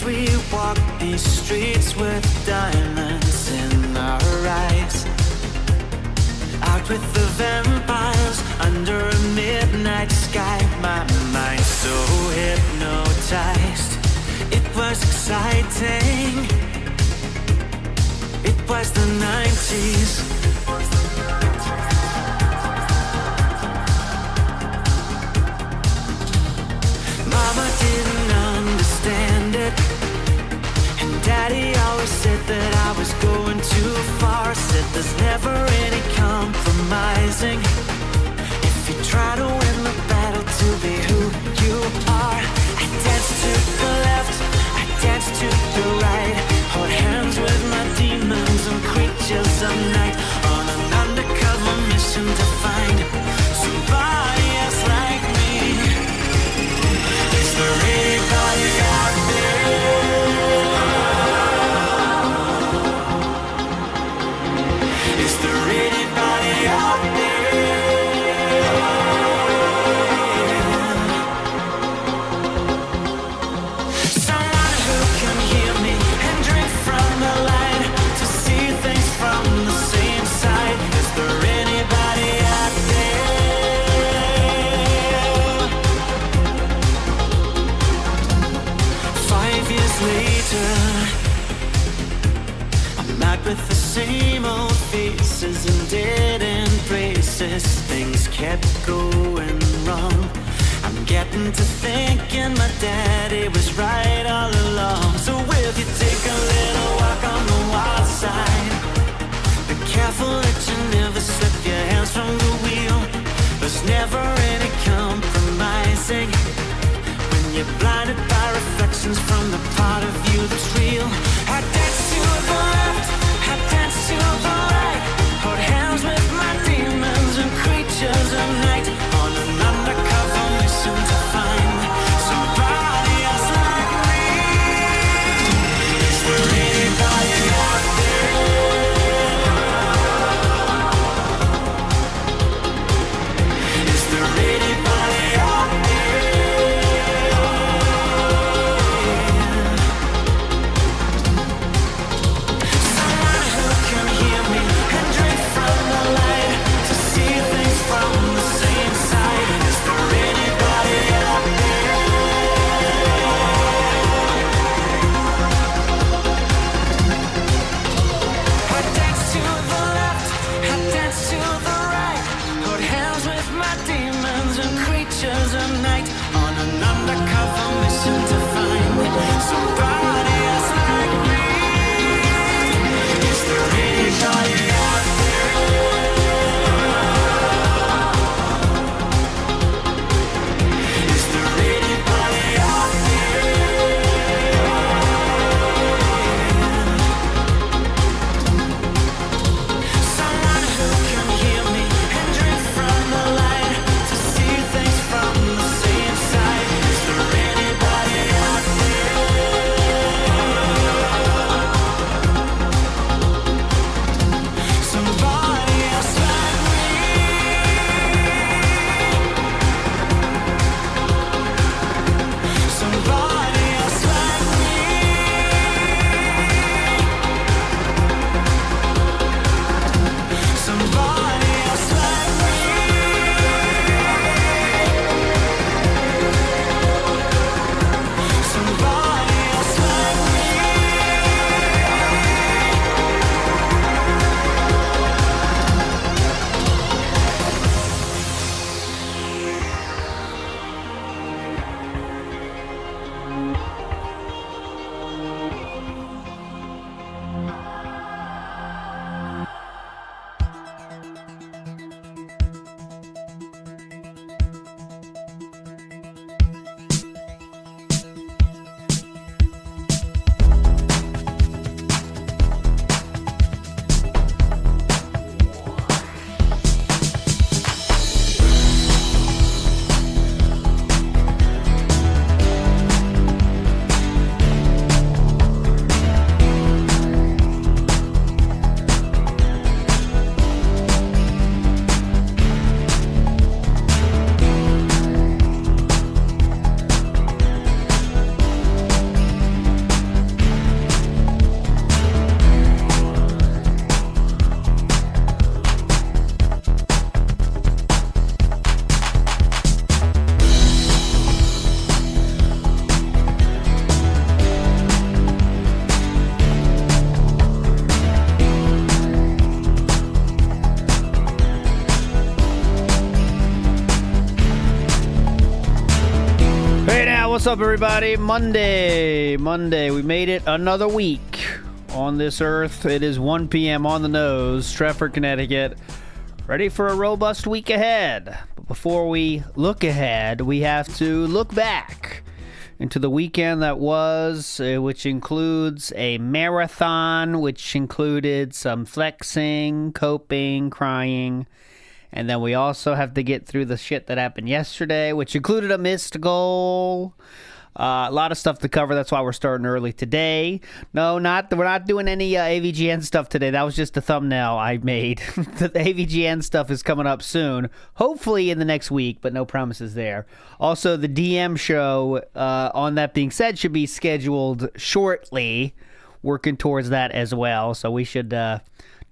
we walk these streets with diamonds in our eyes. Out with the vampires under a midnight sky. My mind so hypnotized. It was exciting. It was the 90s. Mama didn't understand it, and Daddy always said that I was going too far. Said there's never any compromising if you try to win the battle to be who you are. I danced to the left, I danced to the right, hold hands with my demons and creatures of night, on an undercover mission to find somebody else like me. Is there anybody out there? Is there anybody out there? Someone who can hear me and drink from the light, to see things from the same side. Is there anybody out there? 5 years later, I'm out with the same old faces and dead end places. Things kept going wrong. I'm getting to thinking my daddy was right all along. So will you take a little walk on the wild side? Be careful that you never slip your hands from the wheel. There's never any compromising when you're blinded by reflections from the part of you that's real. I dance to the left, I dance to the right, hold hands with my demons and creatures of night, on an undercover mission to find somebody else like me. Is there anybody out there? Is there anybody out there? What's up, everybody? Monday. We made it another week on this earth. It is 1 p.m. on the nose, Stratford, Connecticut. Ready for a robust week ahead. But before we look ahead, we have to look back into the weekend that was, which includes a marathon, which included some flexing, coping, crying. And then we also have to get through the shit that happened yesterday, which included a missed goal. A lot of stuff to cover. That's why we're starting early today. No, we're not doing any AVGN stuff today. That was just the thumbnail I made. The AVGN stuff is coming up soon. Hopefully in the next week, but no promises there. Also, the DM show, on that being said, should be scheduled shortly. Working towards that as well. So we should...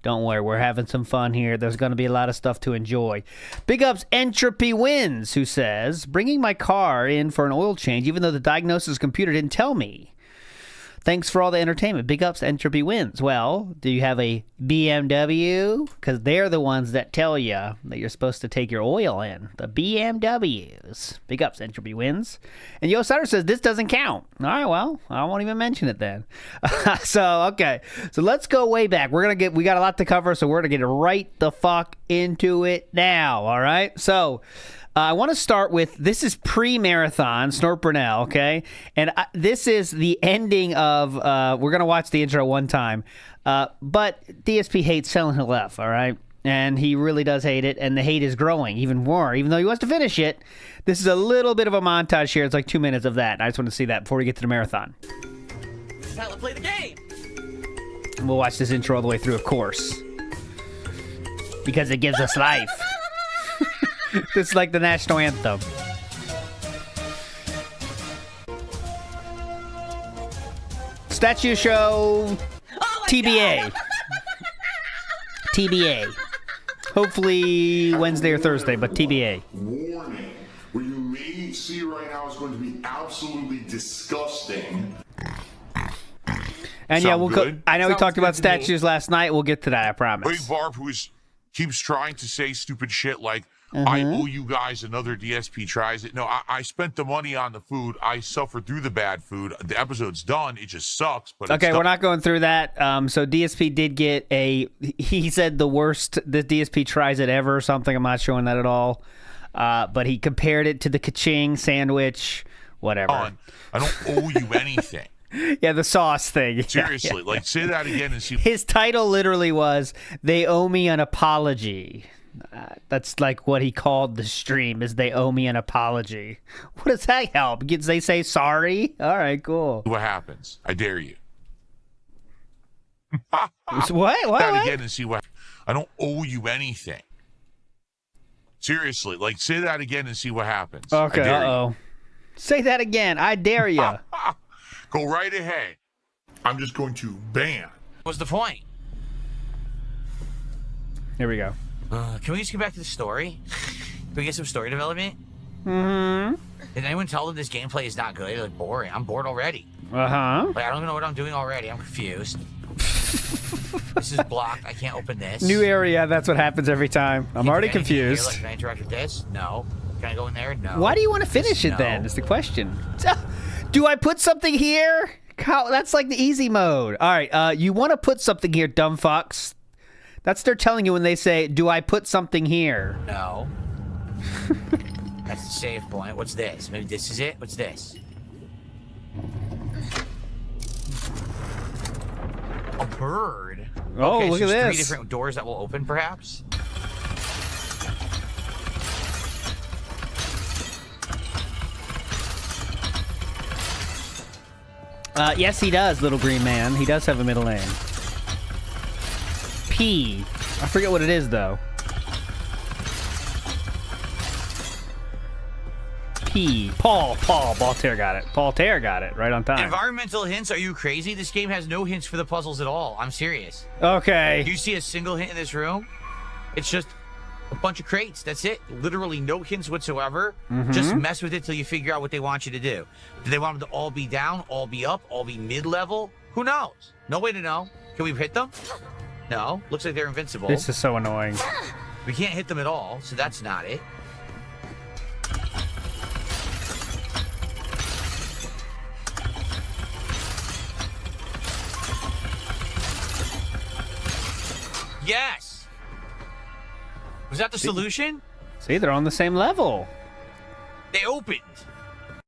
Don't worry, we're having some fun here. There's going to be a lot of stuff to enjoy. Big ups Entropy Wins, who says, bringing my car in for an oil change, even though the diagnosis computer didn't tell me. Thanks for all the entertainment. Big ups Entropy Wins. Well, do you have a BMW? Because they're the ones that tell you that you're supposed to take your oil in. The BMWs. Big ups Entropy Wins. And Yo Sutter says, this doesn't count. All right, well, I won't even mention it then. Okay. So let's go way back. We got a lot to cover, so we're going to get right the fuck into it now. All right? So... I want to start with, this is pre-marathon, Snort Burnell, okay? And this is the ending of, we're going to watch the intro one time, but DSP hates Silent Hill F, all right? And he really does hate it, and the hate is growing even more, even though he wants to finish it. This is a little bit of a montage here. It's like 2 minutes of that. I just want to see that before we get to the marathon. Now let's play the game! And we'll watch this intro all the way through, of course. Because it gives us life. It's like the national anthem. Statue show. Oh TBA. TBA. Hopefully Wednesday or Thursday, but TBA. Warning. What you may see right now is going to be absolutely disgusting. And yeah, I know we talked about statues last night. We'll get to that, I promise. Big Barb, who keeps trying to say stupid shit like, I owe you guys another DSP tries it. No, I spent the money on the food. I suffered through the bad food. The episode's done. It just sucks. But okay, we're not going through that. So DSP did get he said the DSP tries it ever or something. I'm not showing that at all. But he compared it to the ka-ching sandwich, whatever. I don't owe you anything. Yeah, the sauce thing. Seriously, yeah. Say that again and see. His title literally was, "They owe me an apology." That's like what he called the stream, is they owe me an apology. What does that help? They say sorry? All right, cool. What happens? I dare you. What? That again and see what. I don't owe you anything. Seriously, say that again and see what happens. Okay, uh-oh. Say that again. I dare you. Go right ahead. I'm just going to ban. What's the point? Here we go. Can we just get back to the story? Can we get some story development? Mm-hmm. Did anyone tell them this gameplay is not good? Like, boring. I'm bored already. Uh-huh. I don't even know what I'm doing already. I'm confused. This is blocked. I can't open this. New area. That's what happens every time. I'm already confused. Here? Can I interact with this? No. Can I go in there? No. Why do you want to finish it then? Is the question. Do I put something here? That's like the easy mode. All right. You want to put something here, dumb fucks. That's what they're telling you when they say, do I put something here? No. That's the save point. What's this? Maybe this is it? What's this? A bird. Oh, okay, look so at there's this. 3 different doors that will open, perhaps? Yes, he does, little green man. He does have a middle name. P. I forget what it is, though. P. Paul Tair got it. Paul Tair got it right on time. Environmental hints? Are you crazy? This game has no hints for the puzzles at all. I'm serious. Okay. Do you see a single hint in this room? It's just a bunch of crates. That's it. Literally no hints whatsoever. Just mess with it till you figure out what they want you to do. Do they want them to all be down, all be up, all be mid-level? Who knows? No way to know. Can we hit them? No. Looks like they're invincible. This is so annoying. We can't hit them at all, so that's not it. Yes. Was that the solution? See, they're on the same level. They opened.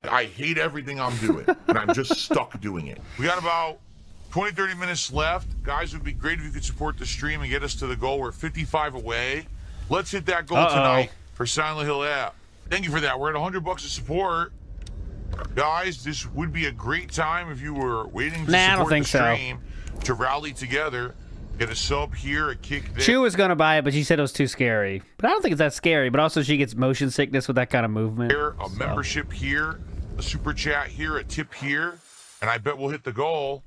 I hate everything I'm doing, and I'm just stuck doing it. We got about 20, 30 minutes left. Guys, it would be great if you could support the stream and get us to the goal. We're 55 away. Let's hit that goal tonight for Silent Hill app. Thank you for that. We're at $100 of support. Guys, this would be a great time if you were waiting to support the stream to rally together. Get a sub here, a kick there. Chu was going to buy it, but she said it was too scary. But I don't think it's that scary. But also, she gets motion sickness with that kind of movement. A membership here, a super chat here, a tip here, and I bet we'll hit the goal.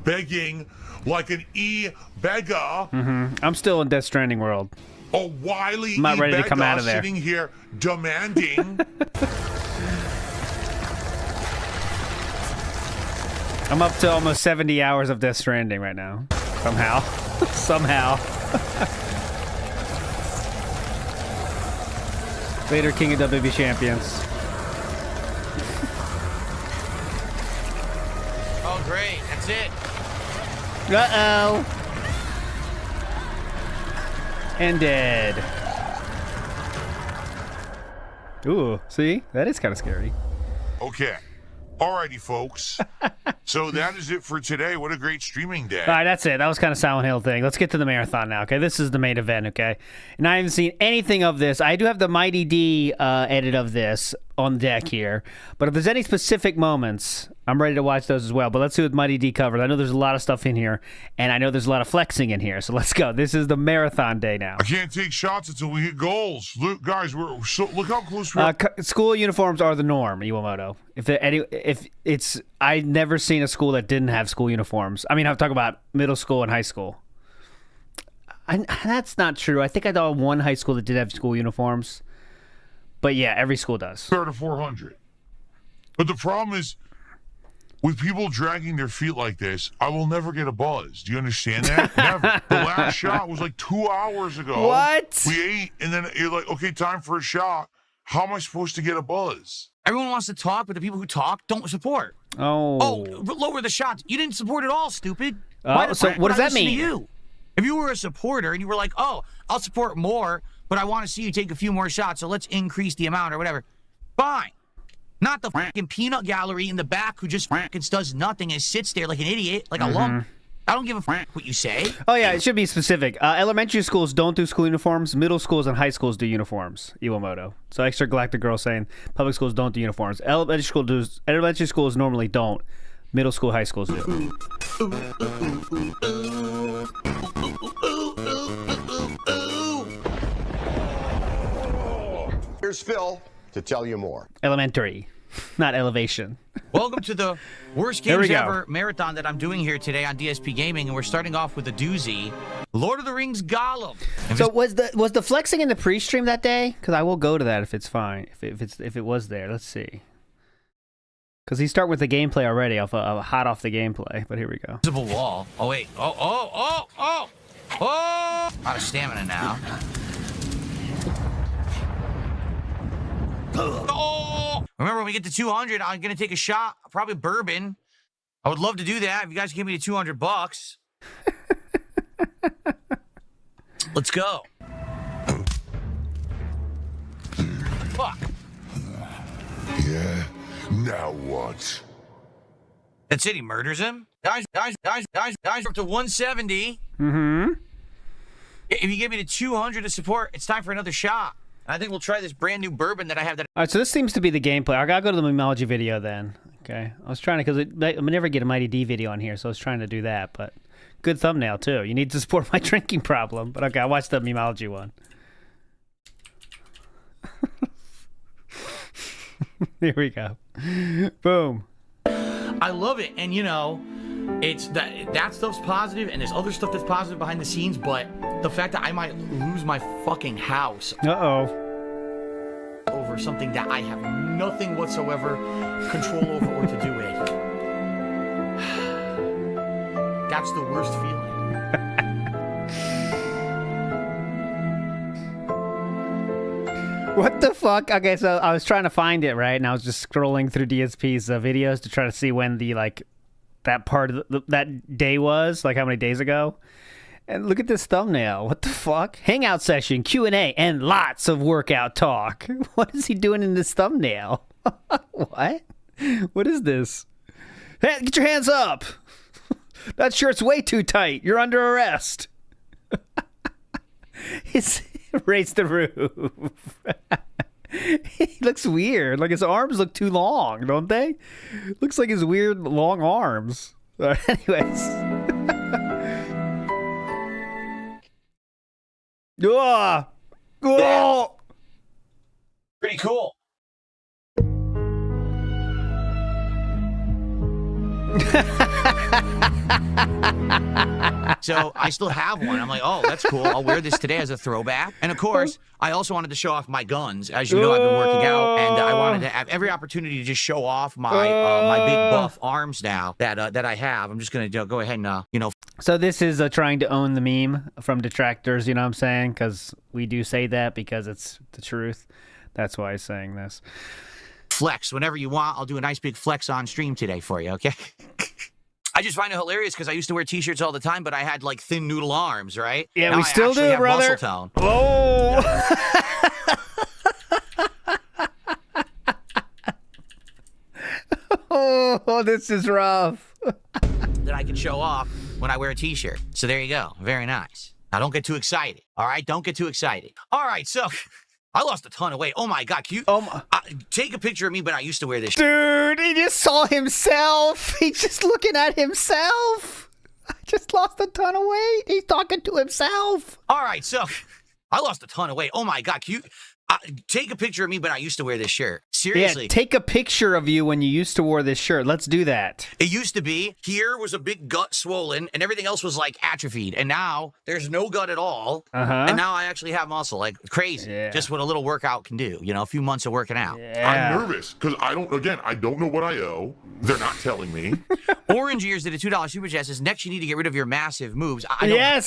Begging like an e-beggar. I'm still in Death Stranding world. A wily I'm not ready to come out of there. Sitting here demanding. I'm up to almost 70 hours of Death Stranding right now. Somehow. Somehow. Later, King of WB Champions. Oh, great. That's it. Uh-oh. And dead. Ooh, see? That is kind of scary. Okay. Alrighty, folks. So that is it for today. What a great streaming day. All right, that's it. That was kind of Silent Hill thing. Let's get to the marathon now, okay? This is the main event, okay? And I haven't seen anything of this. I do have the Mighty D edit of this on deck here. But if there's any specific moments, I'm ready to watch those as well. But let's see what Mighty D covers. I know there's a lot of stuff in here, and I know there's a lot of flexing in here. So let's go. This is the marathon day now. I can't take shots until we hit goals. Look, guys, look how close we are. School uniforms are the norm, Iwamoto. I've never seen a school that didn't have school uniforms. I mean, I'm talking about middle school and high school. That's not true. I think I know one high school that did have school uniforms. But yeah, every school does. 3 to 400. But the problem is, with people dragging their feet like this, I will never get a buzz. Do you understand that? Never. The last shot was like 2 hours ago. What? We ate, and then you're like, okay, time for a shot. How am I supposed to get a buzz? Everyone wants to talk, but the people who talk don't support. Oh, lower the shots. You didn't support at all, stupid. So what does that mean? You? If you were a supporter and you were like, oh, I'll support more, but I want to see you take a few more shots, so let's increase the amount or whatever. Fine. Not the fucking peanut gallery in the back who just fucking does nothing and sits there like an idiot, like a lump. I don't give a fuck what you say. Oh, yeah, it should be specific. Elementary schools don't do school uniforms. Middle schools and high schools do uniforms, Iwamoto. So Extra Galactic Girl saying public schools don't do uniforms. Elementary schools normally don't. Middle school, high schools do. Here's Phil to tell you more. Elementary, not elevation. Welcome to the worst games ever marathon that I'm doing here today on DSP Gaming, and we're starting off with a doozy. Lord of the Rings Gollum. So was the flexing in the pre-stream that day? Because I will go to that if it's fine. If it was there, let's see. Because he's starting with the gameplay already. Hot off the gameplay, but here we go. Visible wall. Oh wait. Oh! Out of stamina now. Oh! Remember, when we get to 200, I'm gonna take a shot. Probably bourbon. I would love to do that if you guys give me the $200. Let's go. Fuck. Yeah, now what? That's it. He murders him. Guys, up to 170. Mm-hmm. If you give me the 200 to support, it's time for another shot. I think we'll try this brand new bourbon that I have. All right, so this seems to be the gameplay. I gotta go to the Memology video then. Okay, I was trying to, because I never get a Mighty D video on here, so I was trying to do that. But good thumbnail too. You need to support my drinking problem. But okay, I watched the Memology one. Here we go. Boom. I love it, and you know, it's that stuff's positive, and there's other stuff that's positive behind the scenes. But the fact that I might lose my fucking house over something that I have nothing whatsoever control over or to do with, that's the worst feeling. What the fuck? Okay, so I was trying to find it, right? And I was just scrolling through DSP's videos to try to see when the, that part of that day was, like how many days ago. And look at this thumbnail. What the fuck? Hangout session, Q&A, and lots of workout talk. What is he doing in this thumbnail? What? What is this? Hey, get your hands up. That shirt's way too tight. You're under arrest. He's raised the roof. He looks weird. Like his arms look too long, don't they? Looks like his weird long arms. Anyways. Oh! Oh! Pretty cool. So I still have one. I'm like, oh, that's cool. I'll wear this today as a throwback. And of course, I also wanted to show off my guns. As you know, I've been working out, and I wanted to have every opportunity to just show off my my big buff arms now that I have. I'm just gonna go ahead and So this is trying to own the meme from detractors. You know what I'm saying? Because we do say that because it's the truth. That's why I'm saying this. flex whenever you want. I'll do a nice big flex on stream today for you. Okay. I just find it hilarious because I used to wear t-shirts all the time, but I had like thin noodle arms, right? Yeah, now we still do, brother. Muscle tone. Oh. Oh, this is rough. That I can show off when I wear a t-shirt. So there you go. Very nice. Now don't get too excited. All right, don't get too excited. All right, so I lost a ton of weight. Oh my God, can you take a picture of me? But I used to wear this. Dude, he just saw himself. He's just looking at himself. I just lost a ton of weight. He's talking to himself. All right, so I lost a ton of weight. Oh my God, can you take a picture of me? But I used to wear this shirt. Seriously. Yeah, take a picture of you when you used to wear this shirt. Let's do that. It used to be here was a big gut swollen and everything else was like atrophied. And now there's no gut at all. And now I actually have muscle like crazy. Yeah. Just what a little workout can do. You know, a few months of working out. Yeah. I'm nervous because I don't know what I owe. They're not telling me. Orange Ears did a $2 super chat. Says next you need to get rid of your massive moves. Yes,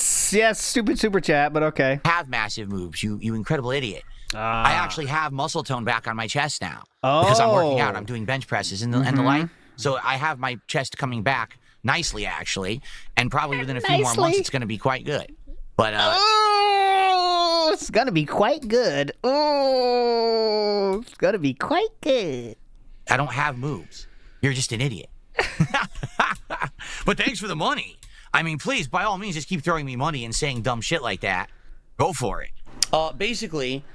stupid super chat, but okay. Have massive moves, you incredible idiot. I actually have muscle tone back on my chest now because I'm working out. I'm doing bench presses and the like. So I have my chest coming back nicely, actually, and probably within a few more months, it's going to be quite good. But it's going to be quite good. Oh, it's going to be quite good. I don't have moves. You're just an idiot. But thanks for the money. I mean, please, by all means, just keep throwing me money and saying dumb shit like that. Go for it. Basically.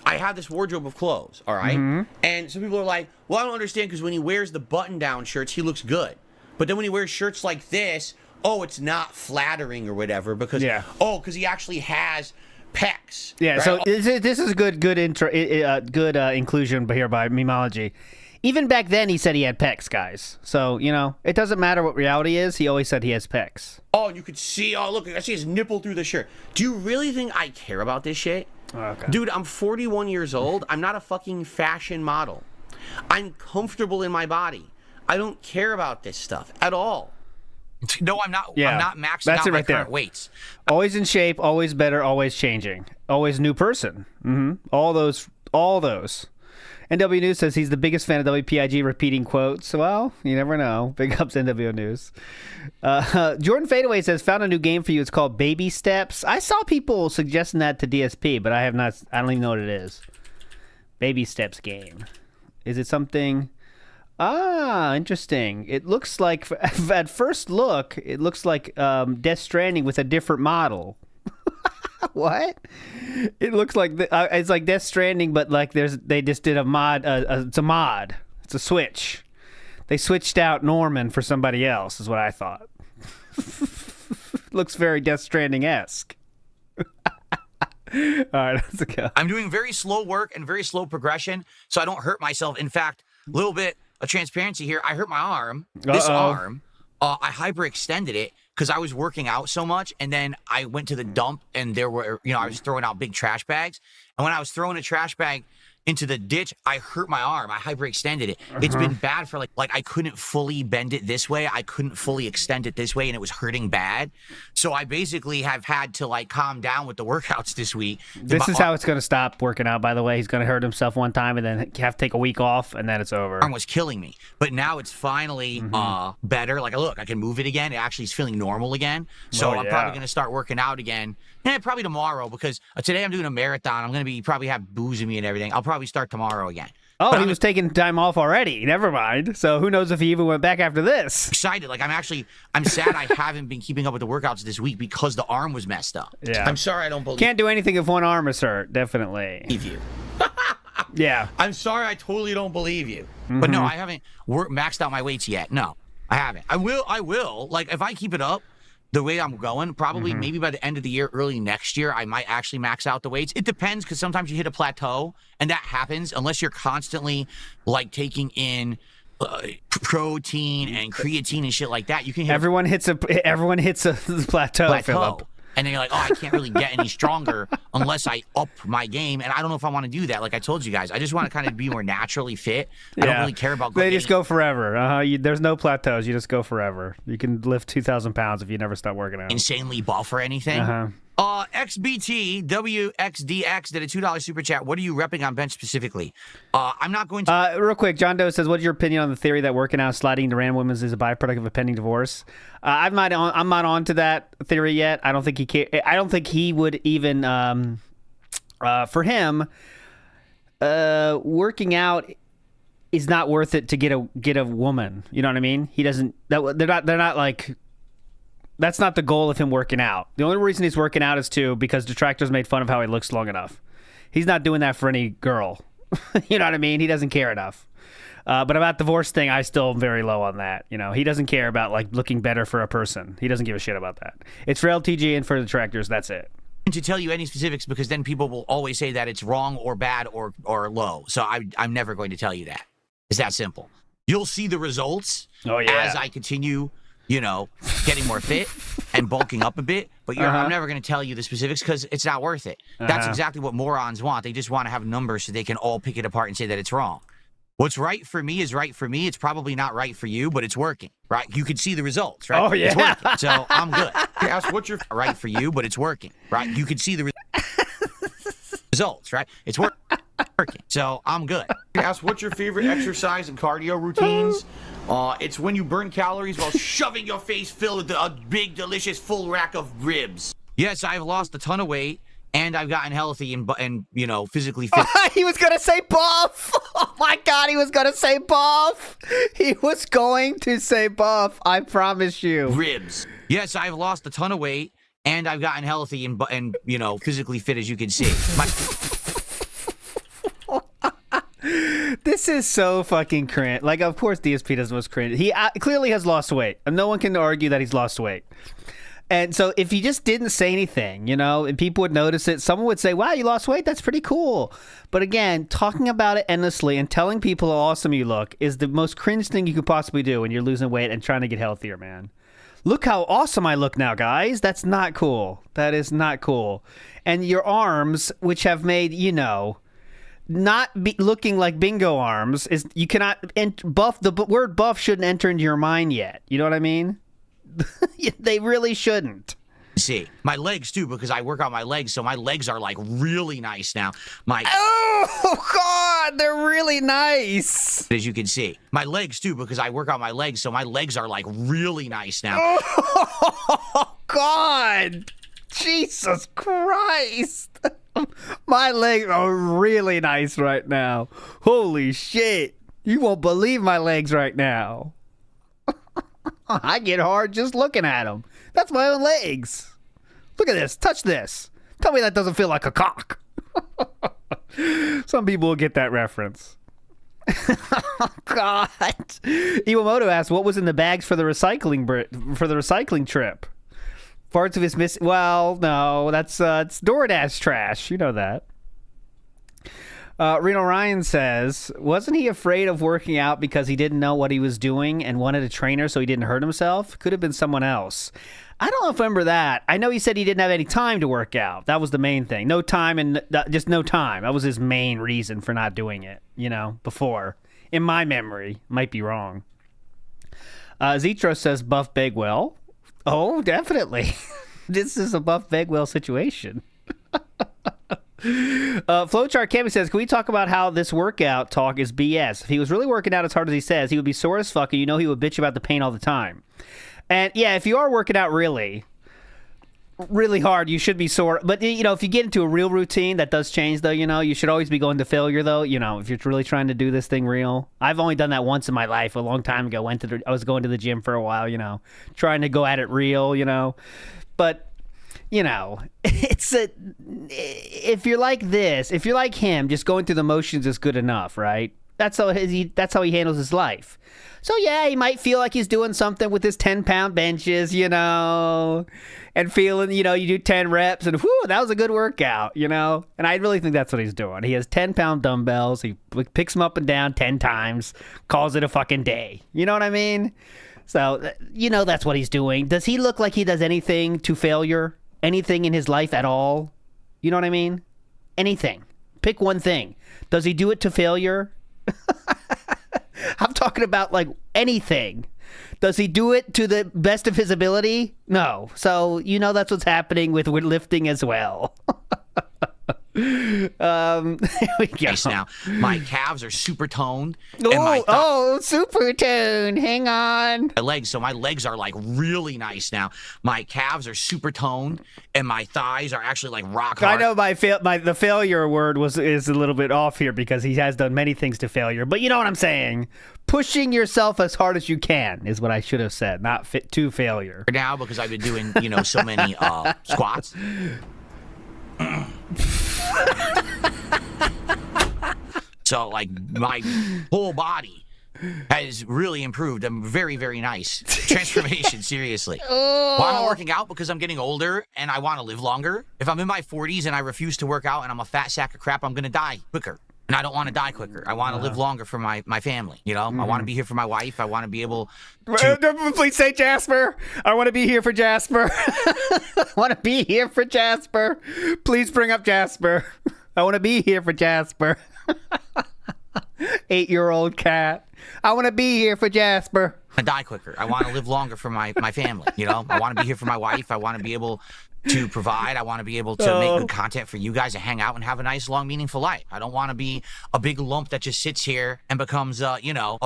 I have this wardrobe of clothes, all right? And some people are like, well, I don't understand because when he wears the button-down shirts, he looks good. But then when he wears shirts like this, oh, it's not flattering or whatever because, because he actually has pecs. Yeah, right? So this is good inclusion here by Memology. Even back then, he said he had pecs, guys. So, you know, it doesn't matter what reality is. He always said he has pecs. Oh, and you could see, look, I see his nipple through the shirt. Do you really think I care about this shit? Okay. Dude, I'm 41 years old. I'm not a fucking fashion model. I'm comfortable in my body. I don't care about this stuff at all. No, I'm not. Yeah, I'm not maxing out my current weights. Always in shape, always better, always changing. Always new person. All those. NW News says he's the biggest fan of WPIG repeating quotes. Well, you never know. Big ups NW News. Jordan Fadeaway says, found a new game for you. It's called Baby Steps. I saw people suggesting that to DSP, but I have not. I don't even know what it is. Baby Steps game. Is it something? Interesting. It looks like, at first look, it looks like Death Stranding with a different model. What? It looks like it's like Death Stranding, but like they just did a mod. It's a mod. It's a switch. They switched out Norman for somebody else, is what I thought. Looks very Death Stranding-esque. All right, let's go. I'm doing very slow work and very slow progression, so I don't hurt myself. In fact, a little bit of transparency here. I hurt my arm. This arm. I hyperextended it because I was working out so much, and then I went to the dump, and there were, I was throwing out big trash bags, and when I was throwing a trash bag into the ditch, I hurt my arm. I hyperextended it. It's been bad for like I couldn't fully bend it this way. I couldn't fully extend it this way, and it was hurting bad. So I basically have had to like calm down with the workouts this week. This is how it's going to stop working out, by the way. He's going to hurt himself one time and then have to take a week off, and then it's over. Arm was killing me, but now it's finally better. Like, look, I can move it again. It actually is feeling normal again. So I'm probably going to start working out again. Yeah, probably tomorrow, because today I'm doing a marathon. I'm going to be probably have booze in me and everything. I'll probably start tomorrow again. Oh, but he was taking time off already. Never mind. So who knows if he even went back after this? Excited. Like, I'm sad I haven't been keeping up with the workouts this week because the arm was messed up. Yeah. I'm sorry I don't believe Can't do anything if one arm is hurt, definitely. you. Yeah. I'm sorry I totally don't believe you. But no, I haven't maxed out my weights yet. No, I haven't. I will. Like, if I keep it up the way I'm going, probably maybe by the end of the year, early next year, I might actually max out the weights. It depends, because sometimes you hit a plateau, and that happens unless you're constantly like taking in protein and creatine and shit like that. You can hit Everyone hits a plateau, Philip. And then you're like, oh, I can't really get any stronger unless I up my game. And I don't know if I want to do that. Like I told you guys, I just want to kind of be more naturally fit. I don't really care about. They just go forever. There's no plateaus. You just go forever. You can lift 2,000 pounds if you never stop working out. Insanely buff or anything. XBT WXDX did a $2 super chat. What are you repping on bench specifically? I'm not going to. Real quick, John Doe says, "What's your opinion on the theory that working out, sliding to random women is a byproduct of a pending divorce?" I'm not on to that theory yet. I don't think I don't think he would even. For him, working out is not worth it to get a woman. You know what I mean? He doesn't. They're not like. That's not the goal of him working out. The only reason he's working out is because detractors made fun of how he looks long enough. He's not doing that for any girl. You know what I mean? He doesn't care enough. But about divorce thing, I still am very low on that. You know, he doesn't care about like looking better for a person. He doesn't give a shit about that. It's for LTG and for the detractors. That's it. To tell you any specifics, because then people will always say that it's wrong or bad or low. So I'm never going to tell you that. It's that simple. You'll see the results as I continue, getting more fit and bulking up a bit. But I'm never going to tell you the specifics because it's not worth it. That's exactly what morons want. They just want to have numbers so they can all pick it apart and say that it's wrong. What's right for me is right for me. It's probably not right for you, but it's working, right? You can see the results, right? Oh, yeah. It's working, so I'm good. Ask what's your right for you, but it's working, right? You can see the results, right? It's working, so I'm good. Ask what's your favorite exercise and cardio routines? It's when you burn calories while shoving your face filled with a big, delicious, full rack of ribs. Yes, I've lost a ton of weight. And I've gotten healthy and physically fit. He was going to say buff. Oh, my God. He was going to say buff. He was going to say buff. I promise you. Ribs. Yes, I've lost a ton of weight. And I've gotten healthy and physically fit, as you can see. This is so fucking cringe. Like, of course, DSP does most cringe. He clearly has lost weight. And no one can argue that he's lost weight. And so if he just didn't say anything, and people would notice it, someone would say, wow, you lost weight? That's pretty cool. But again, talking about it endlessly and telling people how awesome you look is the most cringe thing you could possibly do when you're losing weight and trying to get healthier, man. Look how awesome I look now, guys. That's not cool. That is not cool. And your arms, which have made, not be looking like bingo arms, is you cannot buff. The word buff shouldn't enter into your mind yet. You know what I mean? They really shouldn't. See, my legs too, because I work out my legs, so my legs are like really nice now. Oh God, they're really nice. As you can see, my legs too, because I work out my legs, so my legs are like really nice now. Oh God, Jesus Christ, my legs are really nice right now. Holy shit, you won't believe my legs right now. I get hard just looking at them. That's my own legs. Look at this. Touch this. Tell me that doesn't feel like a cock. Some people will get that reference. Oh, God. Iwamoto asked, what was in the bags for the recycling trip? Parts of his Well, no, that's it's DoorDash trash. You know that. Reno Ryan says, wasn't he afraid of working out because he didn't know what he was doing and wanted a trainer so he didn't hurt himself? Could have been someone else. I don't remember that. I know he said he didn't have any time to work out. That was the main thing. No time and just no time. That was his main reason for not doing it, before. In my memory. Might be wrong. Zetro says Buff Bagwell. Oh, definitely. This is a Buff Bagwell situation. Flowchart Cammy says, can we talk about how this workout talk is BS? If he was really working out as hard as he says, he would be sore as fuck, and he would bitch about the pain all the time. And yeah, if you are working out really hard, you should be sore. But, if you get into a real routine, that does change, though, you should always be going to failure, though, if you're really trying to do this thing real. I've only done that once in my life, a long time ago. I was going to the gym for a while, trying to go at it real, But, if you're like this, if you're like him, just going through the motions is good enough, right? That's how he handles his life. So yeah, he might feel like he's doing something with his 10-pound benches, and feeling, you do 10 reps and whew, that was a good workout, And I really think that's what he's doing. He has 10-pound dumbbells. He picks them up and down 10 times, calls it a fucking day. You know what I mean? So, that's what he's doing. Does he look like he does anything to failure? Anything in his life at all? You know what I mean? Anything. Pick one thing. Does he do it to failure? I'm talking about like anything. Does he do it to the best of his ability? No. So, that's what's happening with lifting as well. Here we go. Nice now. My calves are super toned. And super toned. Hang on. My legs are like really nice now. My calves are super toned, and my thighs are actually like rock hard. I know the failure word is a little bit off here because he has done many things to failure, but you know what I'm saying. Pushing yourself as hard as you can is what I should have said, not fit to failure. Now because I've been doing so many squats. So like my whole body has really improved. I'm very, very nice. Transformation, seriously. Why am I working out? Because I'm getting older and I want to live longer. If I'm in my 40s and I refuse to work out and I'm a fat sack of crap, I'm going to die quicker. And I don't want to die quicker. I want to live longer for my family. I want to be here for my wife. I want to be able to... Please say Jasper. I want to be here for Jasper. I want to be here for Jasper. Please bring up Jasper. I want to be here for Jasper. 8-year-old cat. I want to be here for Jasper. I die quicker. I want to live longer for my family. I want to be here for my wife. I want to be able to provide. I want to be able to make good content for you guys to hang out and have a nice, long, meaningful life. I don't want to be a big lump that just sits here and becomes, a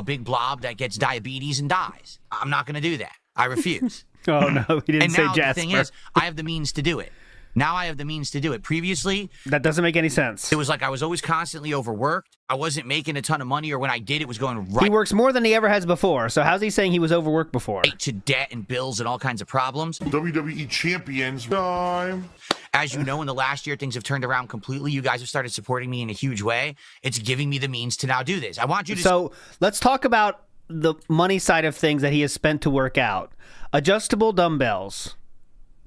big blob that gets diabetes and dies. I'm not going to do that. I refuse. Oh, no, he didn't say Jasper. And now the thing is, I have the means to do it. Now I have the means to do it. Previously... That doesn't make any sense. It was like I was always constantly overworked. I wasn't making a ton of money, or when I did, it was going right... He works more than he ever has before, so how's he saying he was overworked before? To debt and bills and all kinds of problems. WWE Champions time. As you know, in the last year, things have turned around completely. You guys have started supporting me in a huge way. It's giving me the means to now do this. I want you to... So let's talk about the money side of things that he has spent to work out. Adjustable dumbbells.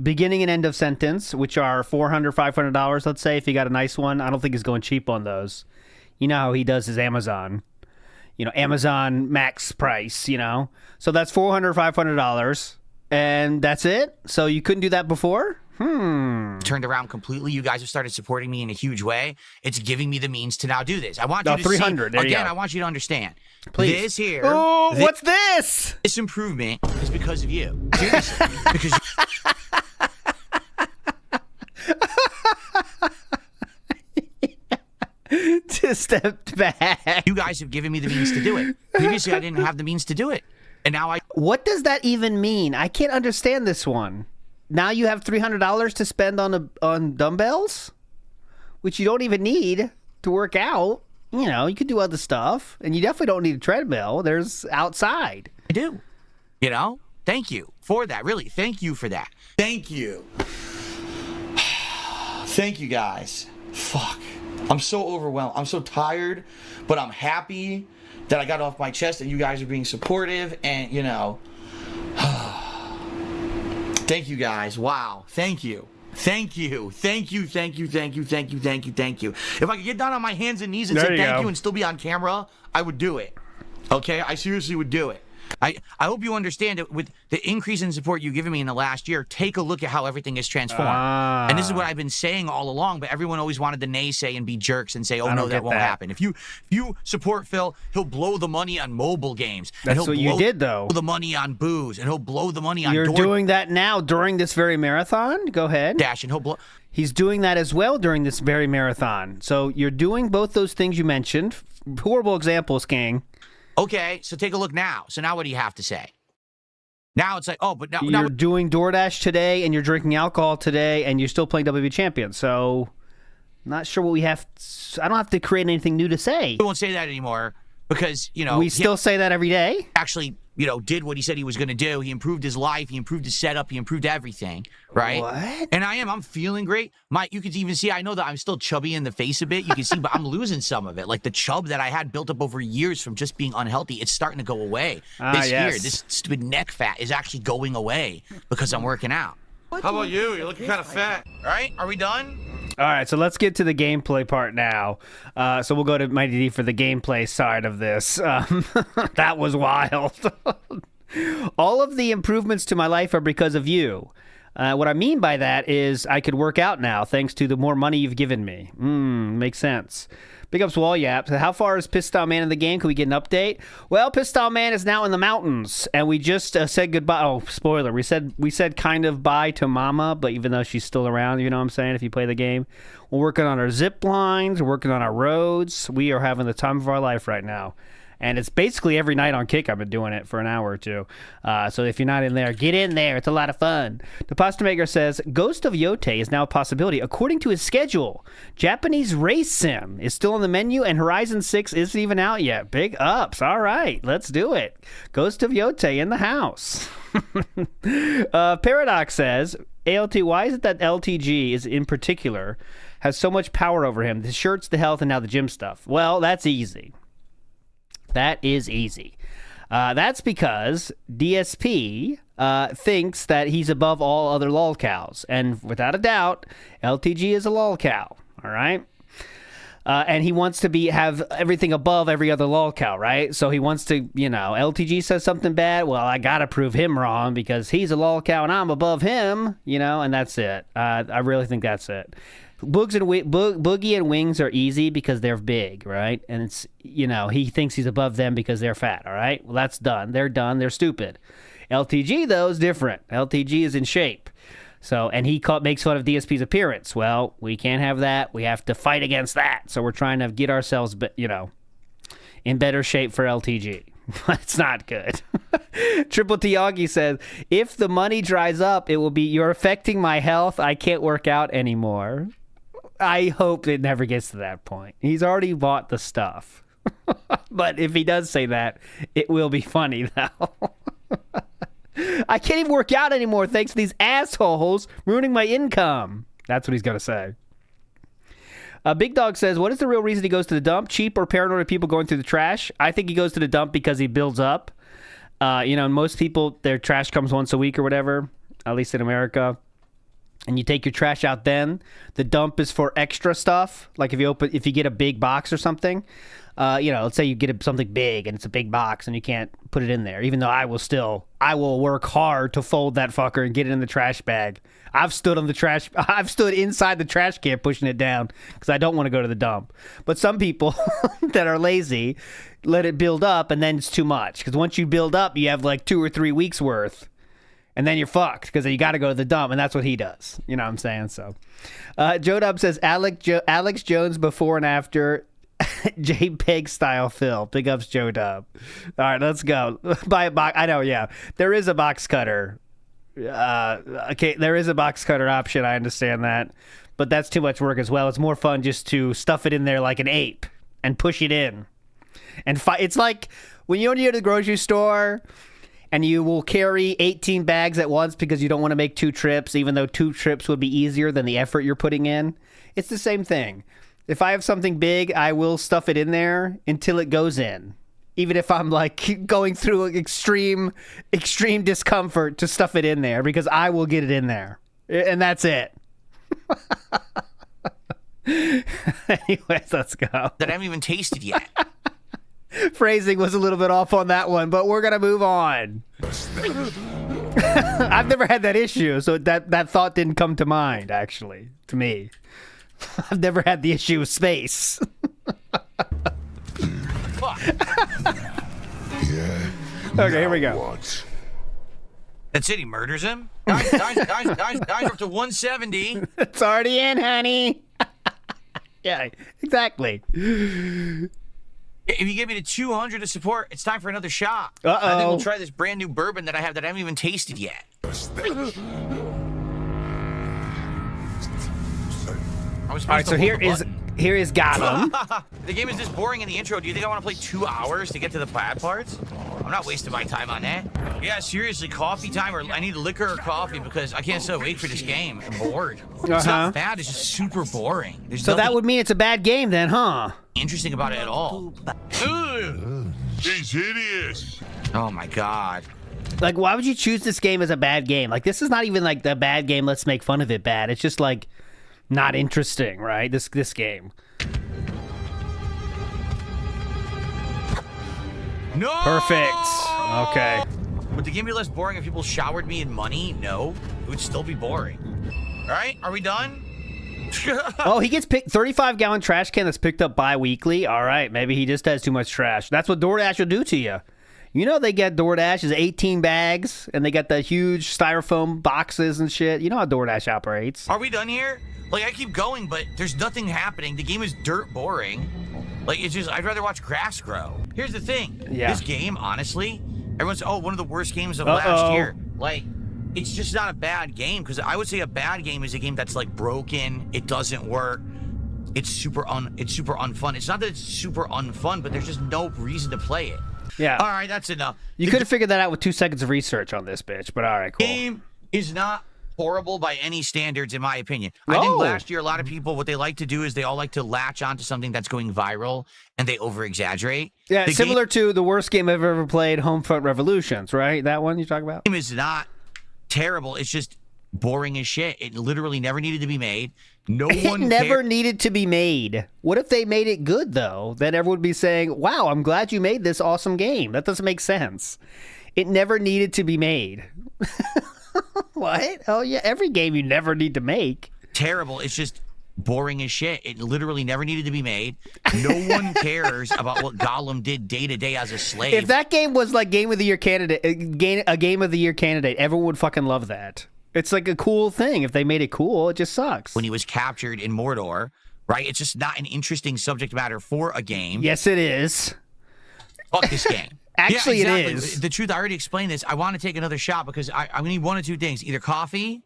Beginning and end of sentence, which are $400, $500, let's say, if you got a nice one. I don't think he's going cheap on those. You know how he does his Amazon. Amazon max price, So that's $400, $500. And that's it? So you couldn't do that before? Turned around completely. You guys have started supporting me in a huge way. It's giving me the means to now do this. I want you to 300. See, again, I want you to understand. Please. This here. Oh, what's this? This improvement is because of you. Seriously. Because Just stepped back. You guys have given me the means to do it. Previously, I didn't have the means to do it. And now I... What does that even mean? I can't understand this one. Now you have $300 to spend on dumbbells, which you don't even need to work out. You could do other stuff, and you definitely don't need a treadmill. There's outside. I do. Thank you for that. Really, thank you for that. Thank you. Thank you, guys. Fuck. I'm so overwhelmed. I'm so tired, but I'm happy that I got off my chest and you guys are being supportive and, Thank you, guys. Wow. Thank you. Thank you. Thank you. If I could get down on my hands and knees and There say you thank go. you and still be on camera, I would do it. Okay? I seriously would do it. I hope you understand that with the increase in support you've given me in the last year, take a look at how everything has transformed. And this is what I've been saying all along, but everyone always wanted to naysay and be jerks and say, oh, no, that won't happen. If you support Phil, he'll blow the money on mobile games. That's and what you did, though. Blow the money on booze, and he'll blow the money on You're doing that now during this very marathon? Go ahead. DoorDash, and he'll blow... He's doing that as well during this very marathon. So you're doing both those things you mentioned. Horrible examples, King. Okay, so take a look now. So now what do you have to say? Now it's like, oh, but now You're doing DoorDash today, and you're drinking alcohol today, and you're still playing WPIG Champion. So, not sure what we have. I don't have to create anything new to say. we won't say that anymore because, We still say that every day. actually, did what he said he was going to do. He improved his life. He improved his setup. He improved everything, right? What? And I'm feeling great. You can even see, I know that I'm still chubby in the face a bit. You can see, but I'm losing some of it. Like the chub that I had built up over years from just being unhealthy, it's starting to go away. This stupid neck fat is actually going away because I'm working out. How about you? You're looking kind of fat. All right, are we done? All right, so let's get to the gameplay part now. So we'll go to Mighty D for the gameplay side of this. That was wild. All of the improvements to my life are because of you. What I mean by that is I could work out now thanks to the more money you've given me. Makes sense. Big ups Wall Yap. How far is Pistol Man in the game? Can we get an update? Well, Pistol Man is now in the mountains, and we just said goodbye. Oh, spoiler. We said kind of bye to Mama, but even though she's still around, you know what I'm saying, if you play the game. We're working on our zip lines. We're working on our roads. We are having the time of our life right now. And it's basically every night on Kick I've been doing it for an hour or two. So if you're not in there, get in there. It's a lot of fun. The Pasta Maker says, Ghost of Yote is now a possibility. According to his schedule, Japanese Race Sim is still on the menu, and Horizon 6 isn't even out yet. Big ups. All right, let's do it. Ghost of Yote in the house. Paradox says, ALT, why is it that LTG is in particular has so much power over him? The shirts, the health, and now the gym stuff. Well, that's easy. That is easy. That's because DSP thinks that he's above all other lolcows. And without a doubt, LTG is a lolcow. All right? And he wants to have everything above every other lolcow, right? So he wants to, LTG says something bad. Well, I got to prove him wrong because he's a lolcow and I'm above him, and that's it. I really think that's it. Boogie and Wings are easy because they're big, right? And it's, he thinks he's above them because they're fat, all right? Well, that's done. They're done. They're stupid. LTG, though, is different. LTG is in shape. So, and he makes fun of DSP's appearance. Well, we can't have that. We have to fight against that. So we're trying to get ourselves, in better shape for LTG. It's not good. Triple T Augie says, if the money dries up, it will be, you're affecting my health. I can't work out anymore. I hope it never gets to that point. He's already bought the stuff. But if he does say that, it will be funny, though. I can't even work out anymore thanks to these assholes ruining my income. That's what he's going to say. Big Dog says, what is the real reason he goes to the dump? Cheap or paranoid people going through the trash? I think he goes to the dump because he builds up. Most people, their trash comes once a week or whatever, at least in America. And you take your trash out then. The dump is for extra stuff. Like if you get a big box or something, let's say you get something big and it's a big box and you can't put it in there. Even though I will work hard to fold that fucker and get it in the trash bag. I've stood inside the trash can pushing it down because I don't want to go to the dump. But some people that are lazy let it build up and then it's too much. Because once you build up, you have like 2 or 3 weeks worth. And then you're fucked because you got to go to the dump, and that's what he does. You know what I'm saying? So, Joe Dub says Alex Jones before and after JPEG style Phil. Big ups, Joe Dub. All right, let's go. Buy a box. I know, yeah. There is a box cutter. Okay, there is a box cutter option. I understand that, but that's too much work as well. It's more fun just to stuff it in there like an ape and push it in. And it's like when you go to the grocery store. And you will carry 18 bags at once because you don't want to make 2 trips, even though 2 trips would be easier than the effort you're putting in. It's the same thing. If I have something big, I will stuff it in there until it goes in. Even if I'm like going through extreme discomfort to stuff it in there because I will get it in there. And that's it. Anyways, let's go. That I haven't even tasted yet. Phrasing was a little bit off on that one, but we're gonna move on. I've never had that issue, so that thought didn't come to mind, actually, to me. I've never had the issue with space. Fuck. Okay, here we go. What? That's it. He murders him. Guys are up to 170. It's already in, honey. Yeah, exactly. If you give me the 200 to support, it's time for another shot. Uh-oh. I think we'll try this brand new bourbon that I have that I haven't even tasted yet. All right, so here is Gotham. The game is this boring in the intro. Do you think I want to play 2 hours to get to the bad parts? I'm not wasting my time on that. Yeah, seriously, coffee time, or I need liquor or coffee because I can't stay awake for this game. I'm bored. It's not bad, it's just super boring. There's So that nothing would mean it's a bad game then, huh? interesting about it at all. Ugh. He's hideous. Oh my god. Like, why would you choose this game as a bad game? Like, this is not even like the bad game, let's make fun of it bad. It's just like not interesting, right? This game. No! Perfect. Okay. Would the game be less boring if people showered me in money? No. It would still be boring. All right, are we done? Oh, he gets picked 35-gallon trash can that's picked up bi-weekly. All right, maybe he just has too much trash. That's what DoorDash will do to you. You know they get DoorDash is 18 bags, and they got the huge styrofoam boxes and shit. You know how DoorDash operates. Are we done here? Like, I keep going, but there's nothing happening. The game is dirt boring. Like, it's just, I'd rather watch grass grow. Here's the thing. Yeah. This game, honestly, everyone's, oh, one of the worst games of last year. Like, it's just not a bad game, because I would say a bad game is a game that's, like, broken. It doesn't work. It's super unfun. It's not that it's super unfun, but there's just no reason to play it. Yeah. All right, that's enough. You could have figured that out with 2 seconds of research on this bitch, but all right, cool. The game is not horrible by any standards, in my opinion. I think last year, a lot of people, what they like to do is they all like to latch onto something that's going viral, and they over-exaggerate. Yeah, The similar to the worst game I've ever played, Homefront Revolutions, right? That one you talk about? Game is not terrible. It's just boring as shit. It literally never needed to be made. No one It never needed to be made. What if they made it good, though? Then everyone would be saying, wow, I'm glad you made this awesome game. That doesn't make sense. It never needed to be made. What? Oh, yeah, every game you never need to make. Terrible. It's just boring as shit. It literally never needed to be made. No one cares about what Gollum did day to day as a slave. If that game was like Game of the Year candidate, a Game of the Year candidate, everyone would fucking love that. It's like a cool thing. If they made it cool, it just sucks. When he was captured in Mordor, right? It's just not an interesting subject matter for a game. Yes, it is. Fuck this game. Actually, yeah, exactly. it is. The truth, I already explained this. I want to take another shot because I need one of two things. Either coffee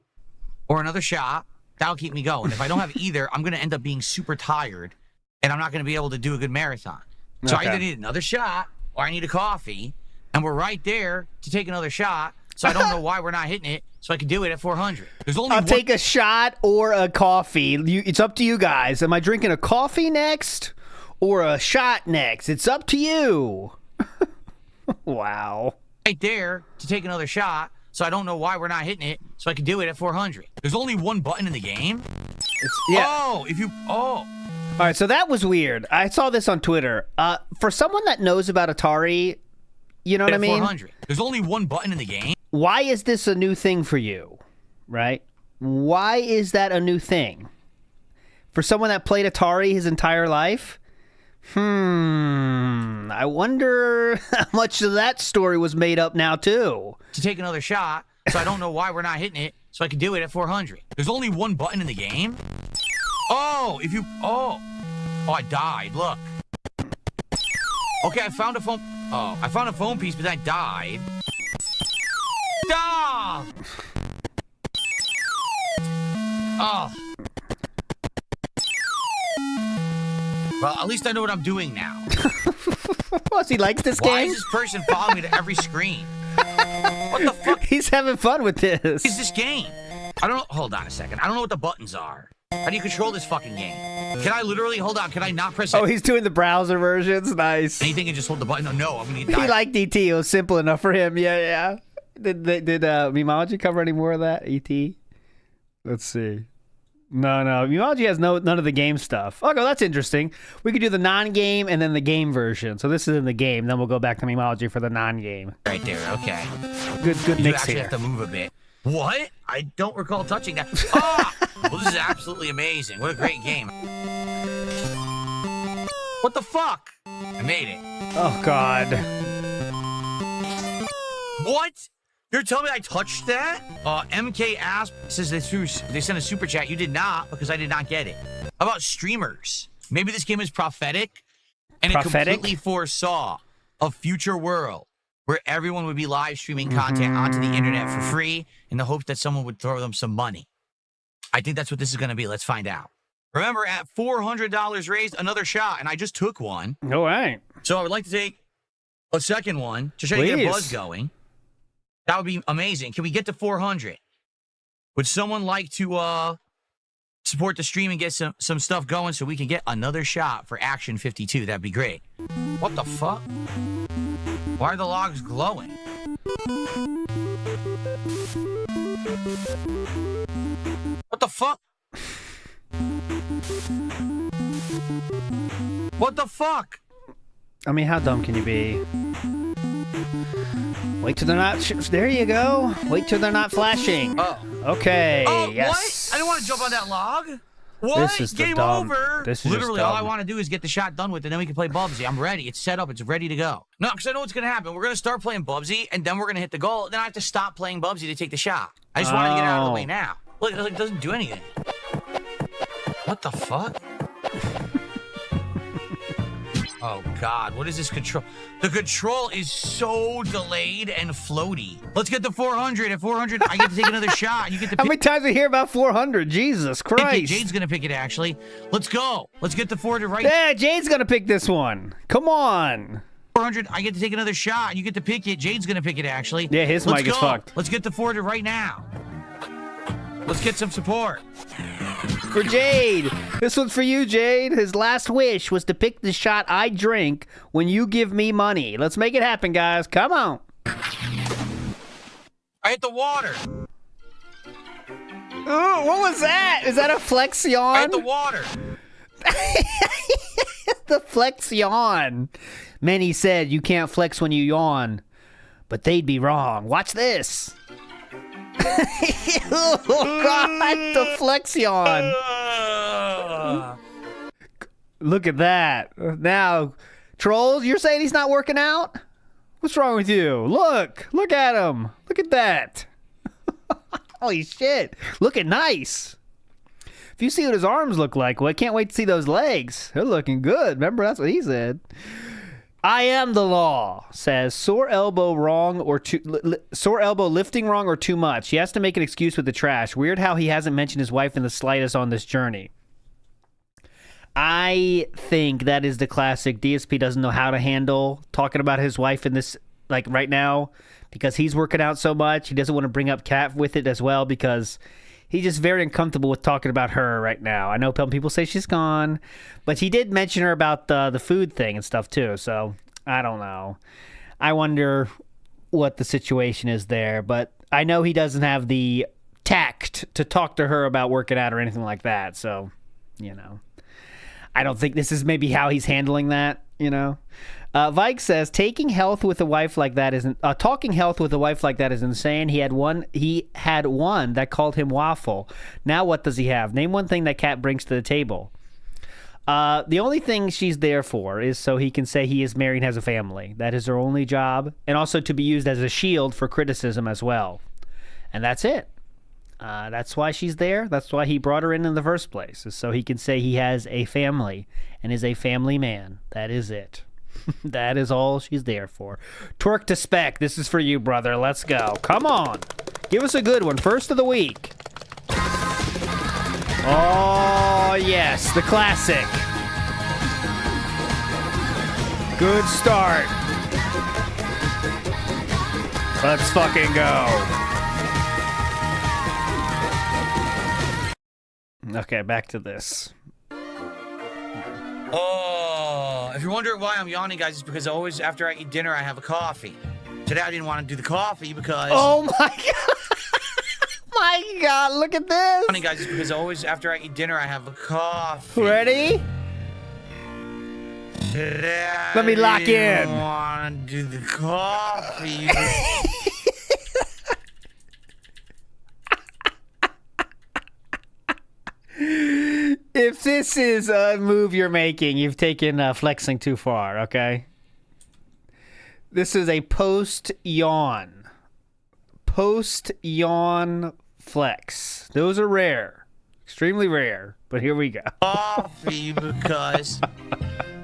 or another shot. That'll keep me going. If I don't have either, I'm going to end up being super tired, and I'm not going to be able to do a good marathon. So I either need another shot or I need a coffee, and we're right there to take another shot, so I don't know why we're not hitting it, so I can do it at 400. There's only I'll take a shot or a coffee. It's up to you guys. Am I drinking a coffee next or a shot next? It's up to you. Wow. right there to take another shot, so I don't know why we're not hitting it, so I can do it at 400. There's only one button in the game? Yeah. Oh, All right, so that was weird. I saw this on Twitter. For someone that knows about Atari, you know what I mean? 400. There's only one button in the game? Why is this a new thing for you, right? Why is that a new thing? For someone that played Atari his entire life? I wonder how much of that story was made up now, too. To take another shot, so I don't know why we're not hitting it, so I can do it at 400. There's only one button in the game? Oh, I died, look. Okay, I found a phone piece, but I died. Ah! Oh. Well, at least I know what I'm doing now. Plus, he likes this Why game? is this person following me to every screen? What the fuck He's having fun with this. is this game? I don't know. Hold on a second. I don't know what the buttons are. How do you control this fucking game? Can I literally, hold on, can I not press Oh, he's doing the browser versions. Nice. anything and just hold the button? No, I'm going to He die. liked ET. It was simple enough for him. Yeah. Did Mimology cover any more of that? ET? Let's see. No. Memeology has none of the game stuff. Okay, that's interesting. We could do the non-game and then the game version. So this is in the game. Then we'll go back to Memeology for the non-game. Right there. Okay. Good You mix actually here. have to move a bit. What? I don't recall touching that. Ah! Well, this is absolutely amazing. What a great game. What the fuck? I made it. Oh, God. What? You're telling me I touched that? MK Asp says they sent a super chat. You did not, because I did not get it. How about streamers? Maybe this game is prophetic, and it completely foresaw a future world where everyone would be live streaming content onto the internet for free in the hope that someone would throw them some money. I think that's what this is going to be. Let's find out. Remember, at $400 raised, another shot, and I just took one. All right. So I would like to take a second one to try to get buzz going. That would be amazing. Can we get to 400? Would someone like to support the stream and get some stuff going so we can get another shot for Action 52? That'd be great. What the fuck? Why are the logs glowing? What the fuck? What the fuck? I mean, how dumb can you be? Wait till they're not... there you go. Wait till they're not flashing. Oh. Okay. Oh, yes. What? I didn't want to jump on that log. What? This is Game dumb. over. This is Literally, just all I dumb. want to do is get the shot done with, and then we can play Bubsy. I'm ready. It's set up. It's ready to go. No, because I know what's going to happen. We're going to start playing Bubsy, and then we're going to hit the goal. Then I have to stop playing Bubsy to take the shot. I just wanted to get out of the way now. Look, it doesn't do anything. What the fuck? Oh, God. What is this control? The control is so delayed and floaty. Let's get to 400. At 400, I get to take another shot. You get to How many times we hear about 400? Jesus Christ. Jade's going to pick it, actually. Let's go. Let's get to 400 right. Yeah, Jade's going to pick this one. Come on. 400, I get to take another shot. You get to pick it. Jade's going to pick it, actually. Yeah, his mic is fucked. Let's get to 400 right now. Let's get some support. For Jade. This one's for you, Jade. His last wish was to pick the shot I drink when you give me money. Let's make it happen, guys. Come on. I hit the water. Ooh, what was that? Is that a flex yawn? I hit the water. The flex yawn. Many said you can't flex when you yawn, but they'd be wrong. Watch this. Oh, God, the flex yawn. Look at that. Now, trolls, you're saying he's not working out? What's wrong with you? Look at him. Look at that. Holy shit. Looking nice. If you see what his arms look like, well, I can't wait to see those legs. They're looking good. Remember, that's what he said. I am the law, says sore elbow lifting wrong or too much. He has to make an excuse with the trash. Weird how he hasn't mentioned his wife in the slightest on this journey. I think that is the classic DSP doesn't know how to handle talking about his wife in this, like right now, because he's working out so much. He doesn't want to bring up Kat with it as well because he's just very uncomfortable with talking about her right now. I know some people say she's gone, but he did mention her about the food thing and stuff too. So I don't know. I wonder what the situation is there, but I know he doesn't have the tact to talk to her about working out or anything like that. So, you know, I don't think this is maybe how he's handling that, you know. Vike says talking health with a wife like that is insane. He had one that called him waffle. Now what does he have? Name one thing that Kat brings to the table. The only thing she's there for is so he can say he is married and has a family. That is her only job, and also to be used as a shield for criticism as well. And that's it. That's why she's there. That's why he brought her in the first place, is so he can say he has a family and is a family man. That is it. That is all she's there for. Twerk to Spec, this is for you, brother. Let's go. Come on. Give us a good one. First of the week. Oh, yes. The classic. Good start. Let's fucking go. Okay, back to this. Oh, if you're wondering why I'm yawning, guys, it's because always after I eat dinner, I have a coffee. Today, I didn't want to do the coffee because... Oh, my God. My God, look at this. Funny guys, it's because always after I eat dinner, I have a coffee. Ready? Let me lock in. Want to do the coffee? If this is a move you're making, you've taken flexing too far, okay? This is a post-yawn. Post-yawn flex. Those are rare. Extremely rare. But here we go. Coffee because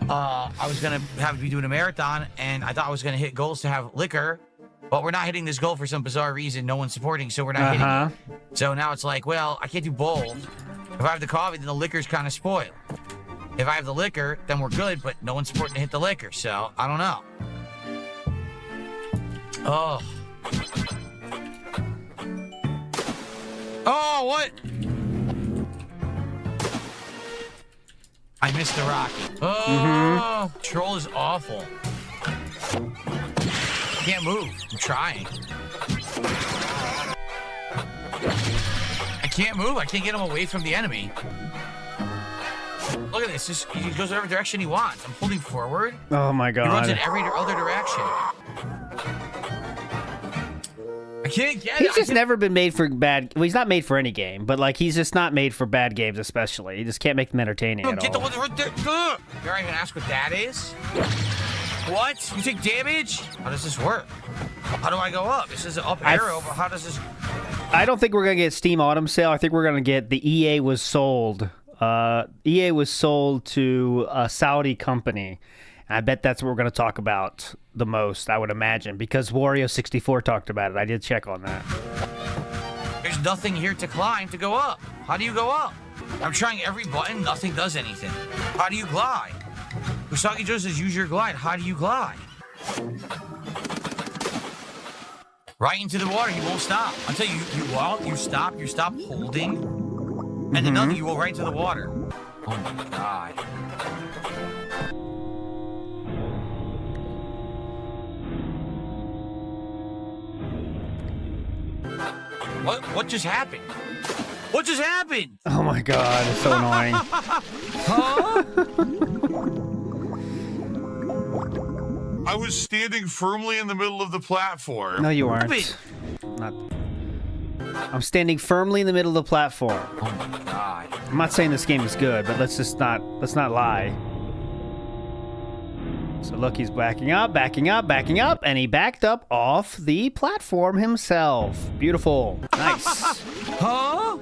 I was going to have to be doing a marathon, and I thought I was going to hit goals to have liquor, but we're not hitting this goal for some bizarre reason. No one's supporting, so we're not hitting it. So now it's like, well, I can't do both. If I have the coffee, then the liquor's kind of spoiled. If I have the liquor, then we're good, but no one's supporting to hit the liquor, so I don't know. Oh. Oh, what? I missed the rocket. Oh, Troll is awful. I can't move. I'm trying. I can't move. I can't get him away from the enemy. Look at this. He goes whatever direction he wants. I'm holding forward. Oh my God. He runs in every other direction. I can't get it. He's just never been made for bad. Well, he's not made for any game, but like he's just not made for bad games, especially. He just can't make them entertaining at Get all. the one right there. You're not even ask what that is? What? You take damage? How does this work? How do I go up? This is an up arrow, but how does this... I don't think we're gonna get Steam Autumn Sale. I think we're gonna get the EA was sold. EA was sold to a Saudi company. I bet that's what we're going to talk about the most, I would imagine, because Wario64 talked about it. I did check on that. There's nothing here to climb to go up. How do you go up? I'm trying every button. Nothing does anything. How do you glide? Usagi Joe says use your glide. How do you glide? Right into the water. He won't stop. Until you stop holding. And then nothing. You go right into the water. Oh, my God. What just happened? What just happened? Oh my God, it's so annoying. Huh? I was standing firmly in the middle of the platform. No, you aren't. Not. I'm standing firmly in the middle of the platform. Oh my God. I'm not saying this game is good, but let's not lie. So look, he's backing up, and he backed up off the platform himself. Beautiful. Nice. Huh?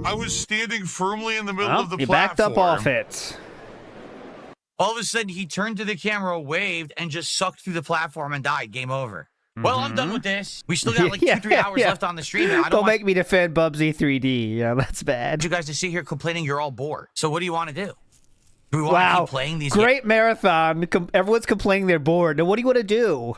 I was standing firmly in the middle of the he platform. backed up off it. All of a sudden, he turned to the camera, waved, and just sucked through the platform and died. Game over. Well, I'm done with this. We still got like 2-3 hours left on the stream. And I don't make me defend Bubsy 3D. Yeah, that's bad. You guys to sit here complaining you're all bored. So what do you want to do? Do we want to keep playing these Great marathon. Everyone's complaining they're bored. Now, what do you want to do?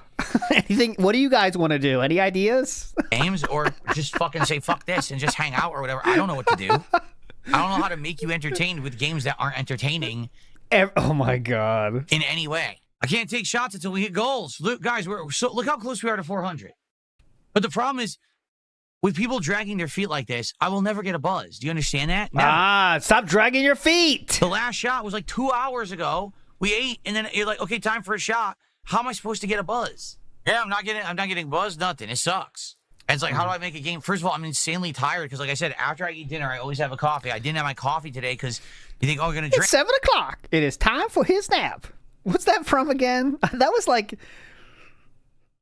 Anything? What do you guys want to do? Any ideas? games, or just fucking say fuck this and just hang out or whatever? I don't know what to do. I don't know how to make you entertained with games that aren't entertaining. Oh my God. In any way. I can't take shots until we hit goals. Look, guys, look how close we are to 400. But the problem is, with people dragging their feet like this, I will never get a buzz. Do you understand that? Never. Stop dragging your feet. The last shot was like 2 hours ago. We ate, and then you're like, okay, time for a shot. How am I supposed to get a buzz? Yeah, I'm not getting buzzed, nothing. It sucks. And it's like, how do I make a game? First of all, I'm insanely tired because, like I said, after I eat dinner, I always have a coffee. I didn't have my coffee today because you think, oh, we're going to drink. It's 7 o'clock. It is time for his nap. What's that from again? That was like,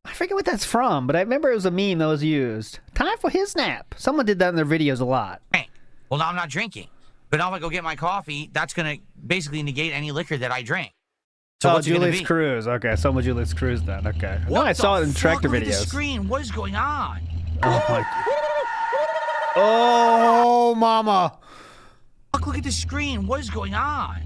I forget what that's from, but I remember it was a meme that was used. Time for his nap. Someone did that in their videos a lot. Well, now I'm not drinking. But now if I go get my coffee, that's going to basically negate any liquor that I drink. So what's Julius Cruz. Okay, someone with Julius Cruz then. Okay. No, I saw it in tractor videos. Look at the screen. What is going on? Oh, my God. Oh, mama. Look at the screen. What is going on?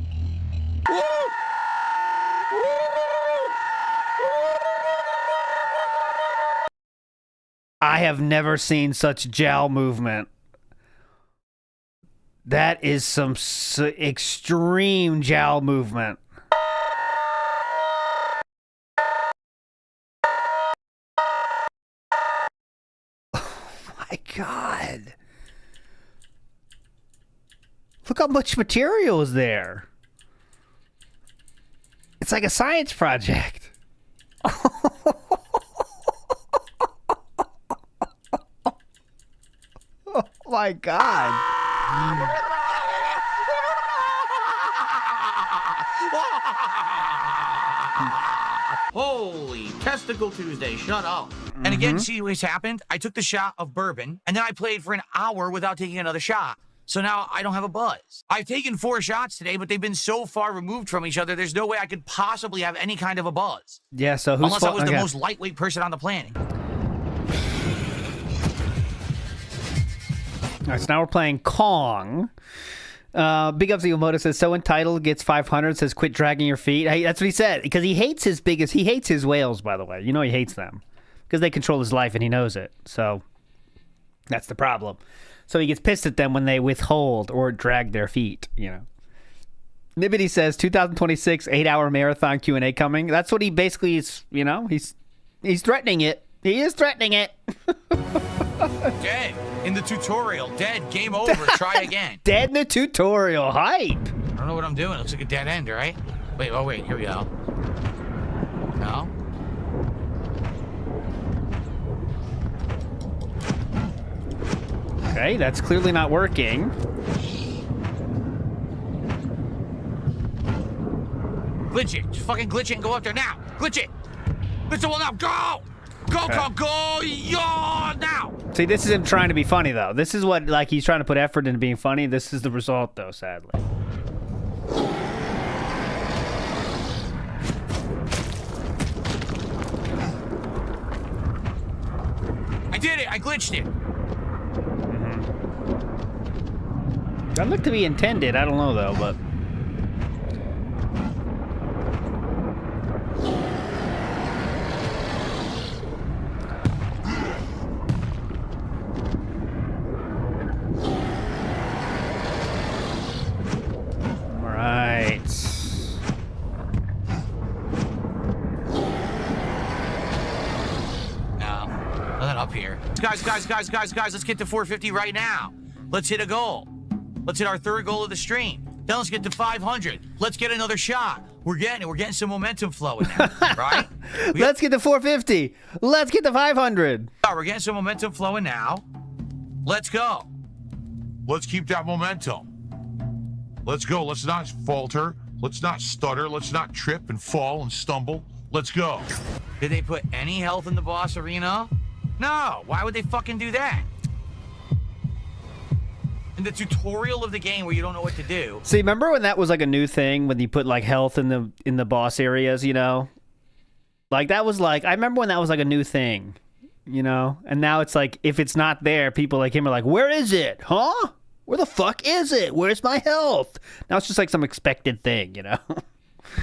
I have never seen such jowl movement. That is some extreme jowl movement. God. Look how much material is there. It's like a science project. Oh my God. Holy Testicle Tuesday, shut up. And again, see what's happened? I took the shot of bourbon, and then I played for an hour without taking another shot. So now I don't have a buzz. I've taken 4 shots today, but they've been so far removed from each other, there's no way I could possibly have any kind of a buzz. Yeah, so who's Unless I was the most lightweight person on the planet. All right, so now we're playing Kong. Big Ups Moto says, so entitled, gets 500, says, quit dragging your feet. Hey, that's what he said, because he hates his whales, by the way. You know he hates them, because they control his life, and he knows it. So that's the problem. So he gets pissed at them when they withhold or drag their feet, you know. Nibbity says, 2026 8-hour marathon Q&A coming. That's what he basically is, you know, he's threatening it. He is threatening it. Dead in the tutorial. Dead. Game over. Try again. Dead in the tutorial. Hype. I don't know what I'm doing. It looks like a dead end, right? Wait, oh wait, here we go. No? Okay, that's clearly not working. Glitch it. Just fucking glitch it and go up there now. Glitch it. Glitch the wall now. Go! Go, Okay. Kong, go! Yeah, now! See, this is him trying to be funny, though. This is what, like, he's trying to put effort into being funny. This is the result, though, sadly. I did it. I glitched it. That looked to be intended. I don't know, though, but... Alright. No. Nothing up here. Guys, let's get to 450 right now. Let's hit a goal. Let's hit our 3rd goal of the stream. Then let's get to 500. Let's get another shot. We're getting it. We're getting some momentum flowing now, right? Let's get to 450. Let's get to 500. We're getting some momentum flowing now. Let's go. Let's keep that momentum. Let's go. Let's not falter. Let's not stutter. Let's not trip and fall and stumble. Let's go. Did they put any health in the boss arena? No. Why would they fucking do that? In the tutorial of the game where you don't know what to do. See, remember when that was like a new thing when you put like health in the boss areas, you know? Like that was like I remember when that was like a new thing, you know? And now it's like if it's not there, people like him are like, "Where is it? Huh? Where the fuck is it? Where's my health?" Now it's just like some expected thing, you know?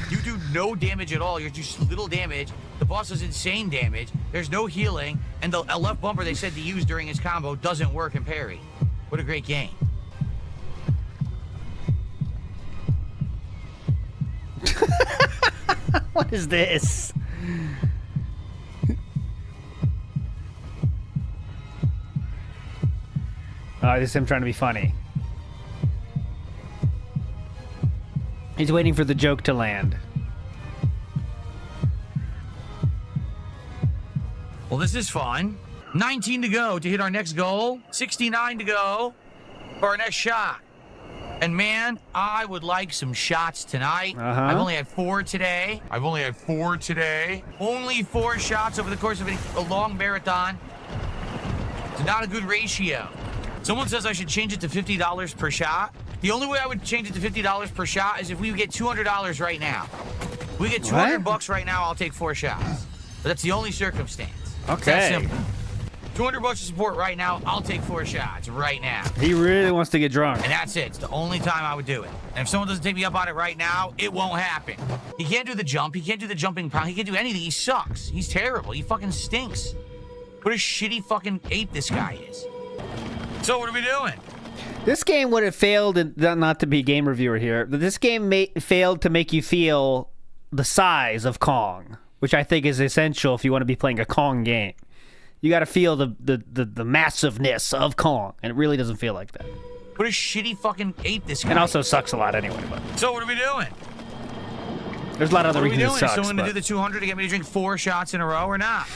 You do no damage at all. You're just little damage. The boss does insane damage. There's no healing, and the left bumper they said to use during his combo doesn't work in parry. What a great game. What is this? Oh, this is him trying to be funny. He's waiting for the joke to land. Well, this is fun. 19 to go to hit our next goal. 69 to go for our next shot. And man, I would like some shots tonight. I've only had 4 today. Only 4 shots over the course of a long marathon. It's not a good ratio. Someone says I should change it to $50 per shot. The only way I would change it to $50 per shot is if we get $200 right now. If we get $200 right now, I'll take 4 shots. But that's the only circumstance. It's that Okay. simple. $200 of support right now, I'll take 4 shots right now. He really wants to get drunk. And that's it. It's the only time I would do it. And if someone doesn't take me up on it right now, it won't happen. He can't do the jump. He can't do the jumping pound. He can't do anything. He sucks. He's terrible. He fucking stinks. What a shitty fucking ape this guy is. So what are we doing? This game would have failed, not to be a game reviewer here, but this game failed to make you feel the size of Kong, which I think is essential if you want to be playing a Kong game. you got to feel the massiveness of Kong, and it really doesn't feel like that. What a shitty fucking ape this guy. And also sucks a lot anyway. But So what are we doing? there's a lot of other What are we reasons doing? it sucks. Is someone going to but- do the 200 to get me to drink 4 shots in a row or not?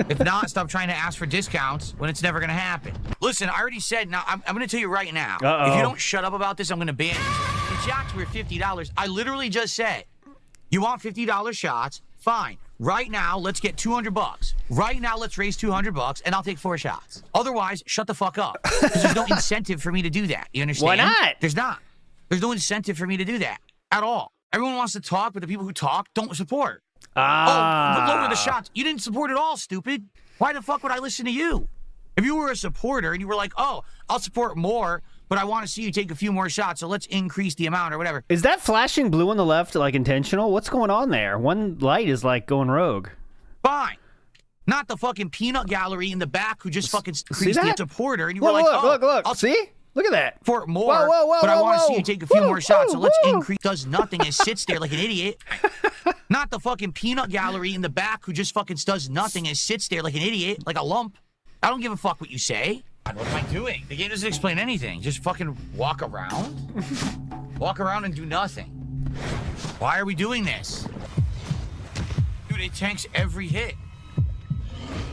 If not, stop trying to ask for discounts when it's never going to happen. Listen, I already said, now I'm going to tell you right now. Uh-oh. If you don't shut up about this, I'm going to ban you. The shots were $50. I literally just said, you want $50 shots? Fine. Right now, let's get $200. Right now, let's raise $200, and I'll take 4 shots. Otherwise, shut the fuck up. Because there's no incentive for me to do that. You understand? Why not? There's not. There's no incentive for me to do that at all. Everyone wants to talk, but the people who talk don't support. Oh, lower the shots. You didn't support at all, stupid. Why the fuck would I listen to you? If you were a supporter and you were like, oh, I'll support more, but I want to see you take a few more shots, so let's increase the amount or whatever. Is that flashing blue on the left like intentional? What's going on there? One light is like going rogue. Fine. Not the fucking peanut gallery in the back who just fucking increased the that? supporter and you were Look, like, look, oh, look. I'll See? Look at that. support more, Whoa, but I want to see whoa. you take a few Woo, more shots, so woo, let's woo. increase. Does nothing and sits there like an idiot. Not the fucking peanut gallery in the back who just fucking does nothing and sits there like an idiot, like a lump. I don't give a fuck what you say. God, what am I doing? The game doesn't explain anything. Just fucking walk around? Walk around and do nothing. Why are we doing this? Dude, it tanks every hit.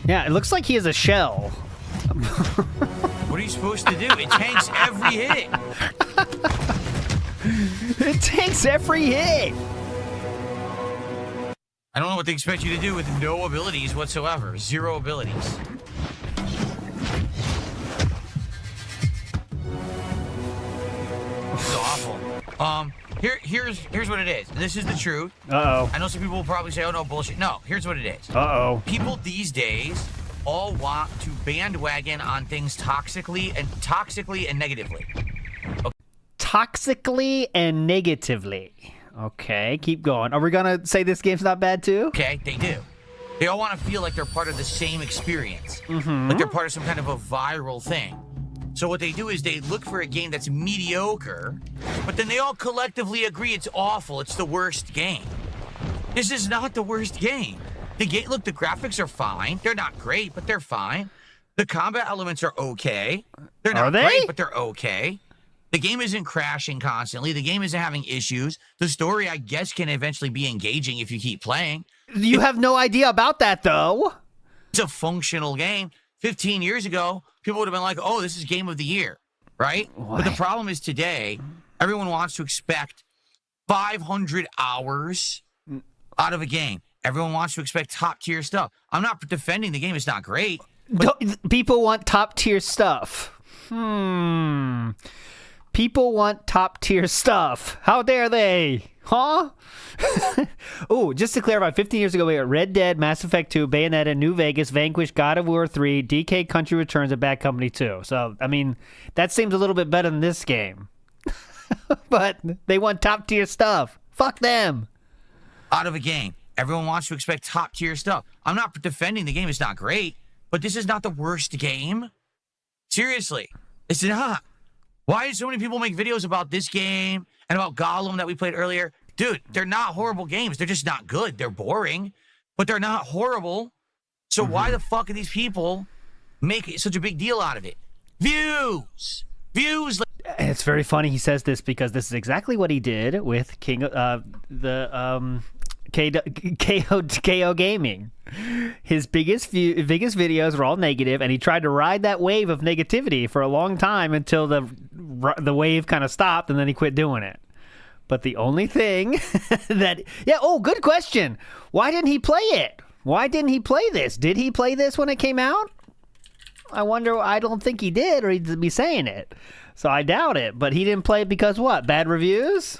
Yeah, it looks like he has a shell. What are you supposed to do? It tanks every hit. It takes every hit. I don't know what they expect you to do with no abilities whatsoever. 0 abilities. This is awful. Here's what it is. This is the truth. Uh-oh. I know some people will probably say, oh no, bullshit. No, here's what it is. Uh-oh. People these days all want to bandwagon on things toxically and negatively. Toxically and negatively. Okay, keep going. Are we gonna say this game's not bad too? Okay, they do. They all want to feel like they're part of the same experience. Like they're part of some kind of a viral thing. So what they do is they look for a game that's mediocre, but then they all collectively agree it's awful. It's the worst game. This is not the worst game. The game, look, the graphics are fine. They're not great, but they're fine. The combat elements are okay. They're not great, but they're okay. The game isn't crashing constantly. The game isn't having issues. The story, I guess, can eventually be engaging if you keep playing. You have no idea about that, though. It's a functional game. 15 years ago, people would have been like, oh, this is game of the year, right? What? But the problem is today, everyone wants to expect 500 hours out of a game. Everyone wants to expect top-tier stuff. I'm not defending the game. It's not great. But People want top-tier stuff. People want top-tier stuff. How dare they? Huh? Oh, just to clarify, 15 years ago, we got Red Dead, Mass Effect 2, Bayonetta, New Vegas, Vanquish, God of War 3, DK Country Returns, and Bad Company 2. So, I mean, that seems a little bit better than this game. But they want top-tier stuff. Fuck them. out of a game, everyone wants to expect top-tier stuff. I'm not defending the game. It's not great. But this is not the worst game. Seriously. It's not. Why do so many people make videos about this game and about Gollum that we played earlier? Dude, they're not horrible games. They're just not good. They're boring, but they're not horrible. So why the fuck are these people making such a big deal out of it? Views. Views. And it's very funny he says this because this is exactly what he did with KO Gaming. His biggest videos were all negative, and he tried to ride that wave of negativity for a long time until the wave kind of stopped, and then he quit doing it. But the only thing good question. Why didn't he play it? Why didn't he play this? Did he play this when it came out? I wonder. I don't think he did, or he'd be saying it. So I doubt it. But he didn't play it because what? Bad reviews?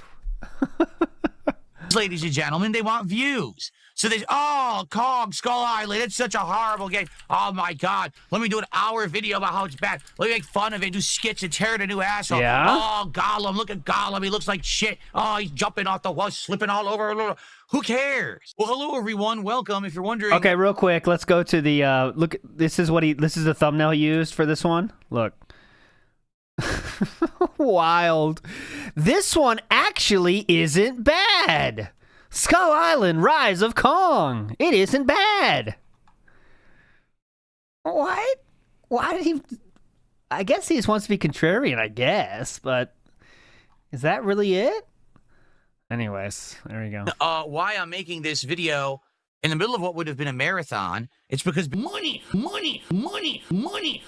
Ladies and gentlemen, they want views. So they, Kong, Skull Island, it's such a horrible game. Oh my God, let me do an hour video about how it's bad. Let me make fun of it, do skits and tear it a new asshole. Yeah? Oh, Gollum, look at Gollum, he looks like shit. Oh, he's jumping off the wall, slipping all over. Who cares? Well, hello everyone, welcome. If you're wondering. Okay, real quick, let's go to the, look, this is the thumbnail he used for this one. Look. Wild. This one actually isn't bad. Skull Island, Rise of Kong. It isn't bad. What? Why did he? I guess he just wants to be contrarian, I guess, but is that really it? Anyways, there you go. Why I'm making this video in the middle of what would have been a marathon, it's because money.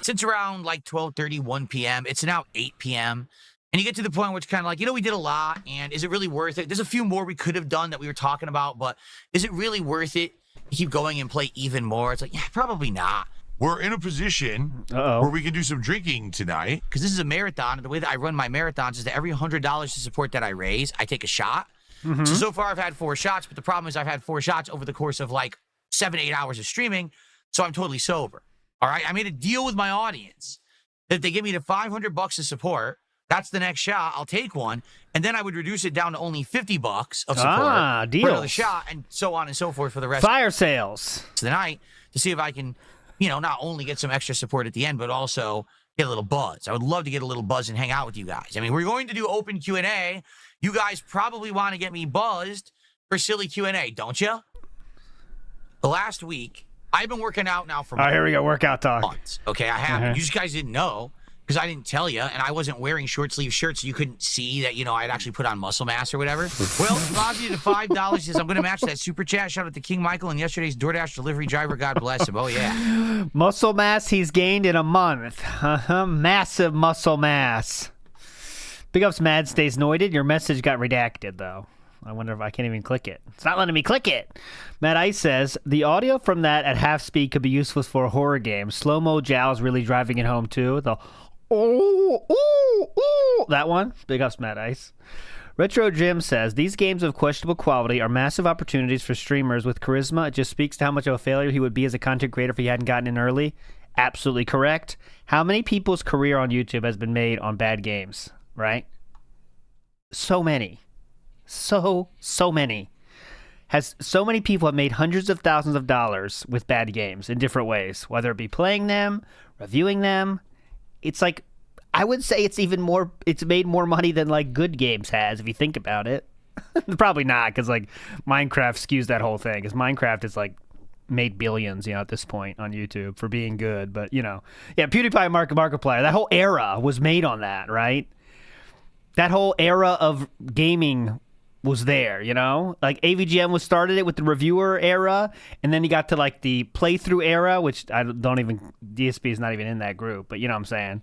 Since around like 12:30, 1 p.m., it's now 8 p.m., and you get to the point where it's kind of like, we did a lot, and is it really worth it? There's a few more we could have done that we were talking about, but is it really worth it to keep going and play even more? It's like, yeah, probably not. We're in a position where we can do some drinking tonight. Because this is a marathon, and the way that I run my marathons is that every $100 to support that I raise, I take a shot. So far, I've had 4 shots, but the problem is I've had 4 shots over the course of like 7 to 8 hours of streaming, so I'm totally sober. All right? I made a deal with my audience that if they give me the $500 to support, that's the next shot. I'll take one, and then I would reduce it down to only $50 of support deals. for another shot, and so on and so forth for the rest Fire sales of the night to see if I can, not only get some extra support at the end, but also get a little buzz. I would love to get a little buzz and hang out with you guys. I mean, we're going to do open Q&A. You guys probably want to get me buzzed for silly Q&A, don't you? The last week, I've been working out now for here we go. Workout talk. months. Okay, I have. You guys didn't know because I didn't tell you, and I wasn't wearing short sleeve shirts, so you couldn't see that, I'd actually put on muscle mass or whatever. Well, Bobby to $5 says, I'm going to match that super chat. Shout out to King Michael and yesterday's DoorDash delivery driver. God bless him. Oh, yeah. Muscle mass he's gained in a month. Massive muscle mass. Big ups, Mad Stays Noided. Your message got redacted, though. I wonder if I can't even click it. It's not letting me click it. Matt Ice says, the audio from that at half speed could be useful for a horror game. Slow-mo Jow's really driving it home, too. The that one. Big ups, Matt Ice. Retro Jim says, these games of questionable quality are massive opportunities for streamers with charisma. It just speaks to how much of a failure he would be as a content creator if he hadn't gotten in early. Absolutely correct. How many people's career on YouTube has been made on bad games, right? So many. So many. So many people have made hundreds of thousands of dollars with bad games in different ways, whether it be playing them, reviewing them. It's like, I would say it's made more money than like good games has, if you think about it. Probably not, because like Minecraft skews that whole thing, because Minecraft is like made billions, at this point on YouTube for being good. But, yeah, PewDiePie Markiplier, that whole era was made on that, right? That whole era of gaming was there, Like AVGM started it with the reviewer era, and then you got to like the playthrough era, which DSP is not even in that group, but you know what I'm saying?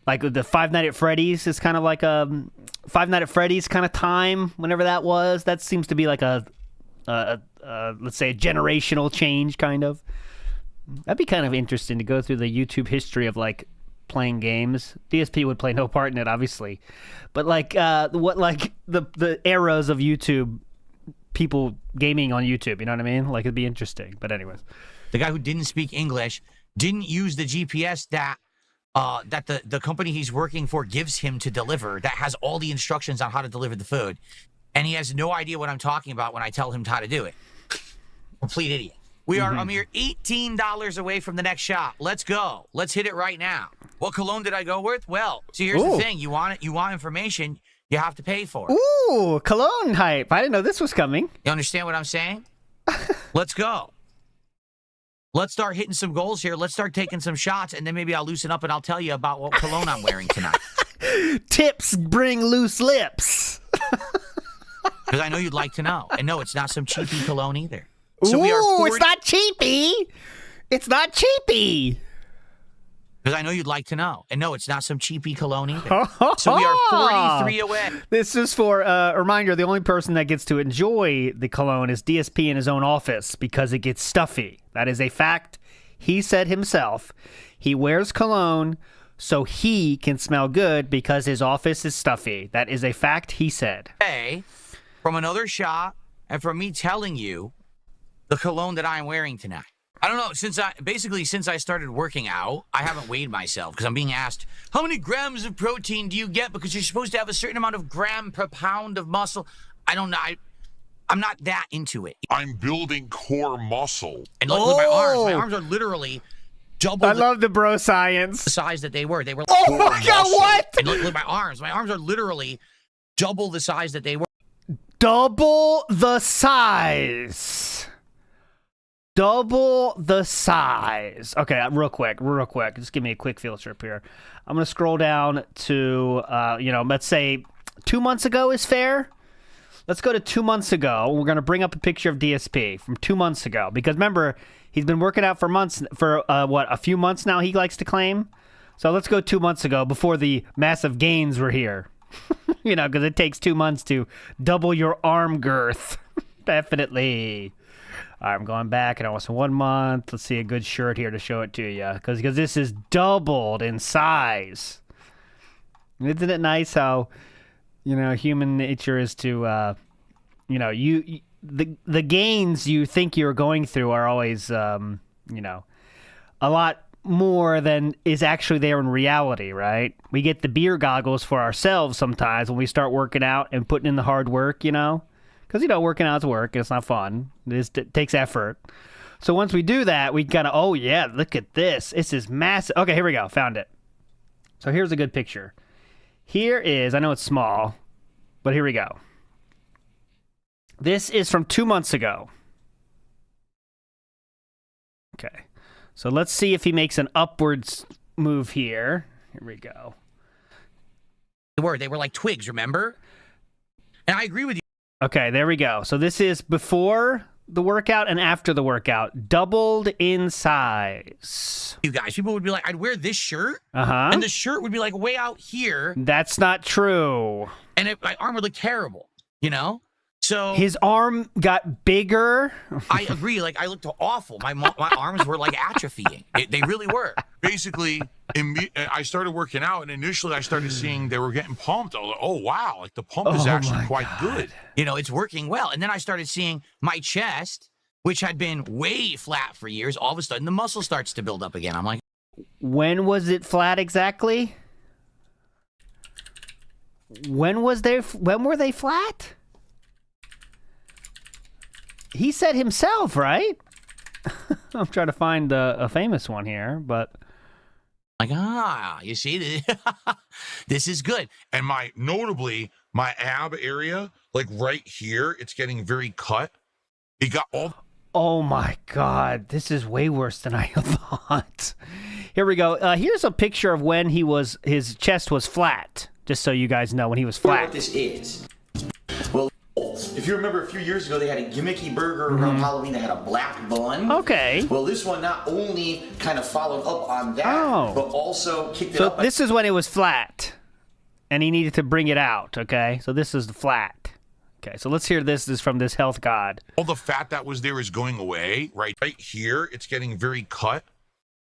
Like the Five Nights at Freddy's is kind of like a Five Nights at Freddy's kind of time, whenever that was. That seems to be like a let's say a generational change, kind of. That'd be kind of interesting to go through the YouTube history of like playing games. DSP would play no part in it, obviously, but like the eras of YouTube, people gaming on YouTube, you know what I mean? Like, it'd be interesting. But anyways, the guy who didn't speak English didn't use the GPS that the company he's working for gives him to deliver, that has all the instructions on how to deliver the food, and he has no idea what I'm talking about when I tell him how to do it. Complete idiot. We are a mere $18 away from the next shot. Let's go. Let's hit it right now. What cologne did I go with? Well, see, here's the thing. You want information, you have to pay for it. Ooh, cologne hype. I didn't know this was coming. You understand what I'm saying? Let's go. Let's start hitting some goals here. Let's start taking some shots, and then maybe I'll loosen up and I'll tell you about what cologne I'm wearing tonight. Tips bring loose lips. Because I know you'd like to know. And no, it's not some cheapy cologne either. So it's not cheapy. It's not cheapy. Because I know you'd like to know. And no, it's not some cheapy cologne either. So we are 43 away. This is for a reminder, the only person that gets to enjoy the cologne is DSP in his own office because it gets stuffy. That is a fact. He said himself. He wears cologne so he can smell good because his office is stuffy. That is a fact he said. Hey, from another shot and from me telling you the cologne that I'm wearing tonight. I don't know, since I started working out, I haven't weighed myself because I'm being asked, how many grams of protein do you get? Because you're supposed to have a certain amount of gram per pound of muscle. I don't know. I'm not that into it. I'm building core muscle. And look at my arms. My arms are literally double. I love the bro science. The size that they were. They were. Oh my God! What? And look at my arms. My arms are literally double the size that they were. Double the size. double the size. Okay, real quick. Just give me a quick field trip here. I'm going to scroll down to, let's say 2 months ago is fair. Let's go to 2 months ago. We're going to bring up a picture of DSP from 2 months ago. Because remember, he's been working out for months, a few months now, he likes to claim. So let's go 2 months ago before the massive gains were here. Because it takes 2 months to double your arm girth. Definitely. All right, I'm going back, and I want 1 month. Let's see a good shirt here to show it to you. Because this is doubled in size. Isn't it nice how... human nature is to, the gains you think you're going through are always, a lot more than is actually there in reality, right? We get the beer goggles for ourselves sometimes when we start working out and putting in the hard work, because, working out's work and it's not fun. It takes effort. So once we do that, we gotta, oh yeah, look at this. This is massive. Okay, here we go. Found it. So here's a good picture. Here is, I know it's small, but here we go. This is from 2 months ago. Okay. So let's see if he makes an upwards move here. Here we go. They were like twigs, remember? And I agree with you. Okay, there we go. So this is before the workout and after the workout. Doubled in size. You guys, people would be like, I'd wear this shirt. Uh-huh. And the shirt would be like way out here. That's not true. And my arm would look terrible, So his arm got bigger. I agree. Like, I looked awful. My arms were like atrophying. They really were. Basically, I started working out, and initially I started seeing they were getting pumped. I was like, oh, wow, like the pump is actually quite good. It's working well. And then I started seeing my chest, which had been way flat for years. All of a sudden, the muscle starts to build up again. I'm like, when was it flat exactly? When were they flat? He said himself, right? I'm trying to find a famous one here, but... you see, this is good. And notably, my ab area, like right here, it's getting very cut. He got all... Oh my God, this is way worse than I thought. Here we go. Here's a picture of when his chest was flat, just so you guys know when he was flat. What this is. Well, if you remember a few years ago, they had a gimmicky burger around Halloween that had a black bun. Okay. Well, this one not only kind of followed up on that, but also kicked it up. So this is when it was flat, and he needed to bring it out, okay? So this is the flat. Okay, so let's hear this. This is from this health god. All the fat that was there is going away. Right here, it's getting very cut.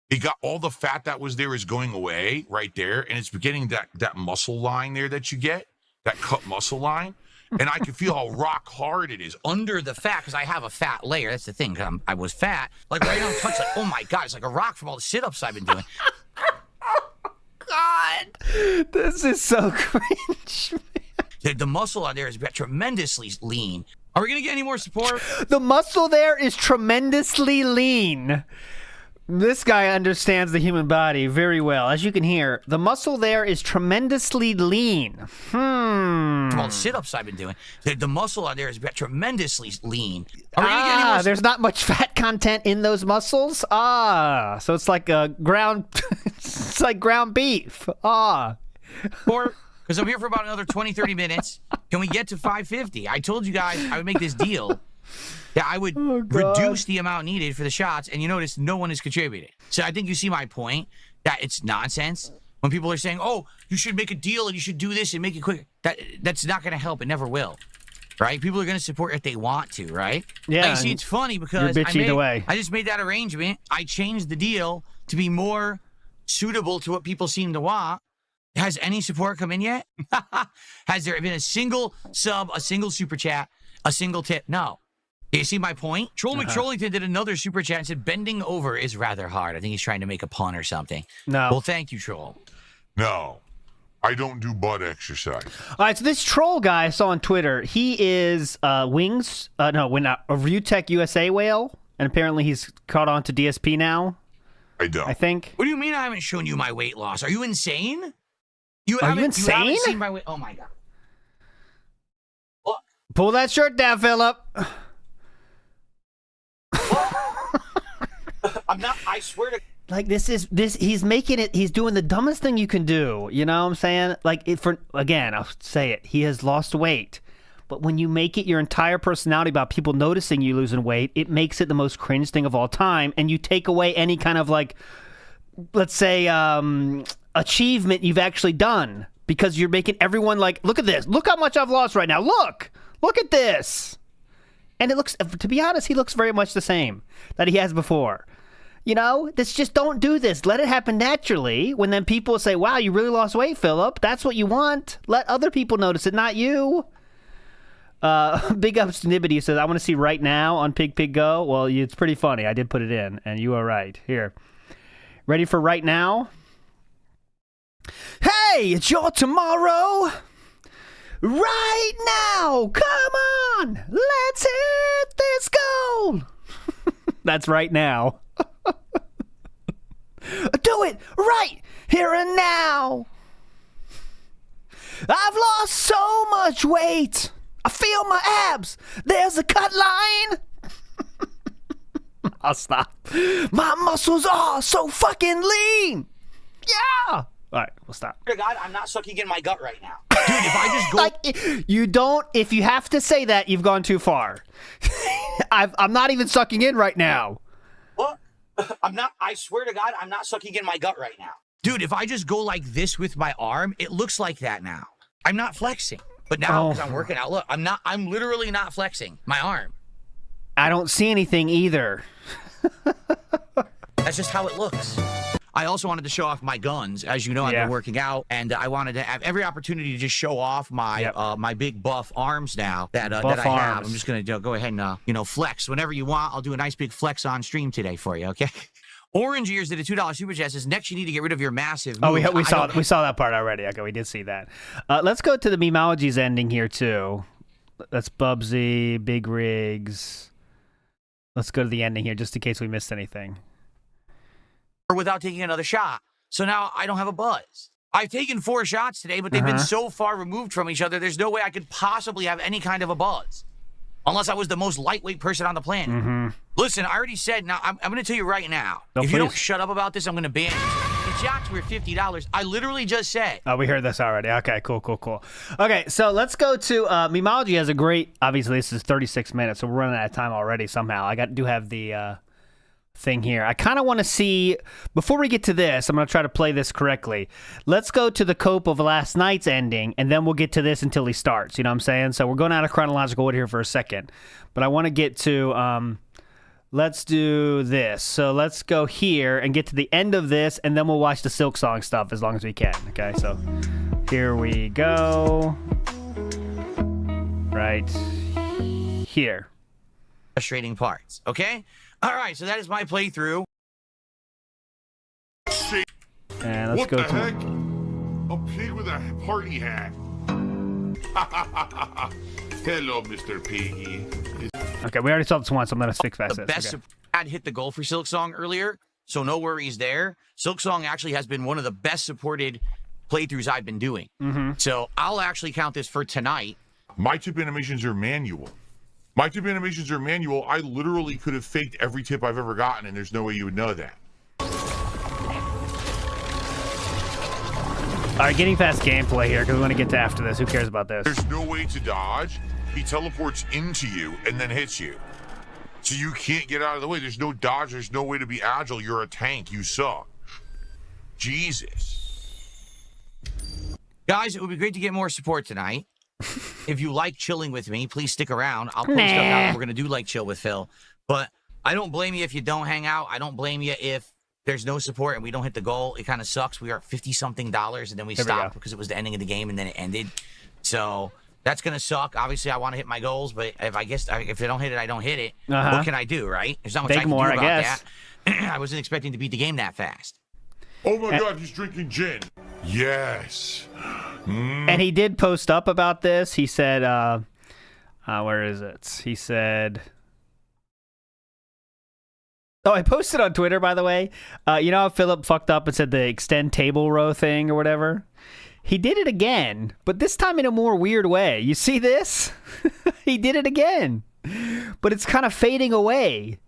He got all the fat that was there is going away right there, and it's getting that muscle line there that you get, that cut muscle line. And I can feel how rock hard it is under the fat, because I have a fat layer. That's the thing. I was fat. Like right on touch, like, oh my God, it's like a rock from all the sit-ups I've been doing. God, this is so cringe. The muscle on there is tremendously lean. Are we going to get any more support? The muscle there is tremendously lean. This guy understands the human body very well. As you can hear, the muscle there is tremendously lean. From all the sit-ups I've been doing. The muscle on there is tremendously lean. Are we gonna get any more there's not much fat content in those muscles. So it's like it's like ground beef. Because I'm here for about another 20, 30 minutes. Can we get to 550? I told you guys I would make this deal. that I would reduce the amount needed for the shots, and you notice no one is contributing. So I think you see my point, that it's nonsense. When people are saying, oh, you should make a deal and you should do this and make it quicker, that's not going to help. It never will. Right? People are going to support if they want to, right? Yeah. Like, you see, it's funny because I just made that arrangement. I changed the deal to be more suitable to what people seem to want. Has any support come in yet? Has there been a single sub, a single super chat, a single tip? No. You see my point? Troll McTrollington did another super chat and said, bending over is rather hard. I think he's trying to make a pun or something. No. Well, thank you, Troll. No. I don't do butt exercise. All right, so this troll guy I saw on Twitter, he is a Reecap USA whale, and apparently he's caught on to DSP now. I don't. I think. What do you mean I haven't shown you my weight loss? Are you insane? Are you insane? You haven't seen my weight. Oh my god. Look. Pull that shirt down, Philip. I'm not. I swear to. Like he's making it. He's doing the dumbest thing you can do. You know what I'm saying? Like again, I'll say it. He has lost weight, but when you make it your entire personality about people noticing you losing weight, it makes it the most cringe thing of all time. And you take away any kind of like, let's say, achievement you've actually done because you're making everyone like, look at this. Look how much I've lost right now. Look at this. And it looks, to be honest, he looks very much the same that he has before. You know, just don't do this. Let it happen naturally. When then people say, wow, you really lost weight, Philip. That's what you want. Let other people notice it, not you. Big ups to Nibbity says, I want to see right now on Pig Go. Well, it's pretty funny. I did put it in, and you are right. Here. Ready for right now? Hey, it's your tomorrow. Right now. Come on. Let's hit this goal. That's right now. Do it right here and now. I've lost so much weight. I feel my abs. There's a cut line. I'll stop. My muscles are so fucking lean. Yeah. All right, we'll stop. God, I'm not sucking in my gut right now. Dude, if I just go... Like, you don't... If you have to say that, you've gone too far. I'm not even sucking in right now. What? I'm not... I swear to God, I'm not sucking in my gut right now. Dude, if I just go like this with my arm, it looks like that now. I'm not flexing. But now, because I'm working out, look, I'm literally not flexing my arm. I don't see anything either. That's just how it looks. I also wanted to show off my guns. As you know, I've been working out, and I wanted to have every opportunity to just show off my my big buff arms now that I have. I'm just going to go ahead and, flex. Whenever you want, I'll do a nice big flex on stream today for you, okay? Orange Ears did a $2 super chat. Says, next you need to get rid of your massive moves. Oh, we saw that part already. Okay, we did see that. Let's go to the Memologies ending here, too. That's Bubsy, Big Rigs. Let's go to the ending here, just in case we missed anything. Without taking another shot. So now I don't have a buzz. I've taken 4 shots today, but they've been so far removed from each other, there's no way I could possibly have any kind of a buzz. Unless I was the most lightweight person on the planet. Listen, I already said, now, I'm going to tell you right now. If you don't shut up about this, I'm going to ban you. The shots were $50. I literally just said. Oh, we heard this already. Okay, cool. Okay, so let's go to, Memology has a great, obviously this is 36 minutes, so we're running out of time already somehow. I do have the, thing here. I kind of want to see, before we get to this, I'm going to try to play this correctly. Let's go to the cope of last night's ending, and then we'll get to this until he starts. You know what I'm saying? So we're going out of chronological order here for a second. But I want to get to, let's do this. So let's go here and get to the end of this, and then we'll watch the Silk Song stuff as long as we can. Okay, so here we go. Right here. Frustrating parts, okay? All right, so that is my playthrough. And let's what go the to heck? A pig with a party hat. Hello, Mr. Piggy. Okay, we already saw this once. I'm gonna fix that. The best I'd hit the goal for Silk Song earlier, so no worries there. Silk Song actually has been one of the best supported playthroughs I've been doing. So I'll actually count this for tonight. My tip animations are manual. I literally could have faked every tip I've ever gotten, and there's no way you would know that. All right, getting past gameplay here because we want to get to after this. Who cares about this? There's no way to dodge. He teleports into you and then hits you. So you can't get out of the way. There's no dodge. There's no way to be agile. You're a tank. You suck. Jesus. Guys, it would be great to get more support tonight. If you like chilling with me, please stick around. I'll post stuff out. We're going to do like chill with Phil. But I don't blame you if you don't hang out. I don't blame you if there's no support and we don't hit the goal. It kind of sucks. We are at $50-something and then we stopped because it was the ending of the game and then it ended. So that's going to suck. Obviously, I want to hit my goals, but if I don't hit it, I don't hit it. What can I do, right? There's not much I can do about that. I wasn't expecting to beat the game that fast. Oh my God, he's drinking gin. Yes. And he did post up about this. He said, where is it? He said, oh, I posted on Twitter, by the way. You know how Philip fucked up and said the extend table row thing or whatever? He did it again, but this time in a more weird way. You see this? He did it again, but it's kind of fading away.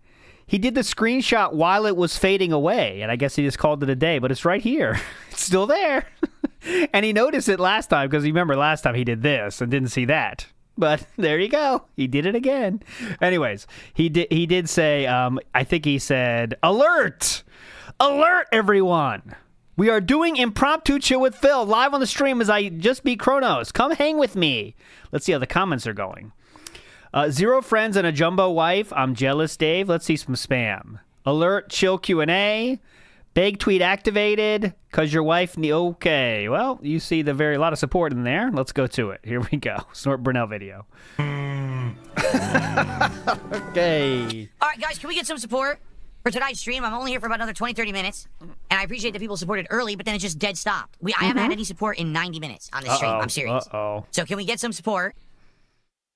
He did the screenshot while it was fading away, and I guess he just called it a day, but it's right here. It's still there. And he noticed it last time, because you remember last time he did this and didn't see that. But there you go. He did it again. Anyways, he did say, I think he said, alert! Alert, everyone! We are doing impromptu chill with Phil live on the stream as I just beat Kronos. Come hang with me. Let's see how the comments are going. 0 friends and a jumbo wife. I'm jealous, Dave. Let's see some spam. Alert, chill Q&A. Big tweet activated. Cause your wife. Okay. Well, you see a lot of support in there. Let's go to it. Here we go. Snort Brunel video. Okay. All right, guys. Can we get some support for tonight's stream? I'm only here for about another 20-30 minutes, and I appreciate that people supported early, but then it just dead stopped. I haven't had any support in 90 minutes on this stream. I'm serious. So can we get some support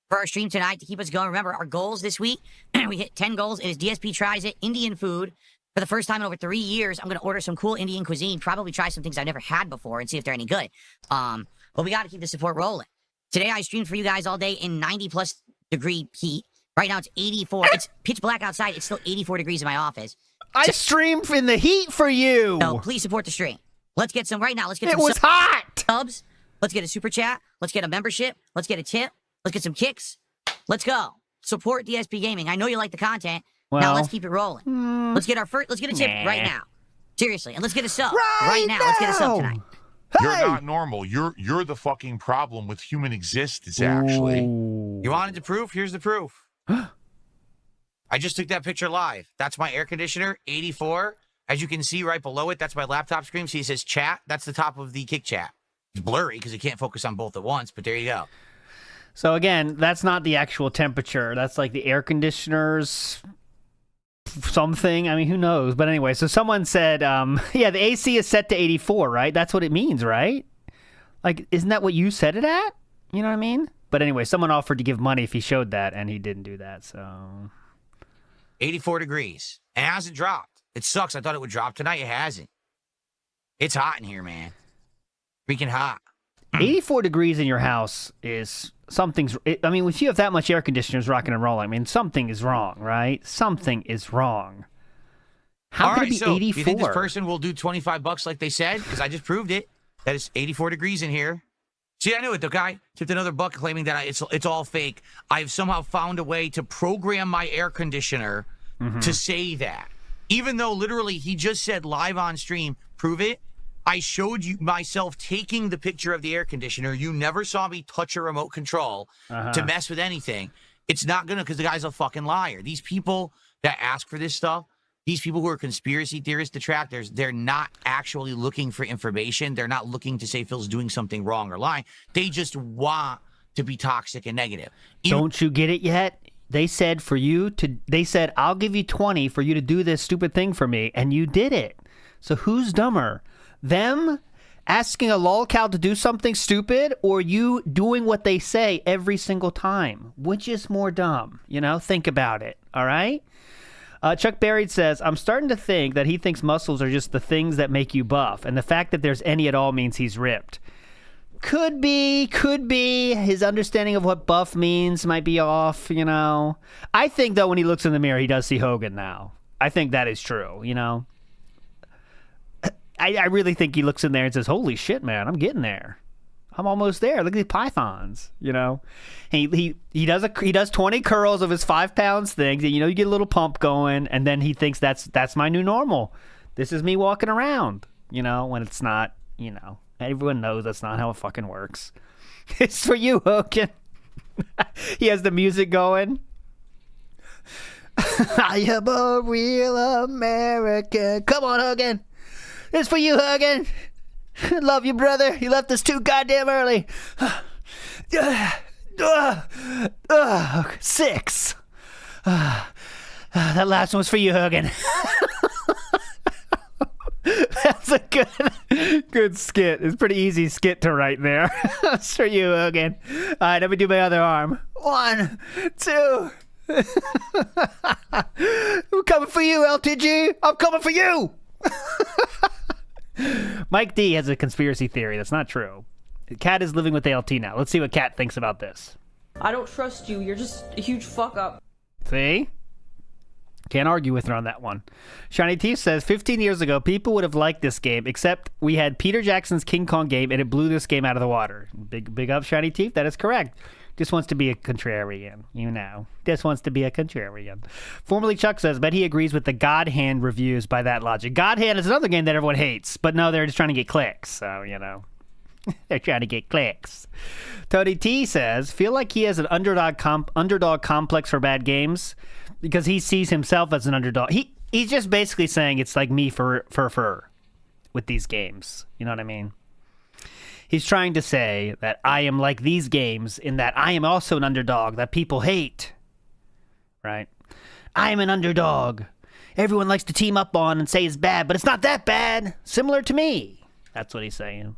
for our stream tonight to keep us going? Remember, our goals this week, we hit 10 goals. It is DSP Tries It, Indian food. For the first time in over 3 years, I'm going to order some cool Indian cuisine, probably try some things I've never had before and see if they're any good. But we got to keep the support rolling. Today, I streamed for you guys all day in 90-plus degree heat. Right now, it's 84. It's pitch black outside. It's still 84 degrees in my office. I streamed in the heat for you. So please support the stream. Let's get some right now. Let's get some. It was hot. Subs. Let's get a super chat. Let's get a membership. Let's get a tip. Let's get some kicks. Let's go. Support DSP Gaming. I know you like the content. Well, now let's keep it rolling. Let's get let's get a tip right now. Seriously. And let's get a sub. Right now. Let's get a sub tonight. Hey! You're not normal. You're the fucking problem with human existence, actually. Ooh. You wanted the proof? Here's the proof. I just took that picture live. That's my air conditioner, 84. As you can see right below it, that's my laptop screen. See, it says chat. That's the top of the kick chat. It's blurry because it can't focus on both at once, but there you go. So again, that's not the actual temperature. That's like the air conditioner's something. I mean, who knows? But anyway, so someone said, yeah, the AC is set to 84, right? That's what it means, right? Like, isn't that what you set it at? You know what I mean? But anyway, someone offered to give money if he showed that, and he didn't do that, so... 84 degrees. It hasn't dropped. It sucks. I thought it would drop tonight. It hasn't. It's hot in here, man. Freaking hot. 84 degrees in your house is... I mean, if you have that much air conditioners rocking and rolling, I mean, something is wrong, right? Something is wrong. How could it be 84? Do you think this person will do $25 like they said? Because I just proved it. That it's 84 degrees in here. See, I knew it. The guy tipped another buck claiming that it's all fake. I've somehow found a way to program my air conditioner to say that. Even though literally he just said live on stream, prove it. I showed you myself taking the picture of the air conditioner. You never saw me touch a remote control to mess with anything. It's not going to, because the guy's a fucking liar. These people that ask for this stuff, these people who are conspiracy theorist detractors, they're not actually looking for information. They're not looking to say Phil's doing something wrong or lying. They just want to be toxic and negative. Don't you get it yet? They said I'll give you 20 for you to do this stupid thing for me, and you did it. So who's dumber? Them asking a lolcow to do something stupid, or you doing what they say every single time? Which is more dumb? You know, think about it, all right? Chuck Berry says, I'm starting to think that he thinks muscles are just the things that make you buff, and the fact that there's any at all means he's ripped. Could be. His understanding of what buff means might be off, you know. I think, though, when he looks in the mirror, he does see Hogan now. I think that is true, you know. I really think he looks in there and says, holy shit, man, I'm getting there. I'm almost there. Look at these pythons, you know. He does 20 curls of his 5 pounds things, and you know, you get a little pump going, and then he thinks that's my new normal. This is me walking around, you know, when it's not, you know. Everyone knows that's not how it fucking works. It's for you, Hogan. He has the music going. I am a real American. Come on, Hogan. It's for you, Hogan. Love you, brother. You left us too goddamn early. 6. That last one was for you, Hogan. That's a good skit. It's a pretty easy skit to write there. That's for you, Hogan. All right, let me do my other arm. 1, 2. I'm coming for you, LTG. I'm coming for you. Mike D has a conspiracy theory that's not true. Kat is living with ALT now. Let's see what Kat thinks about this. I don't trust you. You're just a huge fuck up. See? Can't argue with her on that one. Shiny Teeth says, 15 years ago, people would have liked this game, except we had Peter Jackson's King Kong game, and it blew this game out of the water. Big up, Shiny Teeth. That is correct. Just wants to be a contrarian, you know. Just wants to be a contrarian. Formerly Chuck says, bet he agrees with the God Hand reviews by that logic. God Hand is another game that everyone hates, but no, they're just trying to get clicks, so, you know. They're trying to get clicks. Tony T says, feel like he has an underdog complex for bad games because he sees himself as an underdog. He's just basically saying it's like me for with these games. You know what I mean? He's trying to say that I am like these games in that I am also an underdog that people hate. Right? I am an underdog. Everyone likes to team up on and say it's bad, but it's not that bad. Similar to me. That's what he's saying.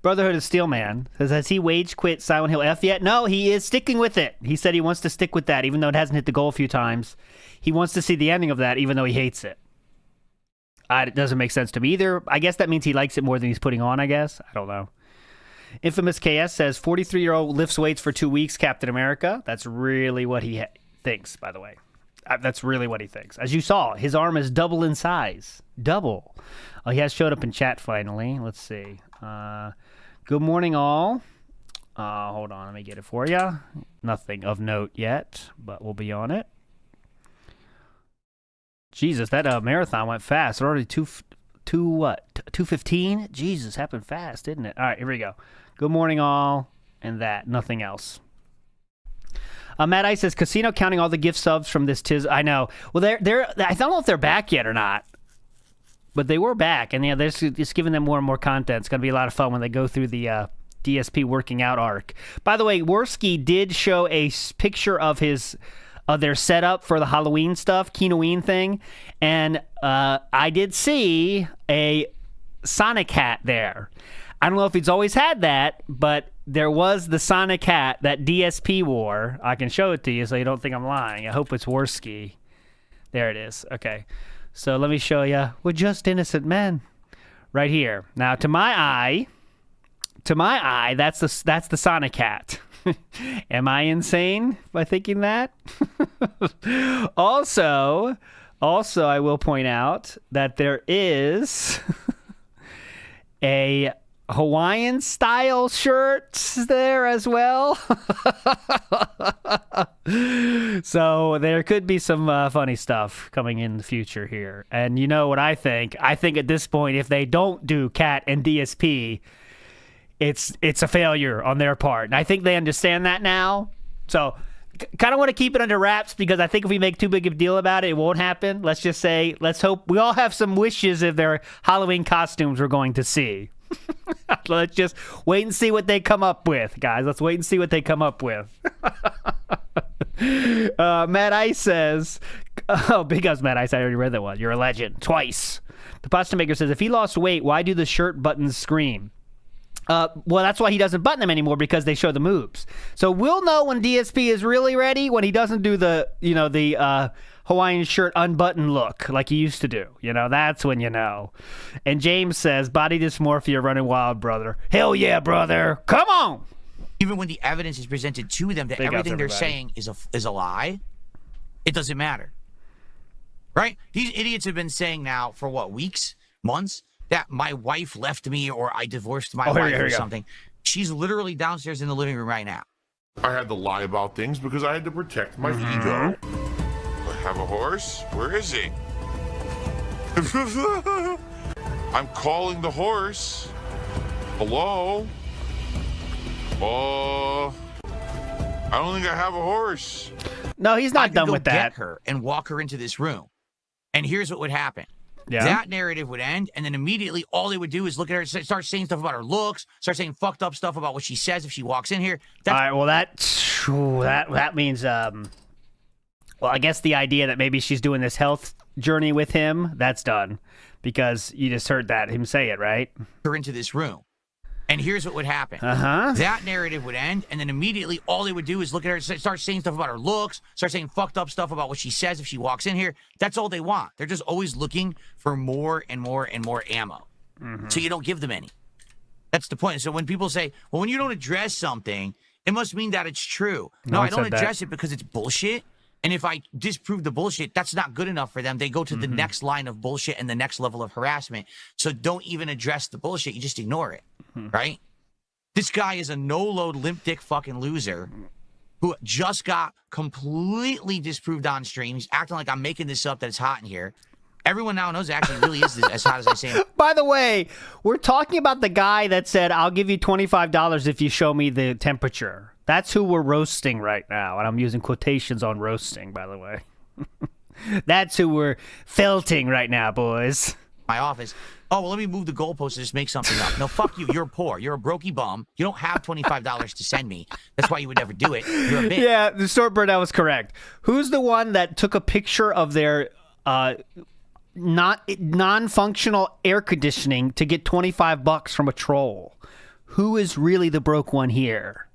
Brotherhood of Steelman says, has he wage quit Silent Hill F yet? No, he is sticking with it. He said he wants to stick with that, even though it hasn't hit the goal a few times. He wants to see the ending of that, even though he hates it. It doesn't make sense to me either. I guess that means he likes it more than he's putting on, I guess. I don't know. Infamous KS says, 43-year-old lifts weights for 2 weeks, Captain America. That's really what he thinks, by the way. That's really what he thinks. As you saw, his arm is double in size. Double. He has showed up in chat finally. Let's see. Good morning, all. Hold on, let me get it for you. Nothing of note yet, but we'll be on it. Jesus, that marathon went fast. It's already 2:15? Jesus, happened fast, didn't it? All right, here we go. Good morning, all, and that. Nothing else. Matt Ice says, Casino counting all the gift subs from this tiz. I know. Well, they're. I don't know if they're back yet or not. But they were back, and yeah, they're just giving them more and more content. It's going to be a lot of fun when they go through the DSP working out arc. By the way, Worski did show a picture of their setup for the Halloween stuff, Kinoween thing, and I did see a Sonic hat there. I don't know if he's always had that, but there was the Sonic hat that DSP wore. I can show it to you so you don't think I'm lying. I hope it's Worski. There it is. Okay. So let me show you. We're just innocent men, right here. Now, to my eye, that's the Sonic hat. Am I insane by thinking that? Also, I will point out that there is a Hawaiian style shirt there as well. So there could be some funny stuff coming in the future here. And you know what I think? I think at this point, if they don't do Cat and DSP, it's a failure on their part. And I think they understand that now. So kind of want to keep it under wraps because I think if we make too big of a deal about it, it won't happen. Let's just say, let's hope we all have some wishes of their Halloween costumes we're going to see. Let's just wait and see what they come up with, guys. Let's wait and see what they come up with. Matt Ice says, oh, big ups, Matt Ice. I already read that one. You're a legend. Twice. The Pasta Maker says, if he lost weight, why do the shirt buttons scream? Well, that's why he doesn't button them anymore, because they show the moves. So we'll know when DSP is really ready, when he doesn't do the Hawaiian shirt unbuttoned look like he used to do. That's when you know. And James says, body dysmorphia running wild, brother. Hell yeah, brother. Come on. Even when the evidence is presented to them that everything they're saying is a lie, it doesn't matter. Right? These idiots have been saying now for what, weeks, months, that my wife left me or I divorced my wife or something. She's literally downstairs in the living room right now. I had to lie about things because I had to protect my ego. I have a horse? Where is he? I'm calling the horse. Hello? I don't think I have a horse. No, he's not done with that. Get her and walk her into this room. And here's what would happen. Yeah. That narrative would end, and then immediately all they would do is look at her, start saying stuff about her looks, start saying fucked up stuff about what she says if she walks in here. All right, well, that means, well, I guess the idea that maybe she's doing this health journey with him, that's done, because you just heard him say it, right? Her into this room. And here's what would happen. That narrative would end, and then immediately all they would do is look at her, start saying stuff about her looks, start saying fucked up stuff about what she says if she walks in here. That's all they want. They're just always looking for more and more and more ammo. So you don't give them any. That's the point. So when people say, well, when you don't address something, it must mean that it's true. No, I don't address it because it's bullshit. And if I disprove the bullshit, that's not good enough for them. They go to the next line of bullshit and the next level of harassment. So don't even address the bullshit. You just ignore it, right? This guy is a no-load, limp dick fucking loser who just got completely disproved on stream. He's acting like I'm making this up, that it's hot in here. Everyone now knows it actually really is as hot as I say. By the way, we're talking about the guy that said, I'll give you $25 if you show me the temperature. That's who we're roasting right now. And I'm using quotations on roasting, by the way. That's who we're felting right now, boys. My office. Oh, well, let me move the goalpost and just make something up. No, fuck you. You're poor. You're a brokey bum. You don't have $25 to send me. That's why you would never do it. You're a bitch. Yeah, the short bird, that was correct. Who's the one that took a picture of their non-functional air conditioning to get $25 from a troll? Who is really the broke one here?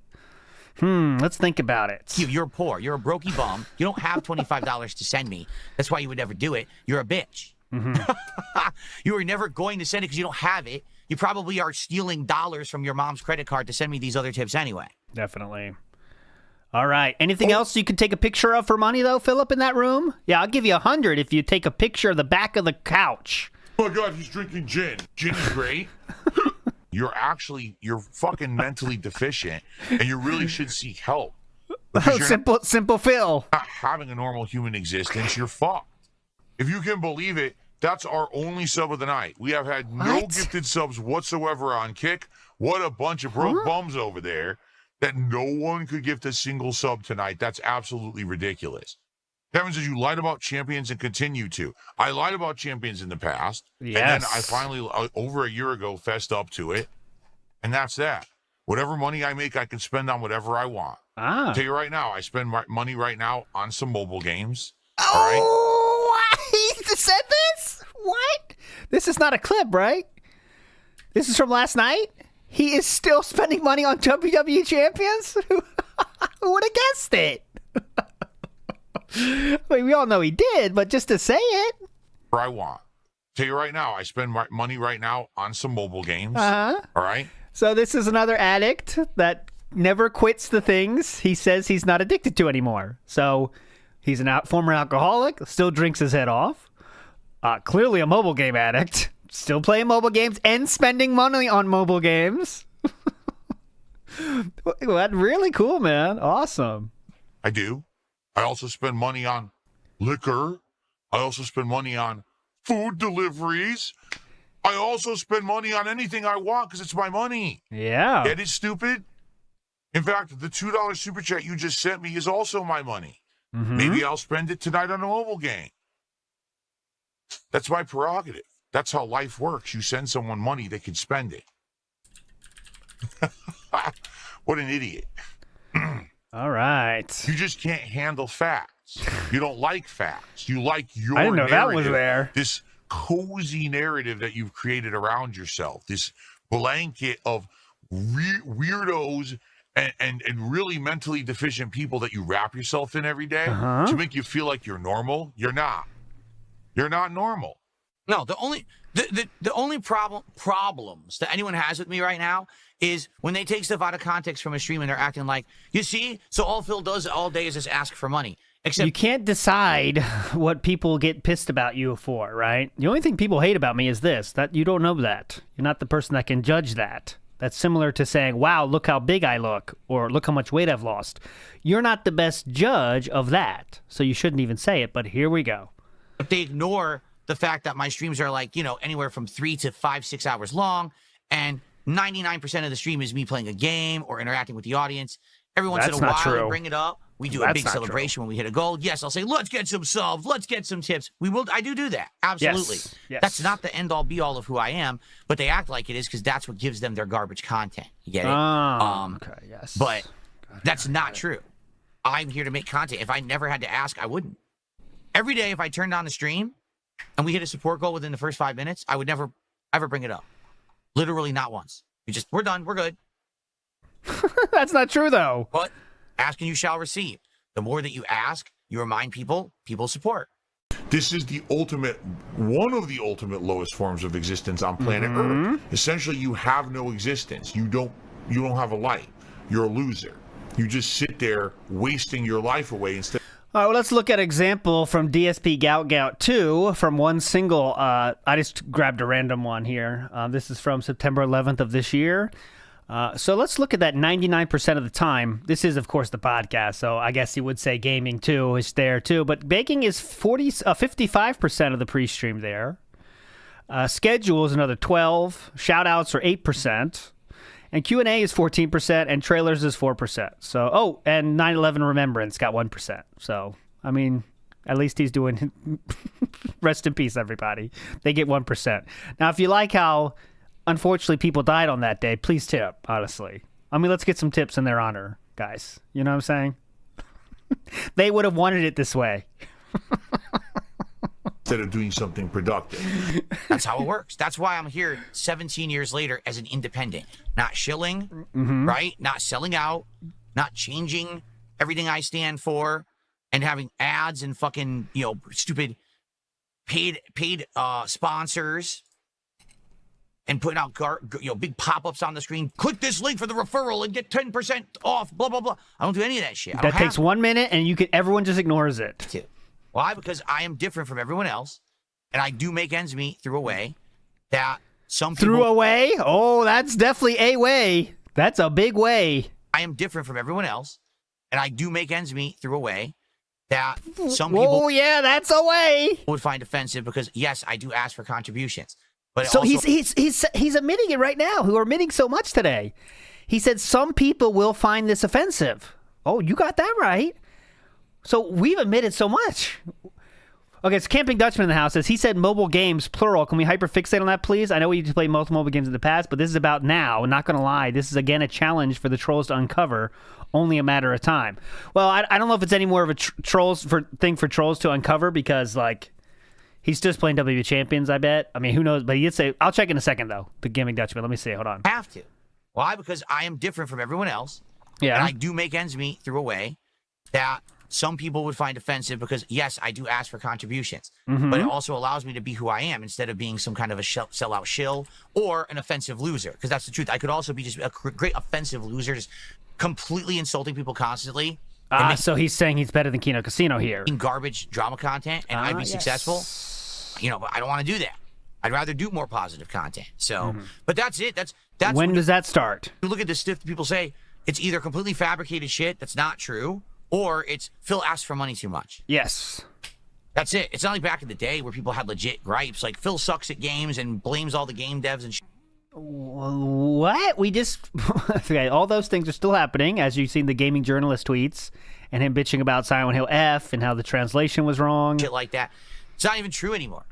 Let's think about it. You're poor. You're a brokey bum. You don't have $25 to send me. That's why you would never do it. You're a bitch. You are never going to send it because you don't have it. You probably are stealing dollars from your mom's credit card to send me these other tips anyway. Definitely. All right. Anything else you can take a picture of for money, though, Philip, in that room? Yeah, I'll give you 100 if you take a picture of the back of the couch. Oh my God, he's drinking gin. Gin is great. You're fucking mentally deficient, and you really should seek help. Simple Phil. Not having a normal human existence, you're fucked. If you can believe it, that's our only sub of the night. We have had no gifted subs whatsoever on Kick. What a bunch of broke bums over there that no one could gift a single sub tonight. That's absolutely ridiculous. Kevin says you lied about champions and continue to. I lied about champions in the past. Yes. And then I finally, over a year ago, fessed up to it. And that's that. Whatever money I make, I can spend on whatever I want. I'll tell you right now, I spend my money right now on some mobile games. Oh, all right? He said this? What? This is not a clip, right? This is from last night? He is still spending money on WWE champions? Who would have guessed it? I mean, we all know he did, but just to say it. I want. Tell you right now, I spend my money right now on some mobile games. All right? So this is another addict that never quits the things he says he's not addicted to anymore. So he's a former alcoholic, still drinks his head off. Clearly a mobile game addict, still playing mobile games and spending money on mobile games. That's really cool, man. Awesome. I do. I also spend money on liquor. I also spend money on food deliveries. I also spend money on anything I want because it's my money. Yeah. Get it, stupid? In fact, the $2 super chat you just sent me is also my money. Maybe I'll spend it tonight on a mobile game. That's my prerogative. That's how life works. You send someone money, they can spend it. What an idiot. All right. You just can't handle facts. You don't like facts. You like your I didn't know narrative, that was there. This cozy narrative that you've created around yourself. This blanket of weirdos and really mentally deficient people that you wrap yourself in every day to make you feel like you're normal. You're not. You're not normal. No, the only problems that anyone has with me right now is when they take stuff out of context from a stream and they're acting like, you see, so all Phil does all day is just ask for money. Except you can't decide what people get pissed about you for, right? The only thing people hate about me is this, that you don't know that. You're not the person that can judge that. That's similar to saying, wow, look how big I look, or look how much weight I've lost. You're not the best judge of that, so you shouldn't even say it, but here we go. But they ignore the fact that my streams are like, anywhere from 3 to 5, 6 hours long, and 99% of the stream is me playing a game or interacting with the audience. Every once in a while, I bring it up. We do a big celebration when we hit a goal. Yes, I'll say, let's get some subs, let's get some tips. I do that. Absolutely. Yes. That's not the end all be all of who I am, but they act like it is because that's what gives them their garbage content. You get it? Okay, yes. But that's not true. I'm here to make content. If I never had to ask, I wouldn't. Every day, if I turned on the stream and we hit a support goal within the first 5 minutes, I would never, ever bring it up. Literally not once. We're done. We're good. That's not true, though. But ask and you shall receive. The more that you ask, you remind people support. This is one of the ultimate lowest forms of existence on planet Earth. Essentially, you have no existence. You don't have a life. You're a loser. You just sit there wasting your life away instead. All right, well, let's look at an example from DSP Gout 2 from one single. I just grabbed a random one here. This is from September 11th of this year. So let's look at that 99% of the time. This is, of course, the podcast, so I guess you would say gaming, too, is there, too. But baking is 55% of the pre-stream there. Schedule is another 12. Shout-outs are 8%. And Q&A is 14%, and trailers is 4%. So, and 9/11 Remembrance got 1%. So, I mean, at least he's doing... Rest in peace, everybody. They get 1%. Now, if you like how, unfortunately, people died on that day, please tip, honestly. I mean, let's get some tips in their honor, guys. You know what I'm saying? They would have wanted it this way. Instead of doing something productive. That's how it works. That's why I'm here 17 years later as an independent. Not shilling, right? Not selling out, not changing everything I stand for, and having ads and fucking, stupid paid sponsors, and putting out big pop-ups on the screen. Click this link for the referral and get 10% off, blah, blah, blah. I don't do any of that shit. That takes 1 minute, and everyone just ignores it. Why? Because I am different from everyone else, and I do make ends meet through a way that some people... Through a way? Oh, that's definitely a way. That's a big way. I am different from everyone else, and I do make ends meet through a way that some people... Oh, yeah, that's a way. ...would find offensive because, yes, I do ask for contributions. But so also, he's admitting it right now, who are admitting so much today. He said some people will find this offensive. Oh, you got that right. So we've admitted so much. Okay, it's Camping Dutchman in the house. Says he said mobile games, plural. Can we hyperfixate on that, please? I know we used to play multiple mobile games in the past, but this is about now. Not going to lie. This is, again, a challenge for the trolls to uncover. Only a matter of time. Well, I don't know if it's any more of a thing for trolls to uncover because, he's just playing WPIG Champions, I bet. I mean, who knows? But he did say, I'll check in a second, though, the Gaming Dutchman. Let me see. Hold on. I have to. Why? Because I am different from everyone else. Yeah. And I do make ends meet through a way that some people would find offensive because, yes, I do ask for contributions. But it also allows me to be who I am instead of being some kind of a sellout shill or an offensive loser. Because that's the truth. I could also be just a great offensive loser, just completely insulting people constantly. So he's saying he's better than Kino Casino here. In garbage drama content, and I'd be successful. But I don't want to do that. I'd rather do more positive content. So, but that's it. That's when does that start? You look at this stuff, people say it's either completely fabricated shit that's not true, or it's Phil asked for money too much. Yes. That's it. It's not like back in the day where people had legit gripes, like Phil sucks at games and blames all the game devs and shit. What? We just... okay, all those things are still happening, as you've seen the gaming journalist tweets, and him bitching about Silent Hill F and how the translation was wrong. Shit like that. It's not even true anymore.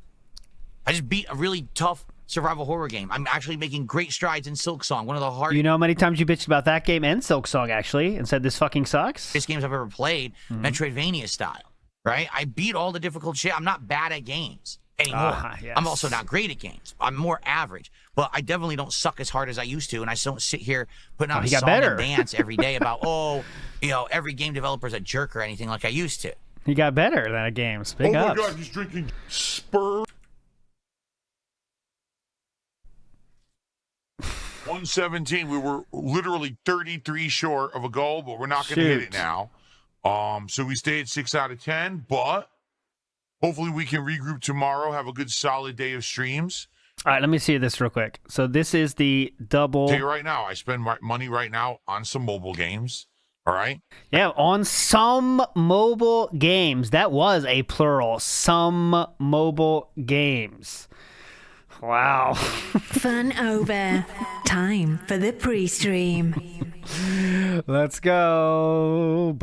I just beat a really tough survival horror game. I'm actually making great strides in Silksong, one of the hardest... You know how many times you bitched about that game and Silksong, actually, and said this fucking sucks? Games I've ever played, Metroidvania style, right? I beat all the difficult shit. I'm not bad at games anymore. Yes. I'm also not great at games. I'm more average, but I definitely don't suck as hard as I used to, and I don't sit here putting out a song and dance every day about, every game developer's a jerk or anything like I used to. He got better than at games. Big ups. Oh my God, he's drinking Spur. 117. We were literally 33 short of a goal, but we're not going to hit it now. So we stay at 6 out of 10, but hopefully we can regroup tomorrow, have a good solid day of streams. All right, let me see this real quick. So this is the double... I'll tell you right now, I spend my money right now on some mobile games. All right? Yeah, on some mobile games. That was a plural. Some mobile games. Wow. Fun over. Time for the pre-stream. Let's go.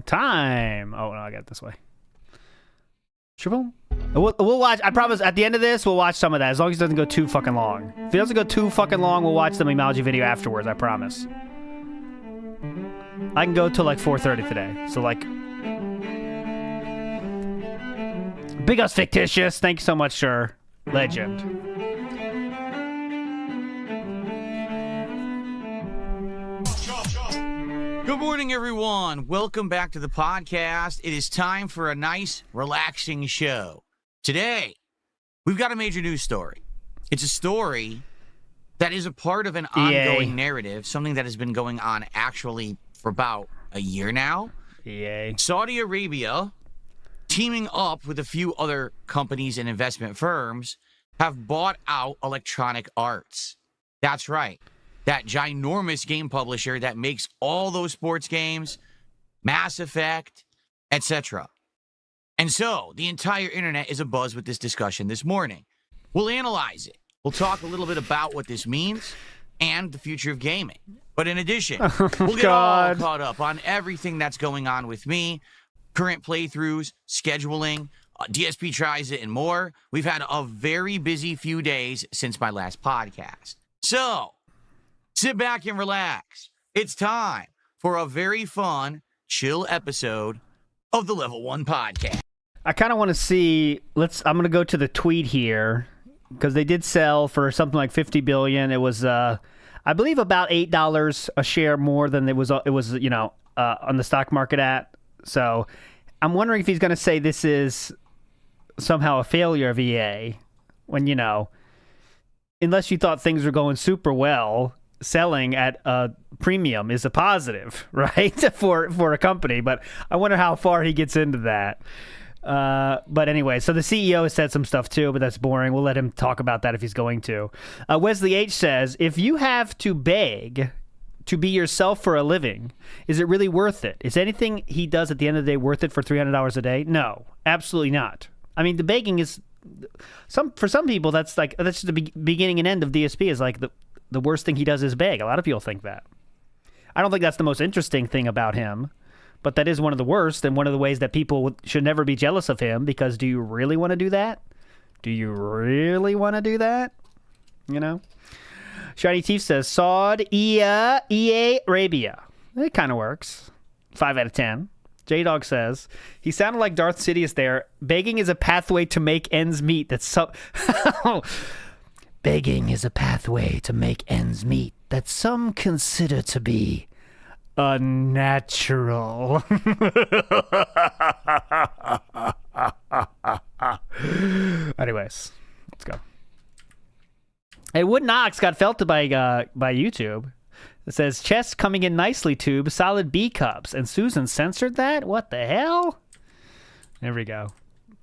Time. Oh, no, I got it this way. Shaboom. We'll watch. I promise at the end of this, we'll watch some of that. As long as it doesn't go too fucking long. If it doesn't go too fucking long, we'll watch the Memeology video afterwards. I promise. I can go till like 4:30 today. So like... Big Us Fictitious. Thank you so much, sir. Legend. Good morning, everyone. Welcome back to the podcast. It is time for a nice, relaxing show. Today, we've got a major news story. It's a story that is a part of an ongoing narrative, something that has been going on actually for about a year now. EA. Saudi Arabia, teaming up with a few other companies and investment firms, have bought out Electronic Arts. That's right. That ginormous game publisher that makes all those sports games, Mass Effect, etc. And so, the entire internet is abuzz with this discussion this morning. We'll analyze it. We'll talk a little bit about what this means and the future of gaming. But in addition, we'll get all caught up on everything that's going on with me, current playthroughs, scheduling, DSP tries it, and more. We've had a very busy few days since my last podcast. So, sit back and relax. It's time for a very fun, chill episode of the Level 1 Podcast. I kind of want to see, I'm going to go to the tweet here, because they did sell for something like $50 billion. It was, I believe, about $8 a share more than it was on the stock market at. So I'm wondering if he's going to say this is somehow a failure of EA when, unless you thought things were going super well, selling at a premium is a positive, right? for a company. But I wonder how far he gets into that. But anyway, so the CEO has said some stuff too, but that's boring. We'll let him talk about that if he's going to. Wesley H says, if you have to beg to be yourself for a living, is it really worth it? Is anything he does at the end of the day worth it for $300 a day? No, absolutely not. I mean, the begging is for some people, that's just the beginning and end of DSP is like the worst thing he does is beg. A lot of people think that. I don't think that's the most interesting thing about him. But that is one of the worst and one of the ways that people should never be jealous of him, because do you really want to do that? Do you really want to do that? Shiny Teeth says, EA Arabia. It kind of works. 5 out of 10. J-Dog says, he sounded like Darth Sidious there. Begging is a pathway to make ends meet. Begging is a pathway to make ends meet that some consider to be unnatural. Anyways, let's go. Hey, Wood Knox got felted by YouTube. It says, chess coming in nicely, tube. Solid B cups. And Susan censored that? What the hell? There we go.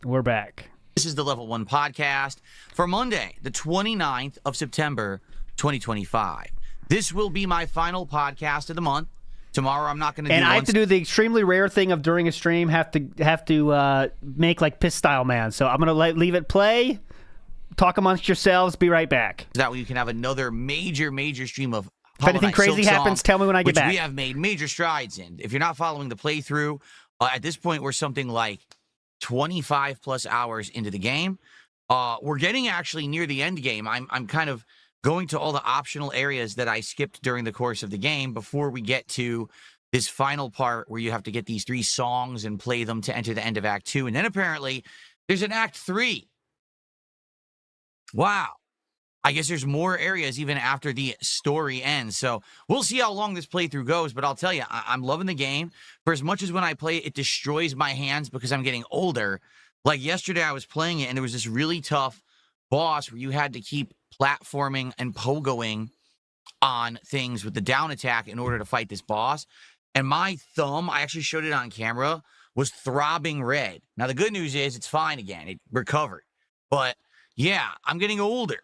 We're back. This is the Level 1 Podcast for Monday, the 29th of September, 2025. This will be my final podcast of the month. Tomorrow I'm not going to do And I have to do the extremely rare thing of during a stream have to make like piss style man. So I'm going to leave it play. Talk amongst yourselves. Be right back. That way you can have another major stream of If anything crazy happens, tell me when I get back. We have made major strides in. If you're not following the playthrough, at this point we're something like 25 plus hours into the game. We're getting actually near the end game. I'm kind of going to all the optional areas that I skipped during the course of the game before we get to this final part where you have to get these 3 songs and play them to enter the end of Act 2. And then apparently there's an Act 3. Wow. I guess there's more areas even after the story ends. So we'll see how long this playthrough goes. But I'll tell you, I'm loving the game. For as much as when I play it, it destroys my hands because I'm getting older. Like yesterday I was playing it and there was this really tough boss where you had to keep platforming and pogoing on things with the down attack in order to fight this boss. And my thumb, I actually showed it on camera, was throbbing red. Now, the good news is it's fine again. It recovered. But, yeah, I'm getting older.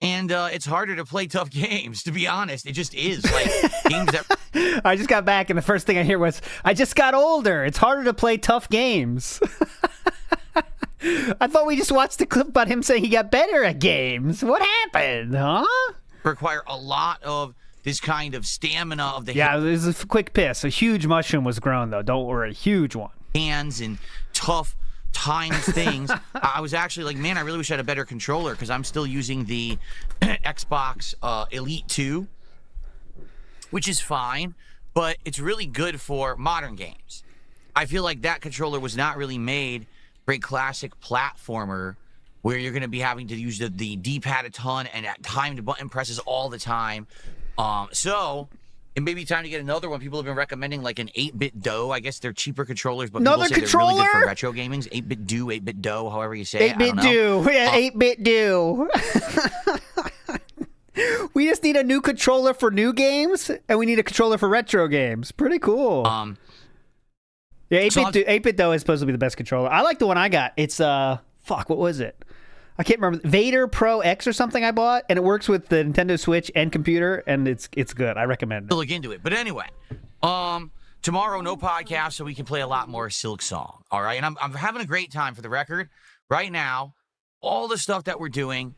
And it's harder to play tough games, to be honest. It just is. Like, games that... I just got back, and the first thing I hear was, I just got older. It's harder to play tough games. I thought we just watched the clip about him saying he got better at games. What happened, huh? Require a lot of this kind of stamina of the Yeah, it was a quick piss. A huge mushroom was grown, though. Don't worry. Huge one. Hands and tough times things. I was actually like, man, I really wish I had a better controller because I'm still using the Xbox Elite 2, which is fine, but it's really good for modern games. I feel like that controller was not really made for a classic platformer where you're going to be having to use the D-pad a ton and at timed button presses all the time. So it may be time to get another one. People have been recommending like an 8-bit DOE. I guess they're cheaper controllers, but another people say controller? they're really good for retro gaming. 8-bit DOE, 8-bit DOE, however you say it. 8-bit DOE. Yeah, 8-bit DOE. We just need a new controller for new games, and we need a controller for retro games. Pretty cool. Yeah, 8-bit though is supposed to be the best controller. I like the one I got. It's what was it? I can't remember. Vader Pro X or something I bought, and it works with the Nintendo Switch and computer, and it's good. I recommend it. Look into it. But anyway, tomorrow no podcast, so we can play a lot more Silk Song. All right, and I'm having a great time. For the record, right now, all the stuff that we're doing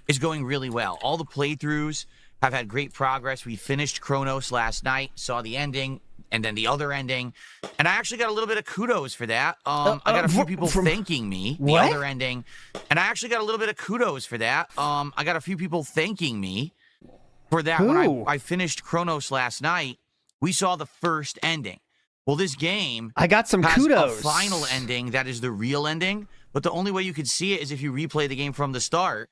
is going really well. All the playthroughs have had great progress. We finished Chronos last night, saw the ending, and then the other ending. And I actually got a little bit of kudos for that. I got a few people thanking me, the other ending. And I actually got a little bit of kudos for that. I got a few people thanking me for that. Ooh. When I finished Chronos last night, we saw the first ending. Well, this game I got some has kudos. a final ending that is the real ending. But the only way you could see it is if you replay the game from the start.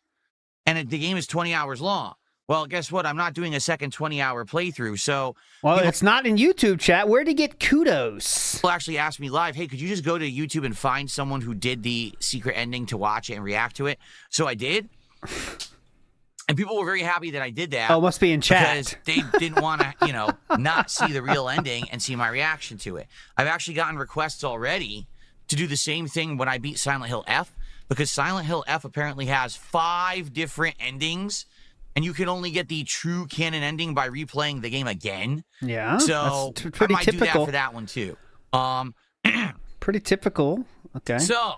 And the game is 20 hours long. Well, guess what? I'm not doing a second 20-hour playthrough. So, well, it's not in YouTube chat. Where'd he get kudos? People actually asked me live, hey, could you just go to YouTube and find someone who did the secret ending to watch it and react to it? So I did. And people were very happy that I did that. Oh, must be in chat. Because they didn't want to, not see the real ending and see my reaction to it. I've actually gotten requests already to do the same thing when I beat Silent Hill F, because Silent Hill F apparently has 5 different endings, and you can only get the true canon ending by replaying the game again. Yeah, so that's pretty I might typical. do that for that one too. Pretty typical. Okay. So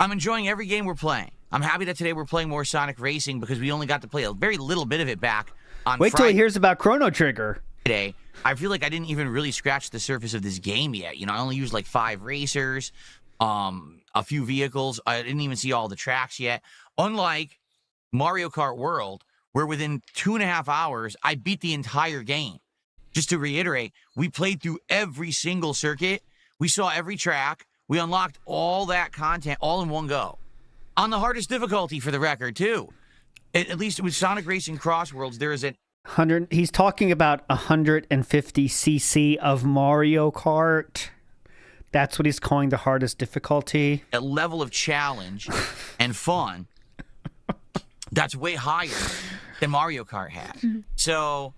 I'm enjoying every game we're playing. I'm happy that today we're playing more Sonic Racing because we only got to play a very little bit of it back on Wait till Friday. he hears about Chrono Trigger. Today, I feel like I didn't even really scratch the surface of this game yet. I only used like 5 racers, a few vehicles. I didn't even see all the tracks yet. Unlike Mario Kart World, where within 2.5 hours, I beat the entire game. Just to reiterate, we played through every single circuit. We saw every track. We unlocked all that content all in one go. On the hardest difficulty, for the record, too. At least with Sonic Racing Cross Worlds, there is an 100. He's talking about 150cc of Mario Kart. That's what he's calling the hardest difficulty. a level of challenge and fun that's way higher than Mario Kart had. So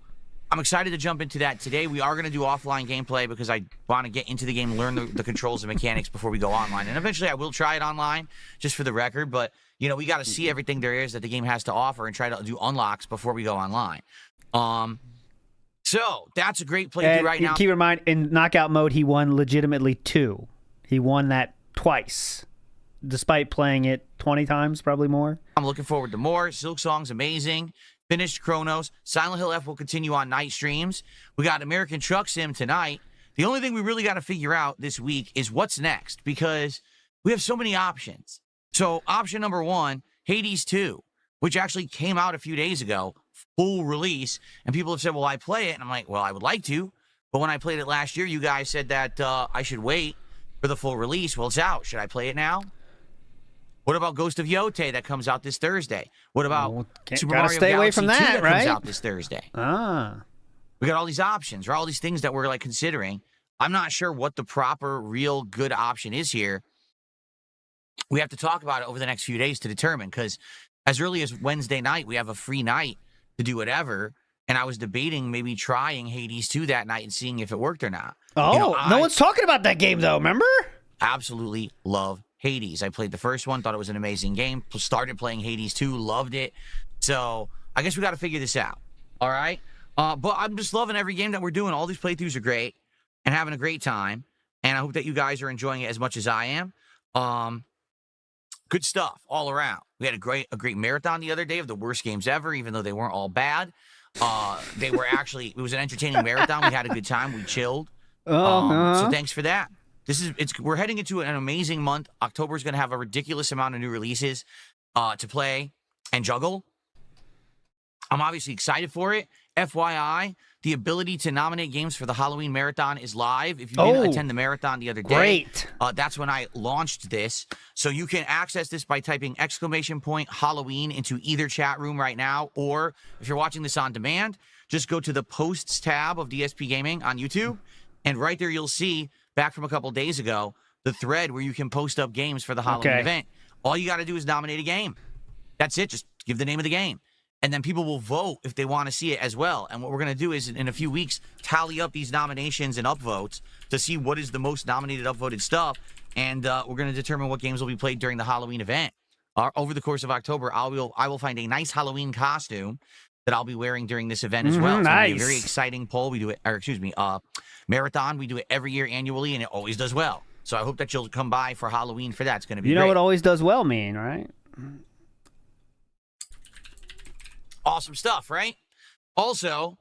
I'm excited to jump into that today. We are going to do offline gameplay because I want to get into the game, learn the controls and mechanics before we go online. And eventually I will try it online, just for the record. But, we got to see everything there is that the game has to offer and try to do unlocks before we go online. So that's a great playthrough right now. Keep in mind, in knockout mode, he won legitimately 2. He won that twice, despite playing it 20 times, probably more. I'm looking forward to more. Silk Song's amazing. Finished Chronos. Silent Hill F will continue on night streams. We got American Truck Sim tonight. The only thing we really got to figure out this week is what's next, because we have so many options. So option number 1, Hades 2, which actually came out a few days ago, full release, and people have said, well, I play it, and I'm like, well, I would like to, but when I played it last year, you guys said that I should wait for the full release. Well, it's out. Should I play it now? What about Ghost of Yote that comes out this Thursday? What about Super gotta Mario stay away Galaxy from 2 that, that right? comes out this Thursday? We got all these options, or all these things that we're like considering. I'm not sure what the proper, real, good option is here. We have to talk about it over the next few days to determine, because as early as Wednesday night, we have a free night to do whatever, and I was debating maybe trying Hades 2 that night and seeing if it worked or not. Oh, no one's talking about that game, though, remember? Absolutely love Hades. I played the first one, thought it was an amazing game, started playing Hades 2, loved it. So I guess we got to figure this out, all right? But I'm just loving every game that we're doing. All these playthroughs are great and having a great time, and I hope that you guys are enjoying it as much as I am. Good stuff all around. We had a great marathon the other day of the worst games ever, even though they weren't all bad. They were actually, it was an entertaining marathon. We had a good time. We chilled. So thanks for that. We're heading into an amazing month. October is going to have a ridiculous amount of new releases to play and juggle. I'm obviously excited for it. FYI, the ability to nominate games for the Halloween Marathon is live. If you didn't attend the marathon the other day, that's when I launched this. So you can access this by typing !Halloween into either chat room right now, or if you're watching this on demand, just go to the posts tab of DSP Gaming on YouTube, and right there you'll see, back from a couple days ago, the thread where you can post up games for the Halloween event. All you got to do is nominate a game. That's it. Just give the name of the game. And then people will vote if they want to see it as well. And what we're going to do is in a few weeks, tally up these nominations and upvotes to see what is the most nominated, upvoted stuff. And we're going to determine what games will be played during the Halloween event. Over the course of October, I will find a nice Halloween costume that I'll be wearing during this event as well. So nice. it'll be a very exciting poll. We do it, or excuse me, marathon. We do it every year annually, and it always does well. So I hope that you'll come by for Halloween for that. It's going to be great. What always does well mean, right? Awesome stuff, right? Also,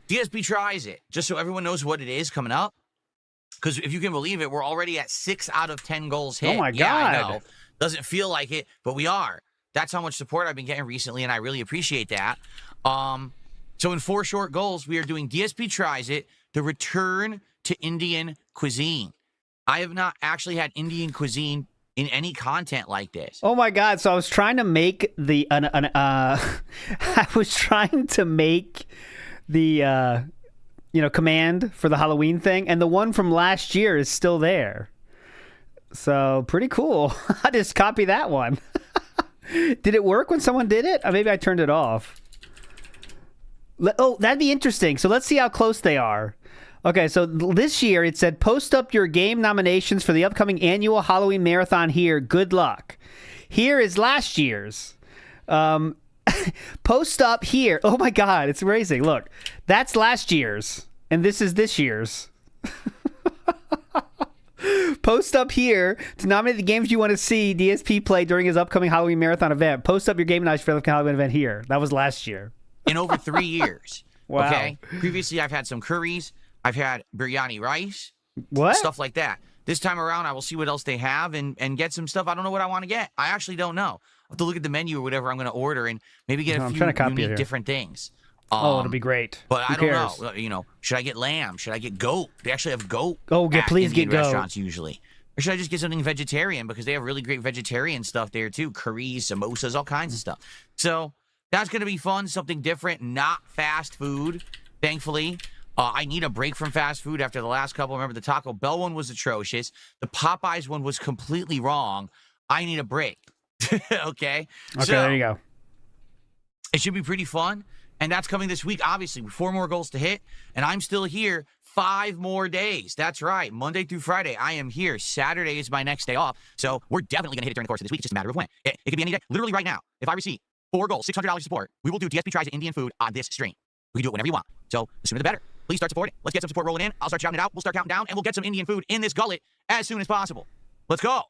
DSP tries it, just so everyone knows what it is coming up. Because if you can believe it, we're already at 6 out of 10 goals hit. Oh, my Yeah, God. I know. Doesn't feel like it, but we are. That's how much support I've been getting recently, and I really appreciate that. So in 4 short goals, we are doing DSP tries it, the return to Indian cuisine. I have not actually had Indian cuisine in any content like this. Oh my God! So I was trying to make the I was trying to make the command for the Halloween thing, and the one from last year is still there. So pretty cool. I just copied that one. Did it work when someone did it? Or maybe I turned it off. Oh, that'd be interesting. So let's see how close they are. Okay, so this year it said, post up your game nominations for the upcoming annual Halloween marathon here. Good luck. Here is last year's. Post up here. Oh my God, it's amazing. Look, that's last year's, and this is this year's. Post up here to nominate the games you want to see DSP play during his upcoming Halloween marathon event. Post up your game nominations for the upcoming Halloween event here. That was last year. In over 3 years. Wow. Okay? Previously, I've had some curries. I've had biryani rice. What? Stuff like that. This time around, I will see what else they have and get some stuff. I don't know what I want to get. I actually don't know. I'll have to look at the menu or whatever I'm going to order and maybe get a few unique different things. It'll be great. But Who I don't cares? know. Should I get lamb? Should I get goat? They actually have goat. Oh, at please Indian get goat. restaurants usually. Or should I just get something vegetarian because they have really great vegetarian stuff there too. Curries, samosas, all kinds of stuff. So that's going to be fun. Something different, not fast food, thankfully. I need a break from fast food after the last couple. Remember, the Taco Bell one was atrocious. The Popeyes one was completely wrong. I need a break. Okay? So, there you go. It should be pretty fun. And that's coming this week, obviously, with 4 more goals to hit. And I'm still here 5 more days. That's right. Monday through Friday, I am here. Saturday is my next day off. So we're definitely going to hit it during the course of this week. It's just a matter of when. It could be any day. Literally right now, if I receive 4 goals, $600 support, we will do DSP Tries Indian Food on this stream. We can do it whenever you want. So the sooner the better. Please start supporting. Let's get some support rolling in. I'll start shouting it out. We'll start counting down, and we'll get some Indian food in this gullet as soon as possible. Let's go.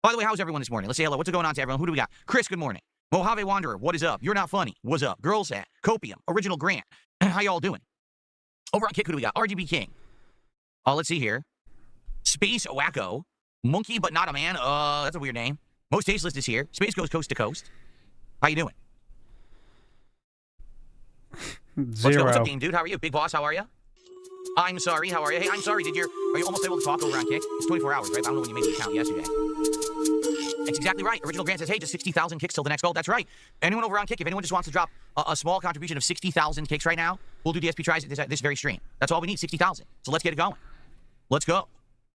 By the way, how's everyone this morning? Let's say hello. What's going on to everyone? Who do we got? Chris, good morning. Mojave Wanderer, what is up? You're not funny. What's up? Girls at Copium, Original Grant. How y'all doing? Over on Kick, who do we got? RGB King. Let's see here. Space Wacko. Monkey but not a man. That's a weird name. Most Tasteless is here. Space goes coast to coast. How you doing? Zero. What's up, Game Dude? How are you? Big Boss, how are you? I'm sorry, how are you? Hey, I'm sorry, are you almost able to talk over on Kick? It's 24 hours, right? I don't know when you made the account yesterday. That's exactly right. Original Grant says, hey, just 60,000 kicks till the next goal. That's right. Anyone over on Kick, if anyone just wants to drop a small contribution of 60,000 kicks right now, we'll do DSP Tries at this very stream. That's all we need, 60,000. So let's get it going. Let's go.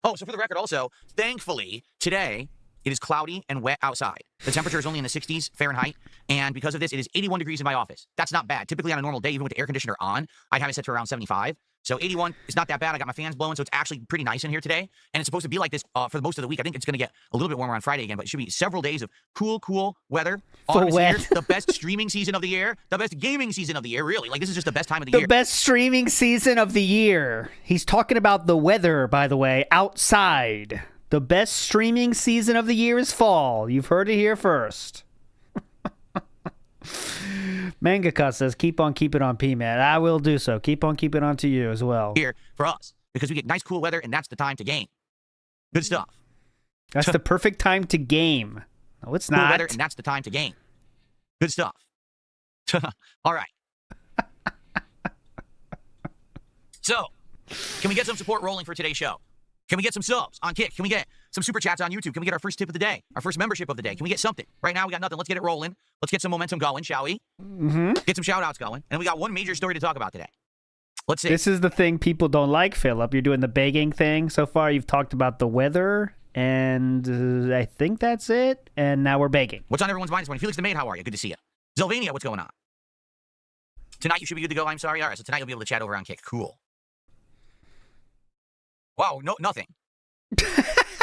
Oh, so for the record also, thankfully, today, it is cloudy and wet outside. The temperature is only in the 60s Fahrenheit, and because of this, it is 81 degrees in my office. That's not bad. Typically on a normal day, even with the air conditioner on, I'd have it set to around 75. So 81 is not that bad. I got my fans blowing, so it's actually pretty nice in here today. And it's supposed to be like this for most of the week. I think it's going to get a little bit warmer on Friday again, but it should be several days of cool weather. Autumn is here. The best streaming season of the year. The best gaming season of the year, really. Like, this is just the best time of the year. The best streaming season of the year. He's talking about the weather, by the way, outside. The best streaming season of the year is fall. You've heard it here first. Mangaka says, keep on keeping on, P-Man. I will do so. Keep on keeping on to you as well. Here for us, because we get nice, cool weather, and that's the time to game. Good stuff. That's the perfect time to game. No, it's Cool not. weather, and that's the time to game. Good stuff. All right. So, can we get some support rolling for today's show? Can we get some subs on Kick? Can we get some super chats on YouTube? Can we get our first tip of the day? Our first membership of the day? Can we get something? Right now, we got nothing. Let's get it rolling. Let's get some momentum going, shall we? Mm-hmm. Get some shout-outs going. And we got one major story to talk about today. Let's see. This is the thing people don't like, Philip. You're doing the begging thing. So far, you've talked about the weather, and I think that's it. And now we're begging. What's on everyone's mind this morning? Felix the Maid, how are you? Good to see you. Zelvania, what's going on? Tonight you should be good to go. I'm sorry. All right, so tonight you'll be able to chat over on Kick. Cool. Wow, no, nothing.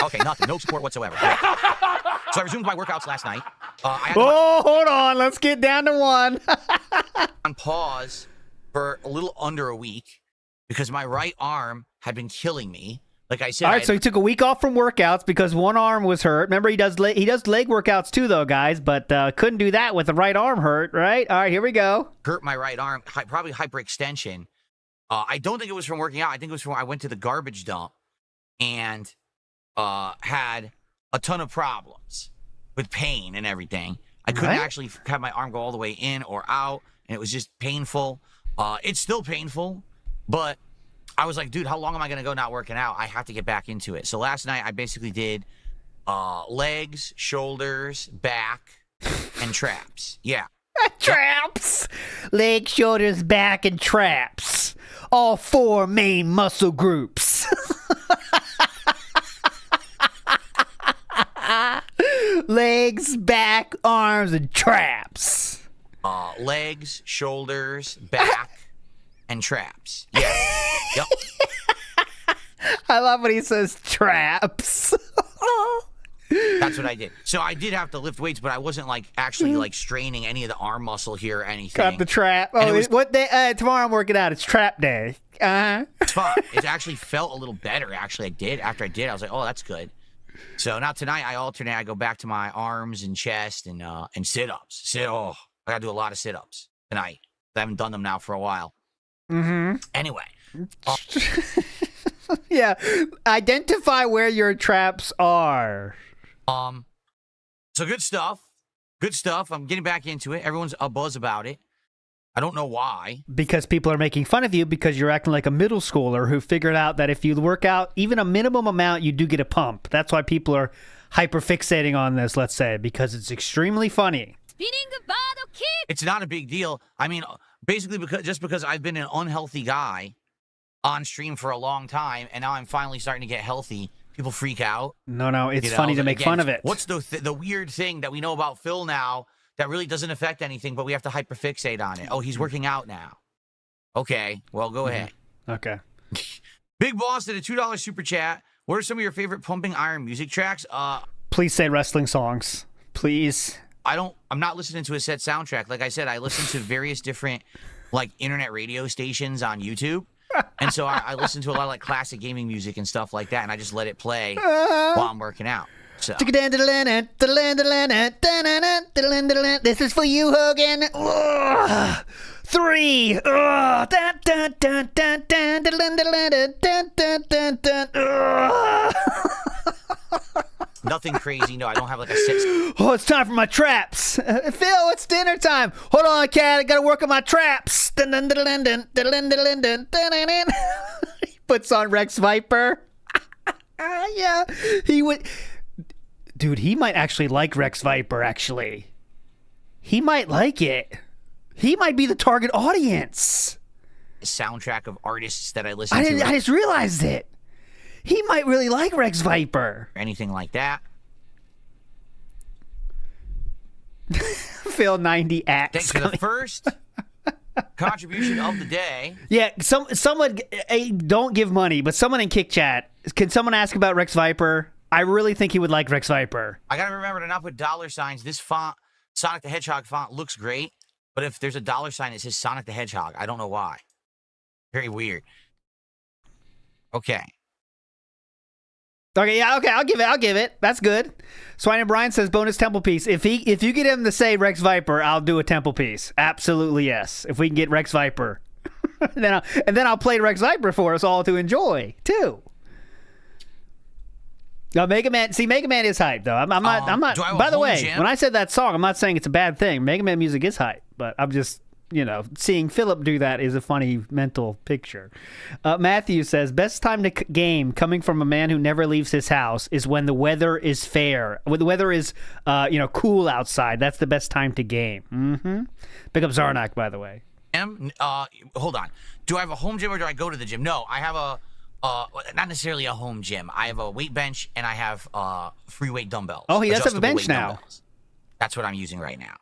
Okay, nothing. No support whatsoever. Great. So I resumed my workouts last night. Hold on. Let's get down to one. On pause for a little under a week because my right arm had been killing me. Like I said. All right, so he took a week off from workouts because one arm was hurt. Remember, he does leg workouts too, though, guys, but couldn't do that with the right arm hurt, right? All right, here we go. Hurt my right arm, probably hyperextension. I don't think it was from working out. I think it was from I went to the garbage dump and had a ton of problems with pain and everything. I couldn't actually have my arm go all the way in or out, and it was just painful. It's still painful, but I was like, dude, how long am I going to go not working out? I have to get back into it. So last night I basically did legs, shoulders, back, and traps. Yeah. Traps. Legs, shoulders, back, and traps. All 4 main muscle groups. Legs, back, arms, and traps. Legs, shoulders, back, and traps. Yeah. Yep. I love when he says traps. That's what I did. So I did have to lift weights, but I wasn't like actually like straining any of the arm muscle here or anything. Got the trap. Oh, what day? Tomorrow I'm working out. It's trap day. It's fun. It actually felt a little better. Actually, I did. After I did, I was like, oh, that's good. So now tonight I alternate. I go back to my arms and chest and sit-ups. I gotta do a lot of sit-ups tonight. I haven't done them now for a while. Mm-hmm. Anyway. Yeah. Identify where your traps are. So good stuff. Good stuff. I'm getting back into it. Everyone's a buzz about it. I don't know why. Because people are making fun of you because you're acting like a middle schooler who figured out that if you work out even a minimum amount, you do get a pump. That's why people are hyper fixating on this, let's say, because it's extremely funny. It's not a big deal. I mean, basically because I've been an unhealthy guy on stream for a long time, and now I'm finally starting to get healthy. People freak out. No, it's funny to make fun of it. What's the weird thing that we know about Phil now that really doesn't affect anything, but we have to hyperfixate on it? Oh, he's working out now. Okay, well, go ahead. Okay. Big Boss did a $2 super chat. What are some of your favorite Pumping Iron music tracks? Please say wrestling songs. Please. I'm not listening to a set soundtrack. Like I said, I listen to various different like internet radio stations on YouTube. And so I listen to a lot of like classic gaming music and stuff like that, and I just let it play while I'm working out. So. This is for you, Hogan. 3. Nothing crazy. No, I don't have like a set. Oh, it's time for my traps. Phil, it's dinner time. Hold on, cat. I gotta work on my traps. He puts on Rex Viper. Yeah, he would. Dude, he might actually like Rex Viper, actually. He might like it. He might be the target audience. Soundtrack of artists that I listen to. I just realized it. He might really like Rex Viper. Anything like that. Phil 90 acts. Thanks for the first contribution of the day. Yeah, someone, don't give money, but someone in Kick Chat, can someone ask about Rex Viper? I really think he would like Rex Viper. I gotta remember to not put $signs. This font, Sonic the Hedgehog font, looks great, but if there's a $sign, it says Sonic the Hedgehog. I don't know why. Very weird. Okay. Okay, yeah, okay, I'll give it. That's good. Swine and Brian says bonus temple piece. If you get him to say Rex Viper, I'll do a temple piece. Absolutely yes. If we can get Rex Viper. and then I'll play Rex Viper for us all to enjoy, too. No, Mega Man is hype though. I'm not by the way, when I said that song, I'm not saying it's a bad thing. Mega Man music is hype, but I'm just, seeing Philip do that is a funny mental picture. Matthew says, best time to game coming from a man who never leaves his house is when the weather is fair. When the weather is, cool outside. That's the best time to game. Mm-hmm. Pick up Zarnak, by the way. Hold on. Do I have a home gym or do I go to the gym? No, I have not necessarily a home gym. I have a weight bench and I have free weight dumbbells. Oh, he does have a bench now. Dumbbells. That's what I'm using right now.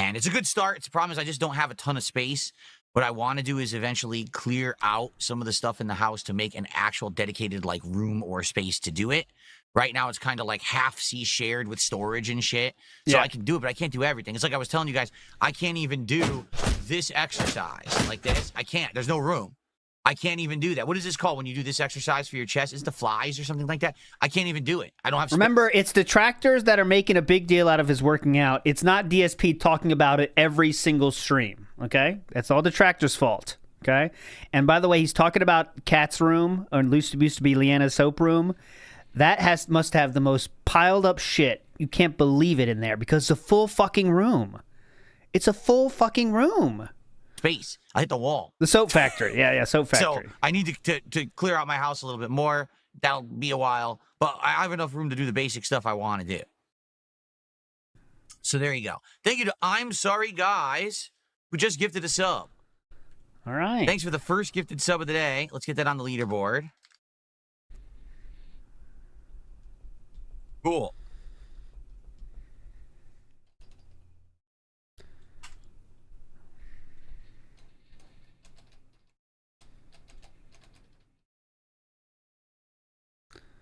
And it's a good start. The problem is I just don't have a ton of space. What I want to do is eventually clear out some of the stuff in the house to make an actual dedicated like room or space to do it. Right now, it's kind of like half shared with storage and shit. So I can do it, but I can't do everything. It's like I was telling you guys, I can't even do this exercise like this. I can't. There's no room. I can't even do that. What is this called when you do this exercise for your chest? Is it the flies or something like that? I can't even do it. I don't have. Remember, it's detractors that are making a big deal out of his working out. It's not DSP talking about it every single stream. Okay, that's all detractors' fault. Okay, and by the way, he's talking about Kat's room, or used to be Leanna's soap room. That must have the most piled up shit. You can't believe it in there because it's a full fucking room. It's a full fucking room. Space. I hit the wall. The soap factory. Yeah, soap factory. So I need to clear out my house a little bit more. That'll be a while, but I have enough room to do the basic stuff I want to do. So there you go. Thank you to I'm Sorry Guys, who just gifted a sub. All right. Thanks for the first gifted sub of the day. Let's get that on the leaderboard. Cool.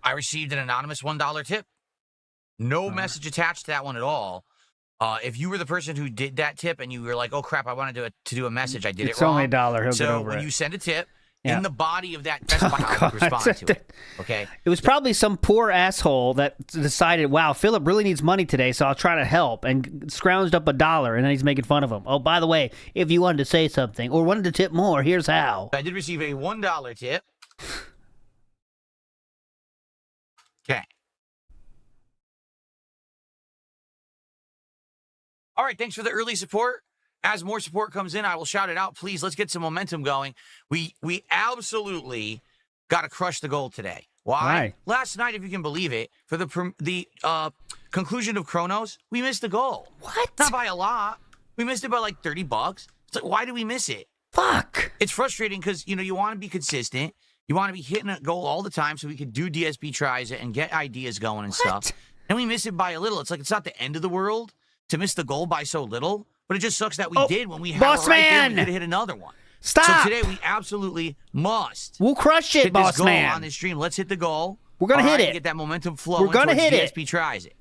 I received an anonymous $1 tip. No message attached to that one at all. If you were the person who did that tip and you were like, oh, crap, I wanted to do a message, I did it wrong. It's only $1. He'll get over it. So when you send a tip, in the body of that, that's how I respond to it. Okay? It was probably some poor asshole that decided, wow, Philip really needs money today, so I'll try to help, and scrounged up $1, and then he's making fun of him. Oh, by the way, if you wanted to say something or wanted to tip more, here's how. I did receive a $1 tip. Okay. All right, thanks for the early support. As more support comes in, I will shout it out. Please, let's get some momentum going. We absolutely got to crush the goal today. Why? Last night, if you can believe it, for the conclusion of Chronos, we missed the goal. What? Not by a lot. We missed it by like $30. It's like, why did we miss it? Fuck. It's frustrating because, you want to be consistent. You want to be hitting a goal all the time so we can do DSP tries and get ideas going and stuff. And we miss it by a little. It's like it's not the end of the world to miss the goal by so little, but it just sucks that we did when we had it right there. We could have hit another one. Stop. So today we absolutely must. We'll crush it, hit boss this goal man. on this stream. Let's hit the goal. We're gonna hit it. Get that momentum flowing. We're gonna hit it. DSP tries it.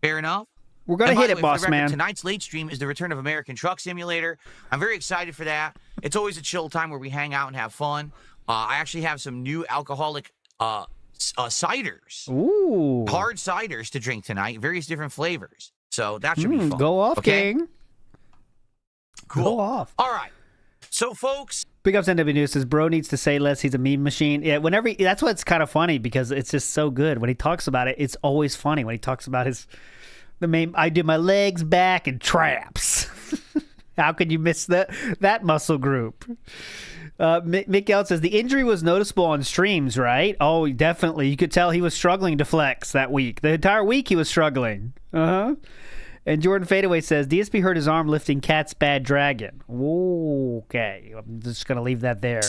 Fair enough. We're gonna hit it, boss man. Tonight's late stream is the return of American Truck Simulator. I'm very excited for that. It's always a chill time where we hang out and have fun. I actually have some new alcoholic ciders. Ooh. Hard ciders to drink tonight. Various different flavors. So that should be fun. Go off, okay? King. Cool. Go off. All right. So, folks. Big Ups NW News says, bro needs to say less. He's a meme machine. Yeah, that's what's kind of funny because it's just so good. When he talks about it, it's always funny. When he talks about I do my legs, back, and traps. How could you miss that muscle group? Mick says, the injury was noticeable on streams, right? Oh, definitely. You could tell he was struggling to flex that week. The entire week he was struggling. Uh-huh. And Jordan Fadeaway says, DSP hurt his arm lifting Cat's Bad Dragon. Okay. I'm just going to leave that there.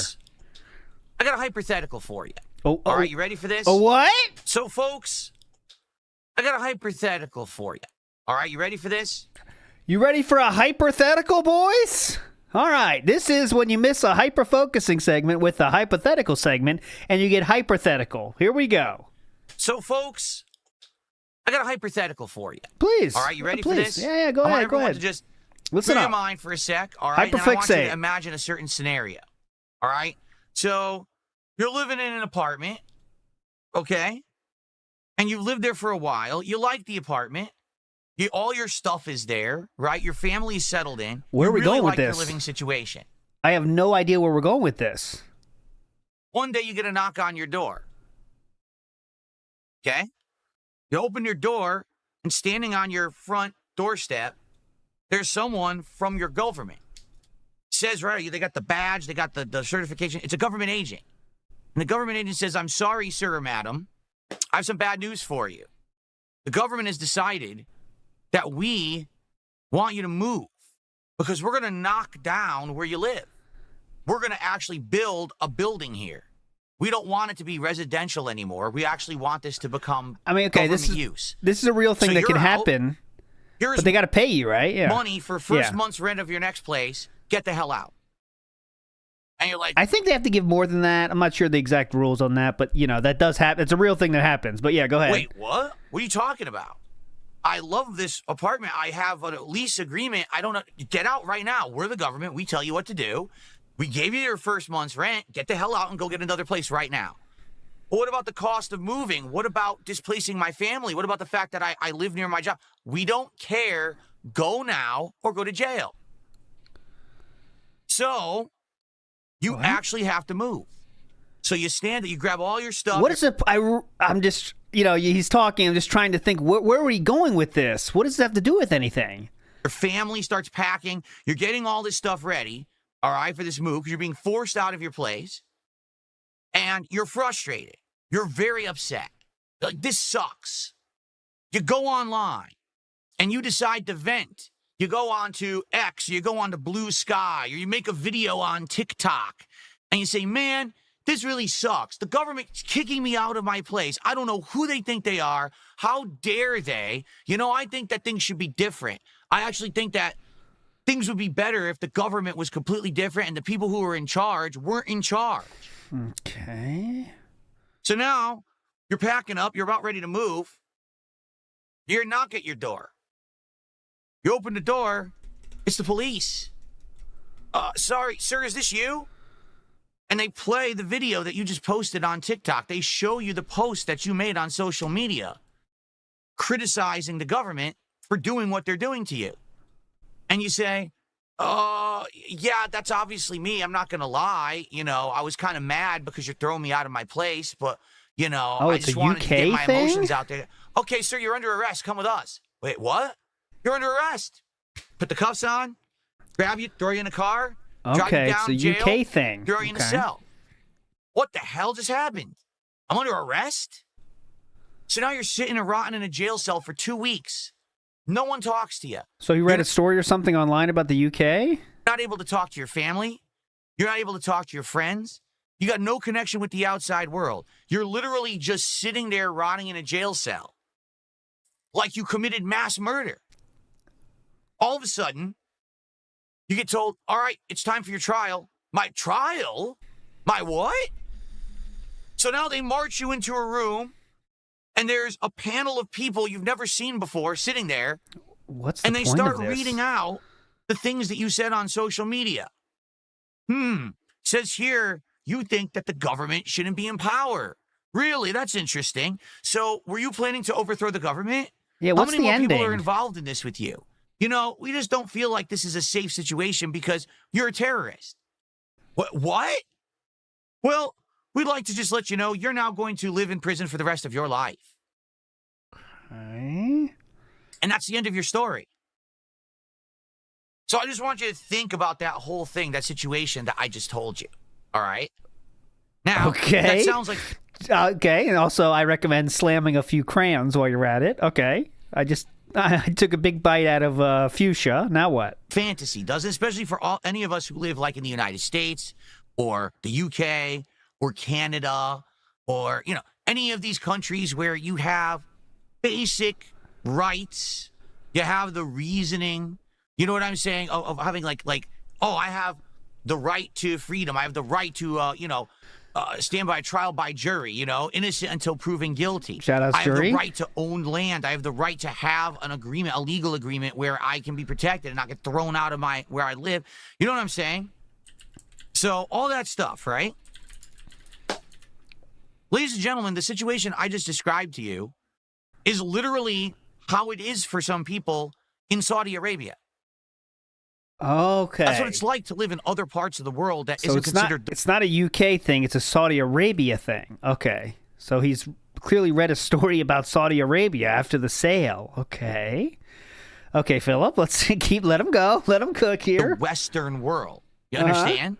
I got a hypothetical for you. All right, you ready for this? Oh, what? So, folks, I got a hypothetical for you. All right, you ready for this? You ready for a hypothetical, boys? All right, this is when you miss a hyper-focusing segment with a hypothetical segment, and you get hypothetical. Here we go. So, folks, I got a hypothetical for you. Please. All right, you ready for this? Yeah, go ahead. I want everyone to just listen clear up. your mind for a sec. All right, and I want you to imagine a certain scenario. All right, so you're living in an apartment, okay, and you've lived there for a while. You like the apartment. All your stuff is there, right? Your family's settled in. Where are we going with this? this? Your living situation. I have no idea where we're going with this. One day you get a knock on your door. Okay? You open your door, and standing on your front doorstep, there's someone from your government. Says, right, they got the badge, they got the certification. It's a government agent. And the government agent says, I'm sorry, sir or madam. I have some bad news for you. The government has decided that we want you to move because we're going to knock down where you live. We're going to actually build a building here. We don't want it to be residential anymore. We actually want this to become government use. This is a real thing that can happen. Here's But they got to pay you, right? Yeah. money for first month's rent of your next place. Get the hell out. And you're like, I think they have to give more than that. I'm not sure the exact rules on that, but, that does happen. It's a real thing that happens. But, yeah, go ahead. wait, what? What are you talking about? I love this apartment. I have a lease agreement. I don't know. Get out right now. We're the government. We tell you what to do. We gave you your first month's rent. Get the hell out and go get another place right now. What about the cost of moving? What about displacing my family? What about the fact that I live near my job? We don't care. Go now or go to jail. So you actually have to move. So you stand there, you grab all your stuff. What is it? I'm just, he's talking. I'm just trying to think, where are we going with this? What does it have to do with anything? Your family starts packing. You're getting all this stuff ready, all right, for this move because you're being forced out of your place. And you're frustrated. You're very upset. Like, this sucks. You go online and you decide to vent. You go on to X, you go on to Blue Sky, or you make a video on TikTok and you say, man, this really sucks. The government's kicking me out of my place. I don't know who they think they are. How dare they? I think that things should be different. I actually think that things would be better if the government was completely different and the people who were in charge weren't in charge. Okay. So now you're packing up. You're about ready to move. You hear a knock at your door. You open the door. It's the police. Sorry, sir, is this you? And they play the video that you just posted on TikTok. They show you the post that you made on social media criticizing the government for doing what they're doing to you. And you say, yeah, that's obviously me. I'm not going to lie. I was kind of mad because you're throwing me out of my place, but, I just wanted to get my emotions out there. Okay, sir, you're under arrest. Come with us. Wait, what? You're under arrest. Put the cuffs on, grab you, throw you in a car, drive you down it's a jail, UK thing. throw you in a cell. What the hell just happened? I'm under arrest? So now you're sitting and rotting in a jail cell for 2 weeks. No one talks to you. So you read a story or something online about the UK? You're not able to talk to your family. You're not able to talk to your friends. You got no connection with the outside world. You're literally just sitting there rotting in a jail cell. Like you committed mass murder. All of a sudden, you get told, all right, it's time for your trial. My trial? My what? So now they march you into a room, and there's a panel of people you've never seen before sitting there. What's the and they point start of this? reading out the things that you said on social media. Says here, you think that the government shouldn't be in power. Really? That's interesting. So were you planning to overthrow the government? Yeah, what's How the many more ending? people are involved in this with you? We just don't feel like this is a safe situation because you're a terrorist. What? Well, we'd like to just let you know you're now going to live in prison for the rest of your life. Okay. And that's the end of your story. So I just want you to think about that whole thing, that situation that I just told you. All right? Now, that sounds like... Okay, and also I recommend slamming a few crayons while you're at it. Okay. I took a big bite out of fuchsia. Now what? Fantasy, doesn't it? Especially for any of us who live like in the United States or the UK or Canada or, any of these countries where you have basic rights. You have the reasoning. You know what I'm saying? Of having like, I have the right to freedom. I have the right to, stand by trial by jury, innocent until proven guilty. Shout out I have jury. the right to own land. I have the right to have an agreement, a legal agreement where I can be protected and not get thrown out of where I live. You know what I'm saying? So all that stuff, right? Ladies and gentlemen, the situation I just described to you is literally how it is for some people in Saudi Arabia. Okay. That's what it's like to live in other parts of the world that isn't considered... It's not a UK thing. It's a Saudi Arabia thing. Okay. So he's clearly read a story about Saudi Arabia after the sale. Okay. Okay, Philip, let's let him go. Let him cook here. The Western world. You understand?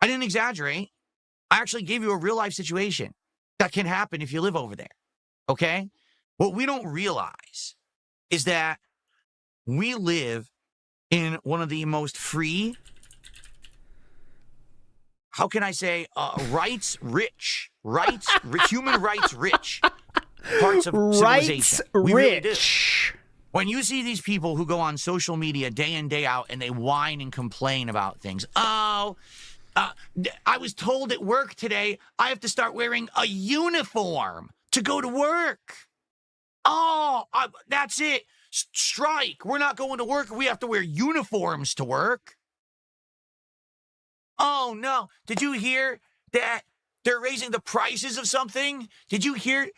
I didn't exaggerate. I actually gave you a real-life situation that can happen if you live over there. Okay? What we don't realize is that we live in one of the most free, how can I say, human rights rich parts of Rights civilization. We really do. rich. When you see these people who go on social media day in, day out, and they whine and complain about things. Oh, I was told at work today I have to start wearing a uniform to go to work. Oh, that's it. Strike. We're not going to work. We have to wear uniforms to work. Oh, no. Did you hear that they're raising the prices of something? Did you hear?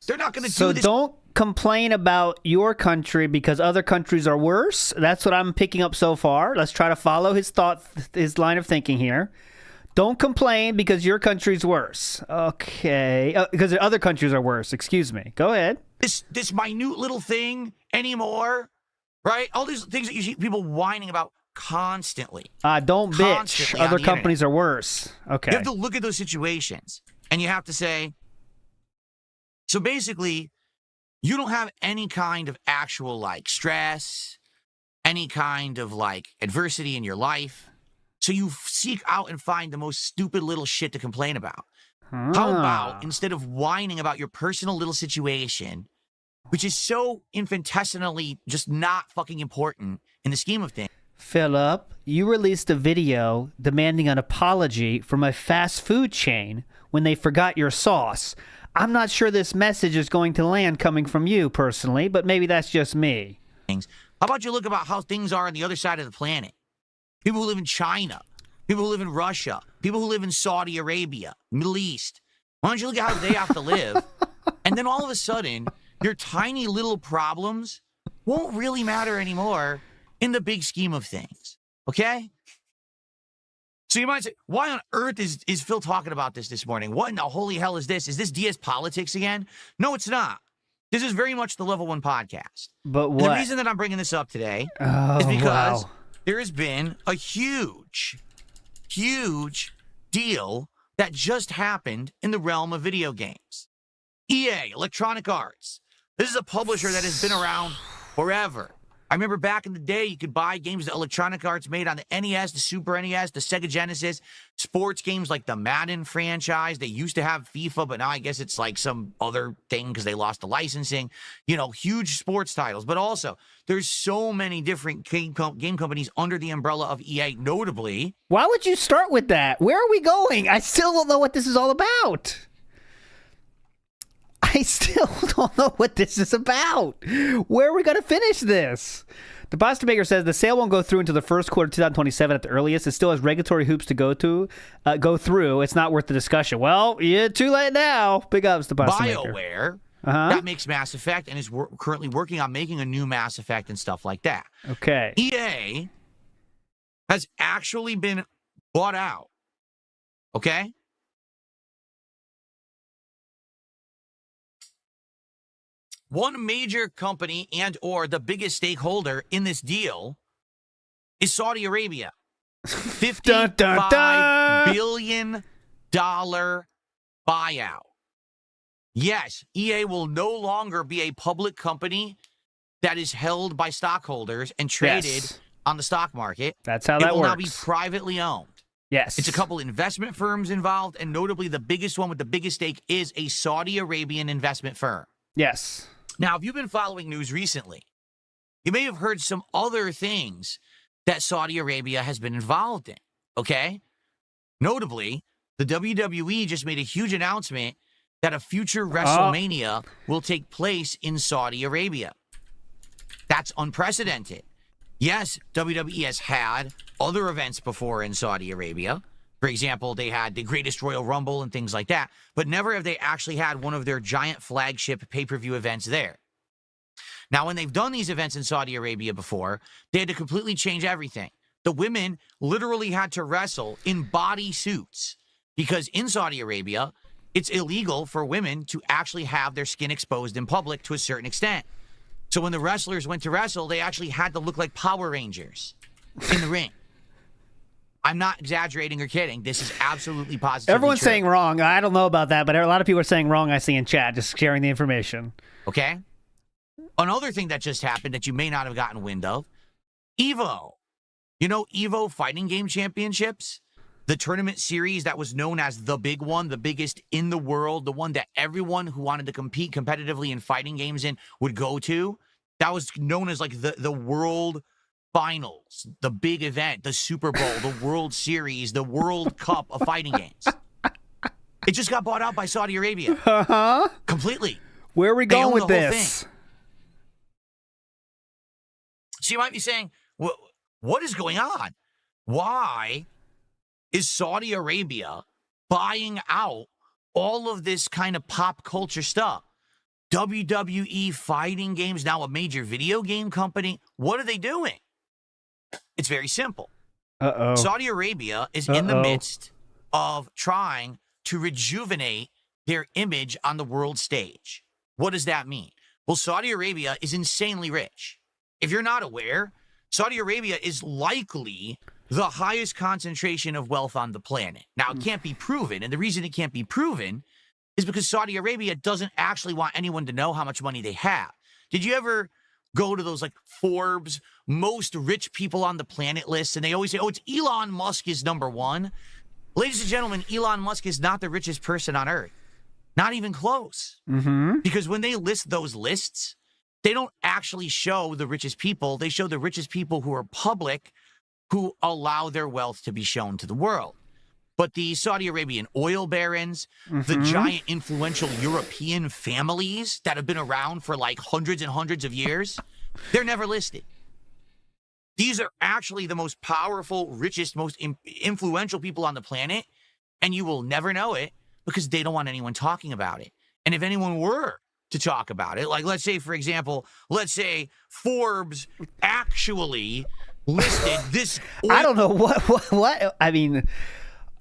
They're not going to do this. So don't complain about your country because other countries are worse. That's what I'm picking up so far. Let's try to follow his line of thinking here. Don't complain because your country's worse. Okay. Because the other countries are worse. Excuse me. Go ahead. This minute little thing anymore, right? All these things that you see people whining about constantly. Don't bitch. Other companies are worse. Okay. You have to look at those situations and you have to say, so basically, you don't have any kind of actual like stress, any kind of like adversity in your life. So you seek out and find the most stupid little shit to complain about. How about instead of whining about your personal little situation, which is so infinitesimally just not fucking important in the scheme of things. Philip, you released a video demanding an apology from a fast food chain when they forgot your sauce. I'm not sure this message is going to land coming from you personally, but maybe that's just me. How about you look about how things are on the other side of the planet? People who live in China, people who live in Russia, people who live in Saudi Arabia, Middle East. Why don't you look at how they have to live? And then all of a sudden, your tiny little problems won't really matter anymore in the big scheme of things. Okay? So you might say, why on earth is Phil talking about this morning? What in the holy hell is this? Is this DS politics again? No, it's not. This is very much the Level 1 podcast. But what? And the reason that I'm bringing this up today is because there has been a huge deal that just happened in the realm of video games. EA, Electronic Arts. This is a publisher that has been around forever. I remember back in the day, you could buy games that Electronic Arts made on the NES, the Super NES, the Sega Genesis, sports games like the Madden franchise. They used to have FIFA, but now I guess it's like some other thing because they lost the licensing. You know, huge sports titles. But also, there's so many different game companies under the umbrella of EA, notably. Why would you start with that? Where are we going? I still don't know what this is all about. I still don't know what this is about. Where are we going to finish this? The Boston Baker says the sale won't go through until the first quarter of 2027 at the earliest. It still has regulatory hoops to go through. It's not worth the discussion. Well, yeah, too late now. Big ups to Boston Baker. BioWare, that makes Mass Effect and is currently working on making a new Mass Effect and stuff like that. Okay. EA has actually been bought out. Okay? One major company and or the biggest stakeholder in this deal is Saudi Arabia. $55 billion buyout. Yes, EA will no longer be a public company that is held by stockholders and traded on the stock market. That's how that works. It will now be privately owned. Yes. It's a couple investment firms involved, and notably the biggest one with the biggest stake is a Saudi Arabian investment firm. Yes. Now, if you've been following news recently, you may have heard some other things that Saudi Arabia has been involved in, okay? Notably, the WWE just made a huge announcement that a future WrestleMania will take place in Saudi Arabia. That's unprecedented. Yes, WWE has had other events before in Saudi Arabia. For example, they had the Greatest Royal Rumble and things like that, but never have they actually had one of their giant flagship pay-per-view events there. Now, when they've done these events in Saudi Arabia before, they had to completely change everything. The women literally had to wrestle in body suits because in Saudi Arabia, it's illegal for women to actually have their skin exposed in public to a certain extent. So when the wrestlers went to wrestle, they actually had to look like Power Rangers in the ring. I'm not exaggerating or kidding. This is absolutely positive. Everyone's saying wrong. I don't know about that, but a lot of people are saying wrong. I see in chat, just sharing the information. Okay. Another thing that just happened that you may not have gotten wind of, Evo. You know Evo Fighting Game Championships? the tournament series that was known as the big one, the biggest in the world, the one that everyone who wanted to compete competitively in fighting games in would go to. That was known as like the World Finals, the big event, the Super Bowl, the World Series, the World Cup of fighting games. It just got bought out by Saudi Arabia. Uh-huh. Completely. Where are we going with this? So you might be saying, what is going on? Why is Saudi Arabia buying out all of this kind of pop culture stuff? WWE fighting games, now a major video game company. What are they doing? It's very simple. Saudi Arabia is in the midst of trying to rejuvenate their image on the world stage. What does that mean? Well, Saudi Arabia is insanely rich. If you're not aware, Saudi Arabia is likely the highest concentration of wealth on the planet. Now, it can't be proven, and the reason it can't be proven is because Saudi Arabia doesn't actually want anyone to know how much money they have. Did you ever go to those like Forbes most rich people on the planet lists, and they always say, oh, it's Elon Musk is number one? Ladies and gentlemen, Elon Musk is not the richest person on earth. Not even close. Because when they list those lists, they don't actually show the richest people. They show the richest people who are public, who allow their wealth to be shown to the world. But the Saudi Arabian oil barons, the giant influential European families that have been around for like hundreds and hundreds of years, they're never listed. These are actually the most powerful, richest, most influential people on the planet, and you will never know it because they don't want anyone talking about it. And if anyone were to talk about it, like let's say, for example, let's say Forbes actually listed this oil. I don't know what. I mean,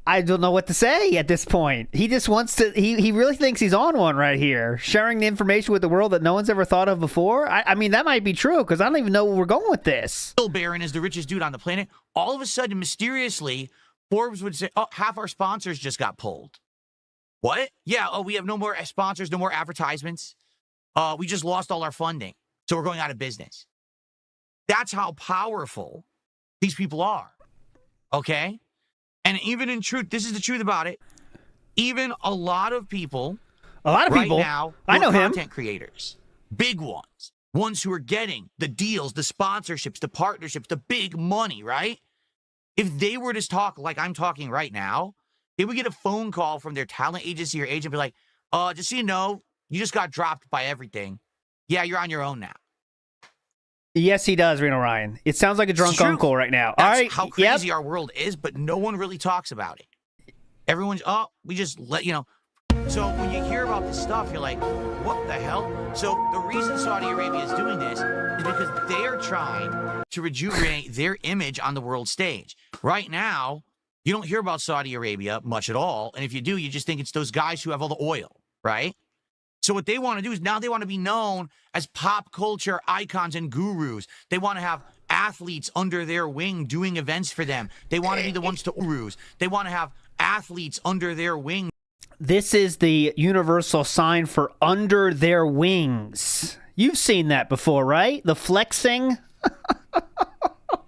I don't know what to say at this point. He just wants to, he really thinks he's on one right here, sharing the information with the world that no one's ever thought of before. I mean, that might be true because I don't even know where we're going with this. Bill Barron is the richest dude on the planet. All of a sudden, mysteriously, Forbes would say, oh, half our sponsors just got pulled. What? Yeah, oh, we have no more sponsors, no more advertisements. We just lost all our funding, so we're going out of business. That's how powerful these people are, okay? And even in truth, this is the truth about it, even a lot of people right now I know him, content creators, big ones who are getting the deals, the sponsorships, the partnerships, the big money, right? If they were to talk like I'm talking right now, they would get a phone call from their talent agency or agent, be like, just so you know, you just got dropped by everything. Yeah, you're on your own now. Yes, he does, Reno Ryan. It sounds like a drunk uncle right now. That's all right, how crazy our world is, but no one really talks about it. Everyone's, we just let, you know. So when you hear about this stuff, you're like, what the hell? So the reason Saudi Arabia is doing this is because they are trying to rejuvenate their image on the world stage. Right now, you don't hear about Saudi Arabia much at all. And if you do, you just think it's those guys who have all the oil, right? So what they want to do is now they want to be known as pop culture icons and gurus. They want to have athletes under their wing doing events for them. They want to be the ones to gurus. They want to have athletes under their wing. This is the universal sign for under their wings. You've seen that before, right? The flexing.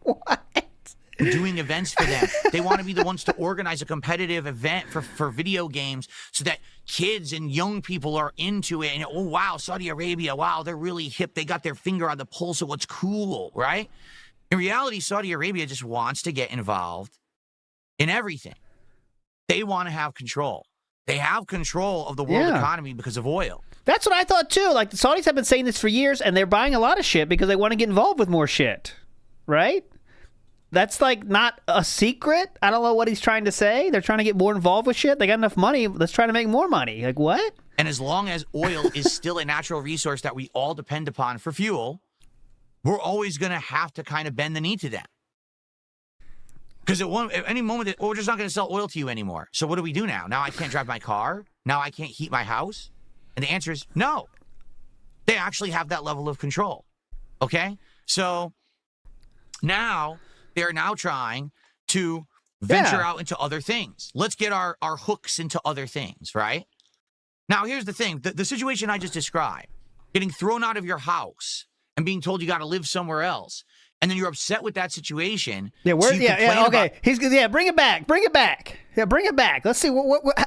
What? Doing events for them. They want to be the ones to organize a competitive event for video games so that kids and young people are into it. And, oh, wow, Saudi Arabia, wow, they're really hip. They got their finger on the pulse of what's cool, right? In reality, Saudi Arabia just wants to get involved in everything. They want to have control. They have control of the world economy because of oil. That's what I thought, too. Like, the Saudis have been saying this for years, and they're buying a lot of shit because they want to get involved with more shit, right? That's like not a secret. I don't know what he's trying to say. They're trying to get more involved with shit. They got enough money. Let's try to make more money. Like, what? And as long as oil is still a natural resource that we all depend upon for fuel, we're always going to have to kind of bend the knee to them. Because at any moment, we're just not going to sell oil to you anymore. So what do we do now? Now I can't drive my car? Now I can't heat my house? And the answer is no. They actually have that level of control. Okay? So now they're now trying to venture out into other things. Let's get our hooks into other things, right? Now, here's the thing. The situation I just described, getting thrown out of your house and being told you got to live somewhere else, and then you're upset with that situation. Yeah, so you complain okay. about- Bring it back. Yeah, bring it back. Let's see.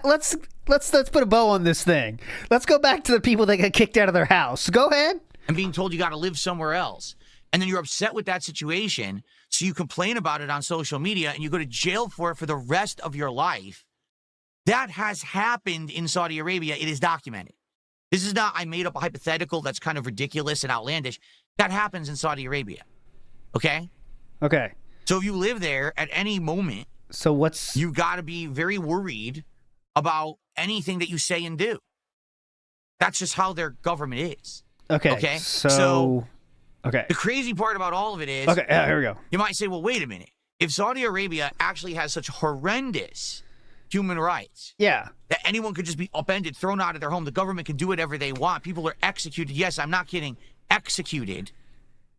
Let's put a bow on this thing. Let's go back to the people that got kicked out of their house. Go ahead. And being told you got to live somewhere else. And then you're upset with that situation, so you complain about it on social media and you go to jail for it for the rest of your life. That has happened in Saudi Arabia. It is documented. This is not, I made up a hypothetical that's kind of ridiculous and outlandish. That happens in Saudi Arabia. Okay? Okay. So if you live there at any moment, you got to be very worried about anything that you say and do. That's just how their government is. Okay. So okay. The crazy part about all of it is, okay, here we go. You might say, well, wait a minute. If Saudi Arabia actually has such horrendous human rights, that anyone could just be upended, thrown out of their home, the government can do whatever they want, people are executed. Yes, I'm not kidding. Executed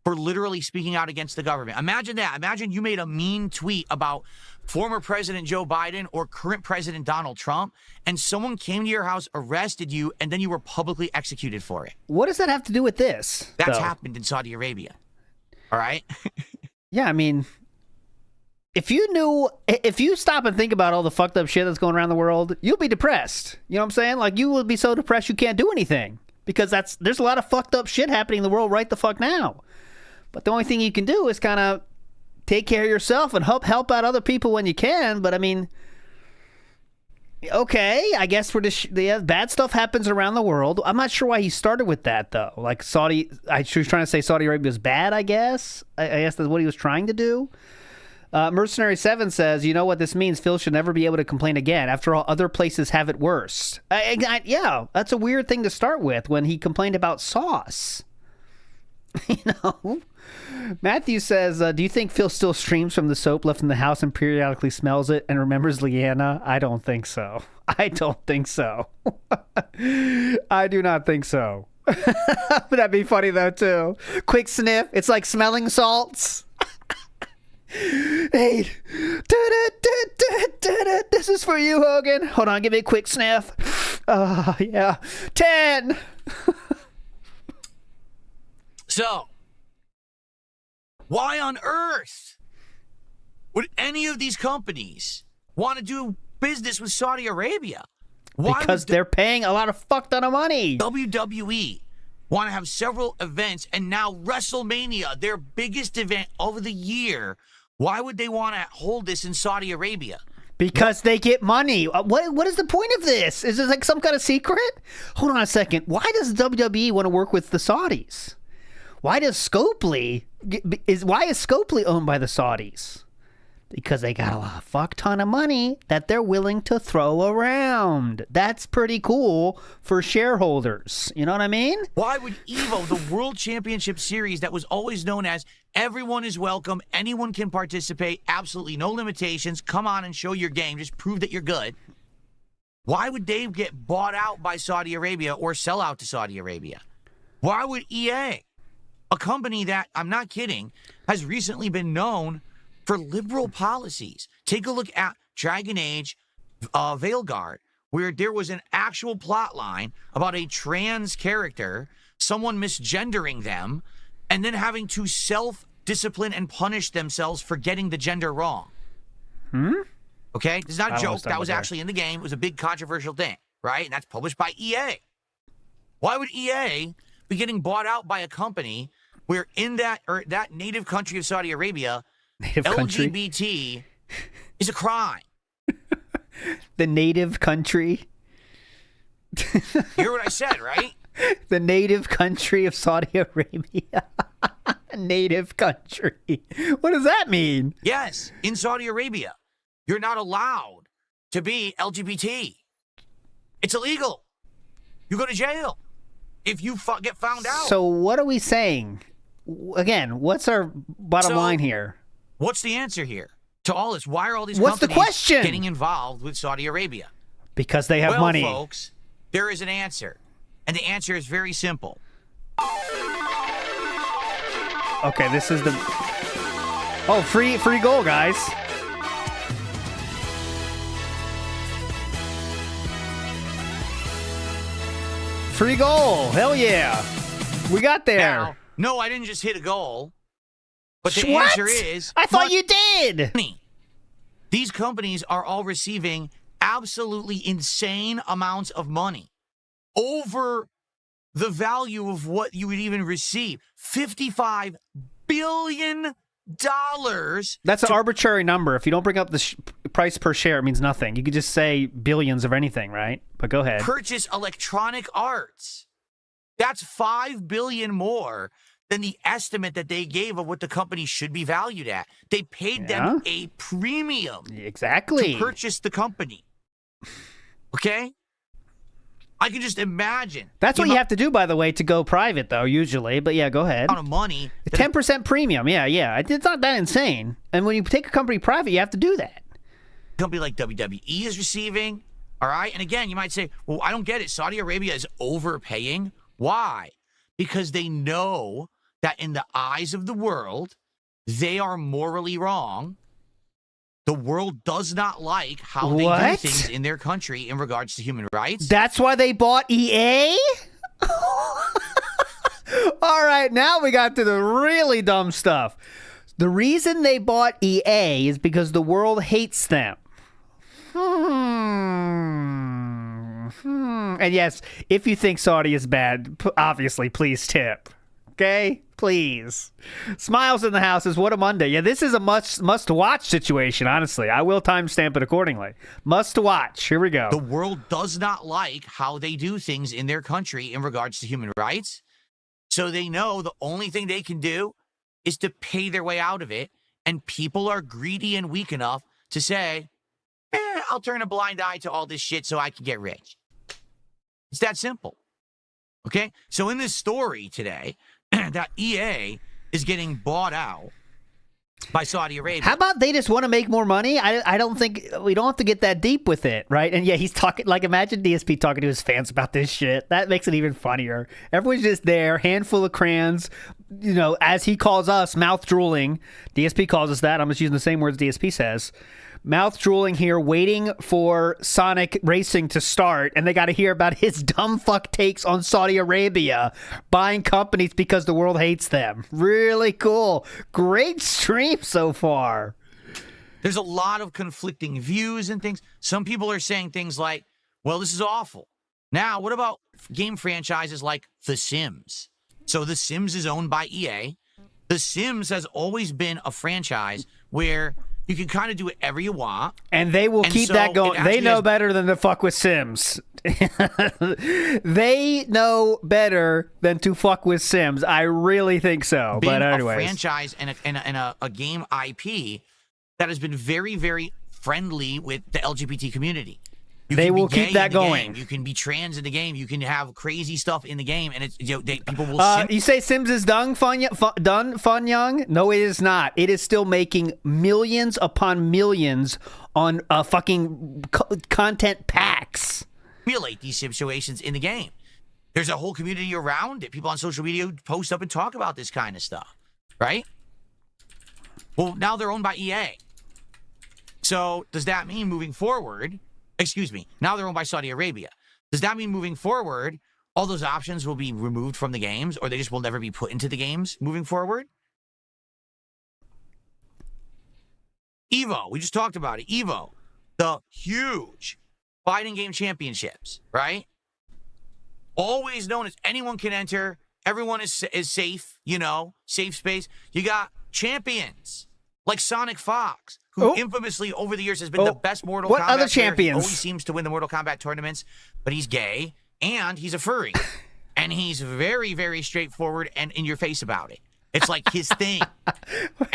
for literally speaking out against the government. Imagine that. Imagine you made a mean tweet about former President Joe Biden or current President Donald Trump, and someone came to your house, arrested you, and then you were publicly executed for it. What does that have to do with this? That's happened in Saudi Arabia. All right? Yeah, I mean, if you stop and think about all the fucked up shit that's going around the world, you'll be depressed. You know what I'm saying? Like, you will be so depressed you can't do anything. Because there's a lot of fucked up shit happening in the world right the fuck now. But the only thing you can do is kind of take care of yourself and help out other people when you can. But I mean, okay, I guess bad stuff happens around the world. I'm not sure why he started with that though. Like he was trying to say Saudi Arabia is bad. I guess that's what he was trying to do. Mercenary7 says, you know what this means? Phil should never be able to complain again. After all, other places have it worse. Yeah, that's a weird thing to start with when he complained about sauce. You know? Matthew says, do you think Phil still streams from the soap left in the house and periodically smells it and remembers Leanna? I don't think so. I do not think so. But that'd be funny though too. Quick sniff. It's like smelling salts. 8. This is for you, Hogan. Hold on, give me a quick sniff. Yeah. 10. So, why on earth would any of these companies want to do business with Saudi Arabia? Because they're paying a lot of fuck ton of money. WWE want to have several events, and now WrestleMania, their biggest event of the year. Why would they want to hold this in Saudi Arabia? Because they get money. What is the point of this? Is this like some kind of secret? Hold on a second. Why does WWE want to work with the Saudis? Why is Scopely owned by the Saudis? Because they got a fuck ton of money that they're willing to throw around. That's pretty cool for shareholders. You know what I mean? Why would EVO, the World Championship Series that was always known as everyone is welcome, anyone can participate, absolutely no limitations, come on and show your game, just prove that you're good. Why would they get bought out by Saudi Arabia or sell out to Saudi Arabia? Why would EA, a company that, I'm not kidding, has recently been known for liberal policies? Take a look at Dragon Age Veilguard, where there was an actual plot line about a trans character, someone misgendering them, and then having to self-discipline and punish themselves for getting the gender wrong. Okay? This is not a joke. That was actually in the game. It was a big controversial thing, right? And that's published by EA. Why would EA be getting bought out by a company where in that native country of Saudi Arabia, LGBT is a crime? The native country? You hear what I said, right? The native country of Saudi Arabia. Native country. What does that mean? Yes, in Saudi Arabia, you're not allowed to be LGBT. It's illegal. You go to jail if you get found out. So what are we saying? Again, what's our bottom line here? What's the answer here to all this? Why are all these What's the companies question? getting involved with Saudi Arabia? Because they have money. Well, folks, there is an answer. And the answer is very simple. Okay, this is the... Oh, free goal, guys. Free goal. Hell yeah. We got there. Now, no, I didn't just hit a goal. But the What? answer is... I thought you did! Money. These companies are all receiving absolutely insane amounts of money over the value of what you would even receive. $55 billion. That's an arbitrary number. If you don't bring up the price per share, it means nothing. You could just say billions of anything, right? But go ahead. Purchase Electronic Arts. That's $5 billion more than the estimate that they gave of what the company should be valued at. They paid them a premium exactly to purchase the company. Okay? I can just imagine. That's what you have to do, by the way, to go private, though, usually. But yeah, go ahead. Amount of money. 10% premium. Yeah. It's not that insane. And when you take a company private, you have to do that. A company like WWE is receiving. All right? And again, you might say, well, I don't get it. Saudi Arabia is overpaying. Why? Because they know that in the eyes of the world, they are morally wrong. The world does not like how they do things in their country in regards to human rights. That's why they bought EA? All right, now we got to the really dumb stuff. The reason they bought EA is because the world hates them. And yes, if you think Saudi is bad, obviously, please tip. Okay? Please. Smiles in the house is what a Monday. Yeah, this is a must-watch situation, honestly. I will timestamp it accordingly. Must-watch. Here we go. The world does not like how they do things in their country in regards to human rights. So they know the only thing they can do is to pay their way out of it. And people are greedy and weak enough to say, I'll turn a blind eye to all this shit so I can get rich. It's that simple. Okay? So in this story today, that EA is getting bought out by Saudi Arabia. How about they just want to make more money? I don't think we don't have to get that deep with it, right? And yeah, he's talking like, imagine DSP talking to his fans about this shit. That makes it even funnier. Everyone's just there, handful of crayons, you know, as he calls us, mouth drooling. DSP calls us that. I'm just using the same words DSP says. Mouth drooling here, waiting for Sonic Racing to start, and they got to hear about his dumb fuck takes on Saudi Arabia buying companies because the world hates them. Really cool. Great stream so far. There's a lot of conflicting views and things. Some people are saying things like, well, this is awful. Now, what about game franchises like The Sims? So The Sims is owned by EA. The Sims has always been a franchise where you can kind of do whatever you want. And they will keep that going. They know better than to fuck with Sims. They know better than to fuck with Sims. I really think so. Being but anyways. A franchise and a game IP that has been very, very friendly with the LGBT community. They will keep that going. You can be trans in the game. You can have crazy stuff in the game, and it's people will. You say Sims is done, Fun Young? No, it is not. It is still making millions upon millions on fucking content packs. Simulate these situations in the game. There's a whole community around it. People on social media post up and talk about this kind of stuff, right? Well, now they're owned by EA. So does that mean moving forward? Excuse me. Now they're owned by Saudi Arabia. Does that mean moving forward, all those options will be removed from the games, or they just will never be put into the games moving forward? EVO. We just talked about it. EVO. The huge fighting game championships, right? Always known as anyone can enter. Everyone is safe, you know, safe space. You got champions like Sonic Fox, who infamously over the years has been the best Mortal Kombat player. What other champions? He always seems to win the Mortal Kombat tournaments, but he's gay and he's a furry. And he's very, very straightforward and in your face about it. It's like his thing.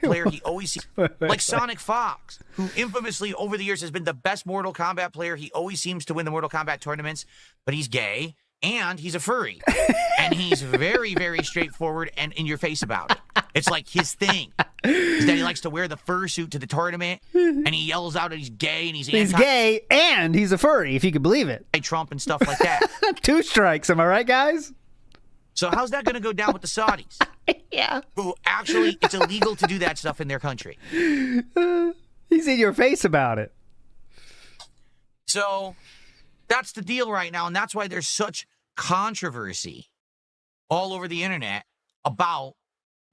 Player he always sees. Like Sonic Fox, who infamously over the years has been the best Mortal Kombat player. He always seems to win the Mortal Kombat tournaments, but he's gay and he's a furry. And he's very, very straightforward and in your face about it. It's like his thing. Is that he likes to wear the fursuit to the tournament, and he yells out that he's gay and he's gay and he's a furry, if you can believe it. Trump and stuff like that. 2 strikes, am I right, guys? So how's that going to go down with the Saudis? Yeah. Who actually, it's illegal to do that stuff in their country. He's in your face about it. So that's the deal right now, and that's why there's such controversy all over the internet about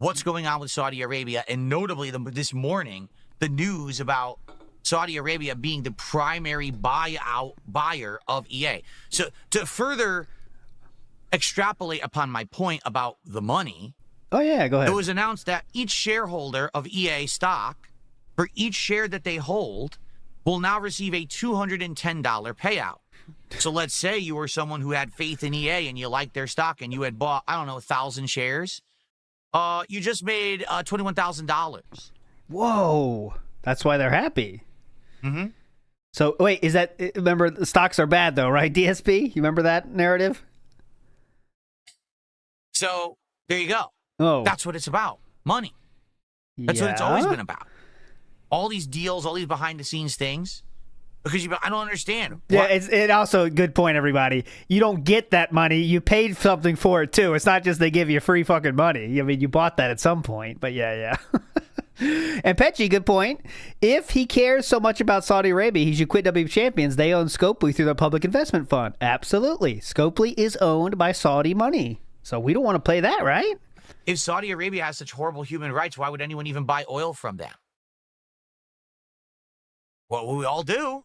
what's going on with Saudi Arabia, and notably this morning, the news about Saudi Arabia being the primary buyer of EA. So to further extrapolate upon my point about the money, oh yeah, go ahead. it was announced that each shareholder of EA stock, for each share that they hold, will now receive a $210 payout. So let's say you were someone who had faith in EA and you liked their stock and you had bought, I don't know, 1,000 shares. You just made $21,000. Whoa, that's why they're happy. Mm-hmm. So wait, is that, remember, the stocks are bad though, right? DSP, you remember that narrative? So there you go. Oh, That's what it's about. Money. That's what it's always been about. All these deals, all these behind the scenes things. Because I don't understand. Yeah, it also, good point, everybody. You don't get that money. You paid something for it too. It's not just they give you free fucking money. I mean, you bought that at some point. But yeah. And Petchy, good point. If he cares so much about Saudi Arabia, he should quit WP Champions. They own Scopely through their public investment fund. Absolutely. Scopely is owned by Saudi money. So we don't want to play that, right? If Saudi Arabia has such horrible human rights, why would anyone even buy oil from them? Well, we all do.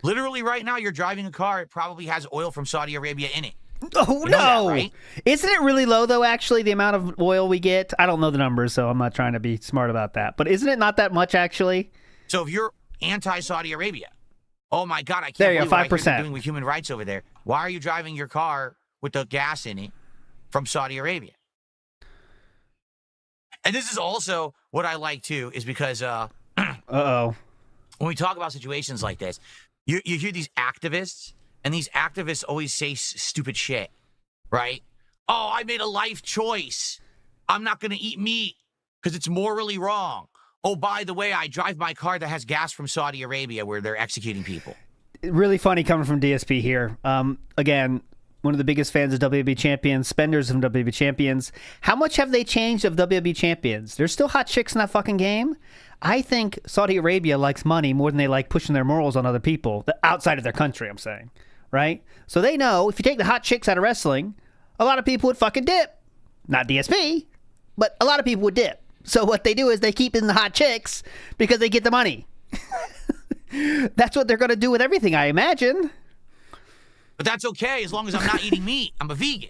Literally right now, you're driving a car. It probably has oil from Saudi Arabia in it. Oh, You know no. that, right? Isn't it really low, though, actually, the amount of oil we get? I don't know the numbers, so I'm not trying to be smart about that. But isn't it not that much, actually? So if you're anti-Saudi Arabia, oh, my God, I can't There you believe go, what I hear 5%. they're doing with human rights over there. Why are you driving your car with the gas in it from Saudi Arabia? And this is also what I like, too, is because Uh-oh. when we talk about situations like this, you hear these activists, and these activists always say stupid shit, right? Oh, I made a life choice. I'm not going to eat meat because it's morally wrong. Oh, by the way, I drive my car that has gas from Saudi Arabia where they're executing people. Really funny coming from DSP here. Again, one of the biggest fans of WWE Champions, spenders of WWE Champions. How much have they changed of WWE Champions? There's still hot chicks in that fucking game. I think Saudi Arabia likes money more than they like pushing their morals on other people, outside of their country, I'm saying. Right? So they know if you take the hot chicks out of wrestling, a lot of people would fucking dip. Not DSP, but a lot of people would dip. So what they do is they keep in the hot chicks because they get the money. That's what they're going to do with everything, I imagine. But that's okay as long as I'm not eating meat. I'm a vegan.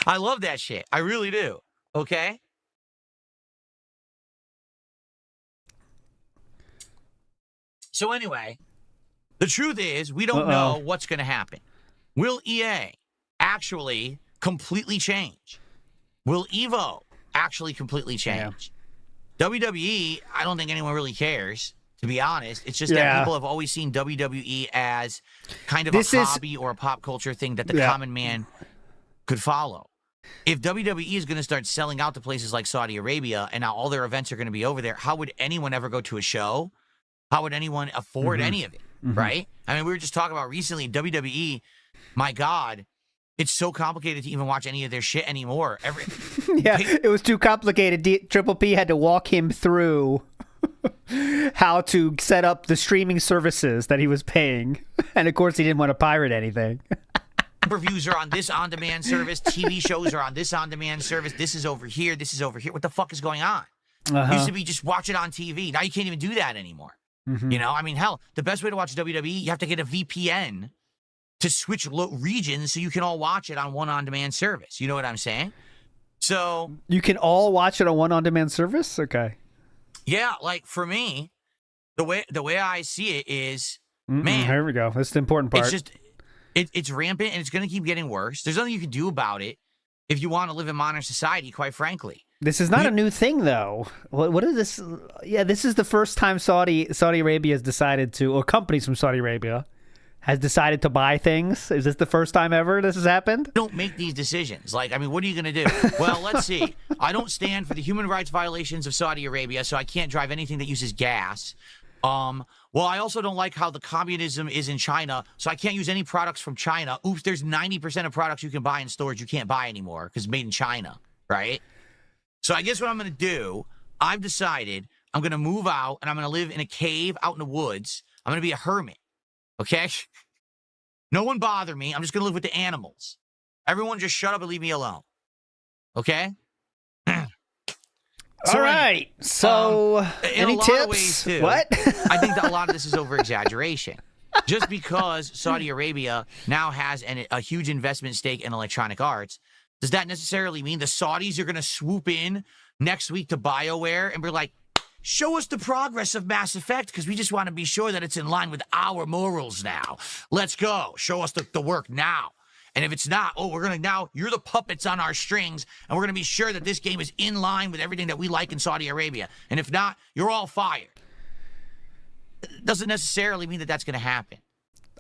I love that shit. I really do. Okay? So anyway, the truth is we don't know what's going to happen. Will EA actually completely change? Will Evo actually completely change? Yeah. WWE, I don't think anyone really cares, to be honest. It's just that people have always seen WWE as kind of a hobby or a pop culture thing that the common man could follow. If WWE is going to start selling out to places like Saudi Arabia and now all their events are going to be over there, how would anyone ever go to a show? How would anyone afford any of it, right? I mean, we were just talking about recently, WWE, my God, it's so complicated to even watch any of their shit anymore. It was too complicated. Triple P had to walk him through how to set up the streaming services that he was paying. And, of course, he didn't want to pirate anything. Reviews are on this on-demand service. TV shows are on this on-demand service. This is over here. This is over here. What the fuck is going on? Used to be just watch it on TV. Now you can't even do that anymore. You know, I mean, hell, the best way to watch WWE, you have to get a VPN to switch regions so you can all watch it on one on-demand service. You know what I'm saying? So you can all watch it on one on-demand service? Okay. Yeah, like for me, the way I see it is, man. Here we go. That's the important part. It's just it's rampant and it's going to keep getting worse. There's nothing you can do about it if you want to live in modern society, quite frankly. This is not a new thing, though. What is this? Yeah, this is the first time Saudi Arabia has decided to, or companies from Saudi Arabia has decided to buy things. Is this the first time ever this has happened? Don't make these decisions. Like, I mean, what are you going to do? Well, let's see. I don't stand for the human rights violations of Saudi Arabia, so I can't drive anything that uses gas. Well, I also don't like how the communism is in China, so I can't use any products from China. Oops, there's 90% of products you can buy in stores you can't buy anymore because it's made in China, right? So I guess what I'm going to do, I've decided I'm going to move out and I'm going to live in a cave out in the woods. I'm going to be a hermit, okay? No one bother me. I'm just going to live with the animals. Everyone just shut up and leave me alone. Okay. All right. So, in any a lot tips? of ways, too, What? I think that a lot of this is over exaggeration. Just because Saudi Arabia now has a huge investment stake in Electronic Arts, does that necessarily mean the Saudis are going to swoop in next week to BioWare and be like, show us the progress of Mass Effect because we just want to be sure that it's in line with our morals now. Let's go. Show us the work now. And if it's not, we're going to now, you're the puppets on our strings, and we're going to be sure that this game is in line with everything that we like in Saudi Arabia. And if not, you're all fired. Doesn't necessarily mean that that's going to happen.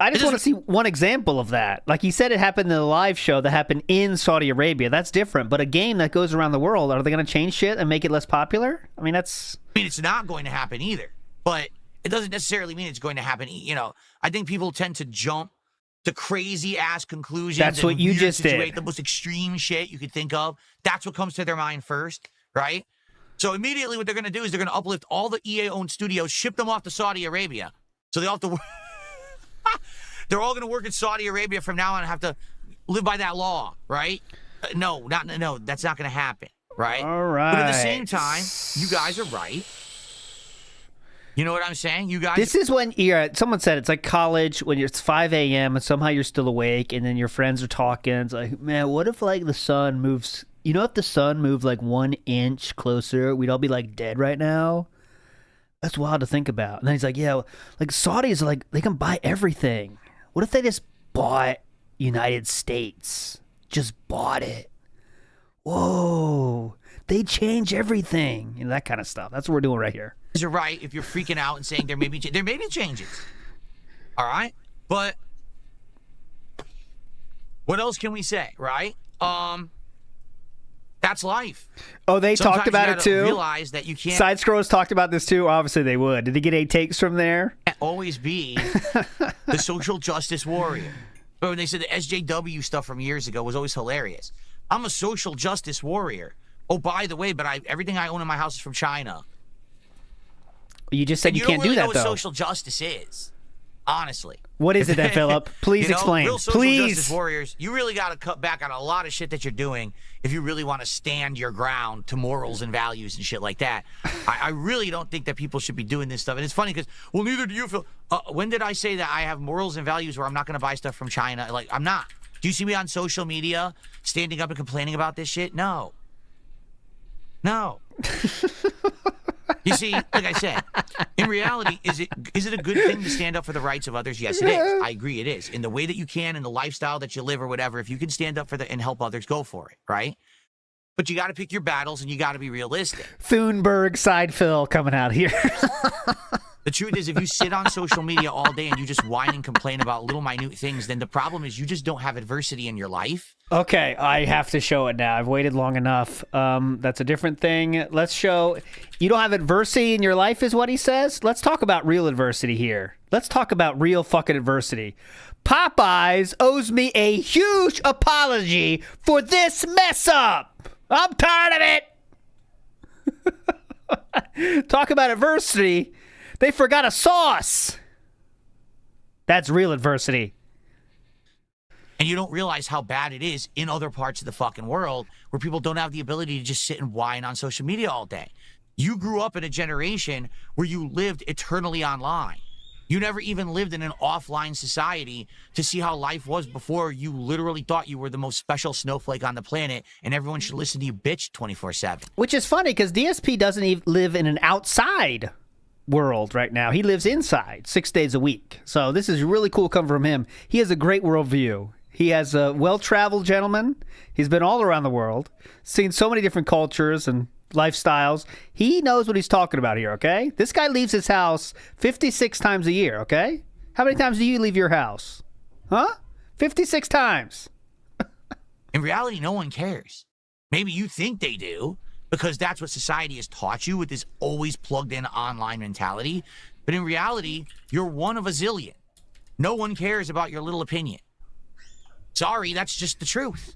I just want to see one example of that. Like he said, it happened in the live show that happened in Saudi Arabia. That's different. But a game that goes around the world, are they going to change shit and make it less popular? I mean, it's not going to happen either. But it doesn't necessarily mean it's going to happen. You know, I think people tend to jump to crazy-ass conclusions. That's what you just did. The most extreme shit you could think of. That's what comes to their mind first, right? So immediately what they're going to do is they're going to uplift all the EA-owned studios, ship them off to Saudi Arabia. So they all have to... They're all going to work in Saudi Arabia from now on and have to live by that law, right? No, that's not going to happen, right? All right. But at the same time, you guys are right. You know what I'm saying? You guys... This is when someone said it's like college when it's 5 a.m. and somehow you're still awake and then your friends are talking. It's like, man, what if like the sun moves... You know, if the sun moved like 1 inch closer, we'd all be like dead right now. That's wild to think about. And then he's like, yeah, like Saudis are like, they can buy everything. What if they just bought United States? Just bought it. Whoa. They change everything. You know, that kind of stuff. That's what we're doing right here. You're right if you're freaking out and saying there may be changes. All right? But what else can we say, right? That's life. Oh, they Sometimes talked about you it too? Realize that you can't... Side Scrolls talked about this too? Obviously they would. Did he get 8 takes from there? Always be the social justice warrior. But when they said the SJW stuff from years ago was always hilarious. I'm a social justice warrior. Oh, by the way, but everything I own in my house is from China. You just said you can't do that, know what though. Social justice is, honestly. What is it then, Philip? Please explain. Real social Please. justice warriors, you really got to cut back on a lot of shit that you're doing if you really want to stand your ground to morals and values and shit like that. I really don't think that people should be doing this stuff. And it's funny because, well, neither do you, Phil. When did I say that I have morals and values where I'm not going to buy stuff from China? Like, I'm not. Do you see me on social media standing up and complaining about this shit? No. No. You see, like I said, in reality, is it a good thing to stand up for the rights of others? Yes, it is. I agree it is. In the way that you can, in the lifestyle that you live or whatever, if you can stand up for and help others, go for it, right? But you got to pick your battles and you got to be realistic. Thunberg side Phil coming out here. The truth is, if you sit on social media all day and you just whine and complain about little minute things, then the problem is you just don't have adversity in your life. Okay, I have to show it now. I've waited long enough. That's a different thing. Let's show. You don't have adversity in your life is what he says? Let's talk about real adversity here. Let's talk about real fucking adversity. Popeyes owes me a huge apology for this mess up. I'm tired of it. Talk about adversity. They forgot a sauce. That's real adversity. And you don't realize how bad it is in other parts of the fucking world where people don't have the ability to just sit and whine on social media all day. You grew up in a generation where you lived eternally online. You never even lived in an offline society to see how life was before you literally thought you were the most special snowflake on the planet and everyone should listen to you bitch 24/7. Which is funny because DSP doesn't even live in an outside world right now. He lives inside 6 days a week. So this is really cool coming from him. He has a great worldview. He has a well-traveled gentleman. He's been all around the world, seen so many different cultures and lifestyles. He knows what he's talking about here, okay? This guy leaves his house 56 times a year, okay? How many times do you leave your house? Huh? 56 times. In reality, no one cares. Maybe you think they do because that's what society has taught you with this always plugged-in online mentality. But in reality, you're one of a zillion. No one cares about your little opinion. Sorry, that's just the truth.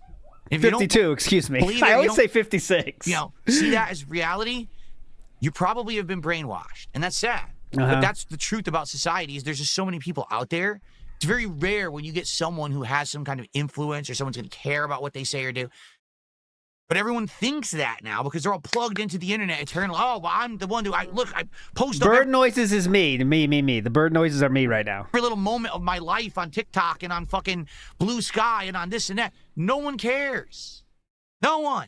If 52, excuse me. I always say 56. You know, see that as reality, you probably have been brainwashed. And that's sad. But that's the truth about society is there's just so many people out there. It's very rare when you get someone who has some kind of influence or someone's going to care about what they say or do. But everyone thinks that now because they're all plugged into the internet eternally. Oh, well, I'm the one I post Bird noises is me. Me. The bird noises are me right now. every little moment of my life on TikTok and on fucking Blue Sky and on this and that. No one cares. No one.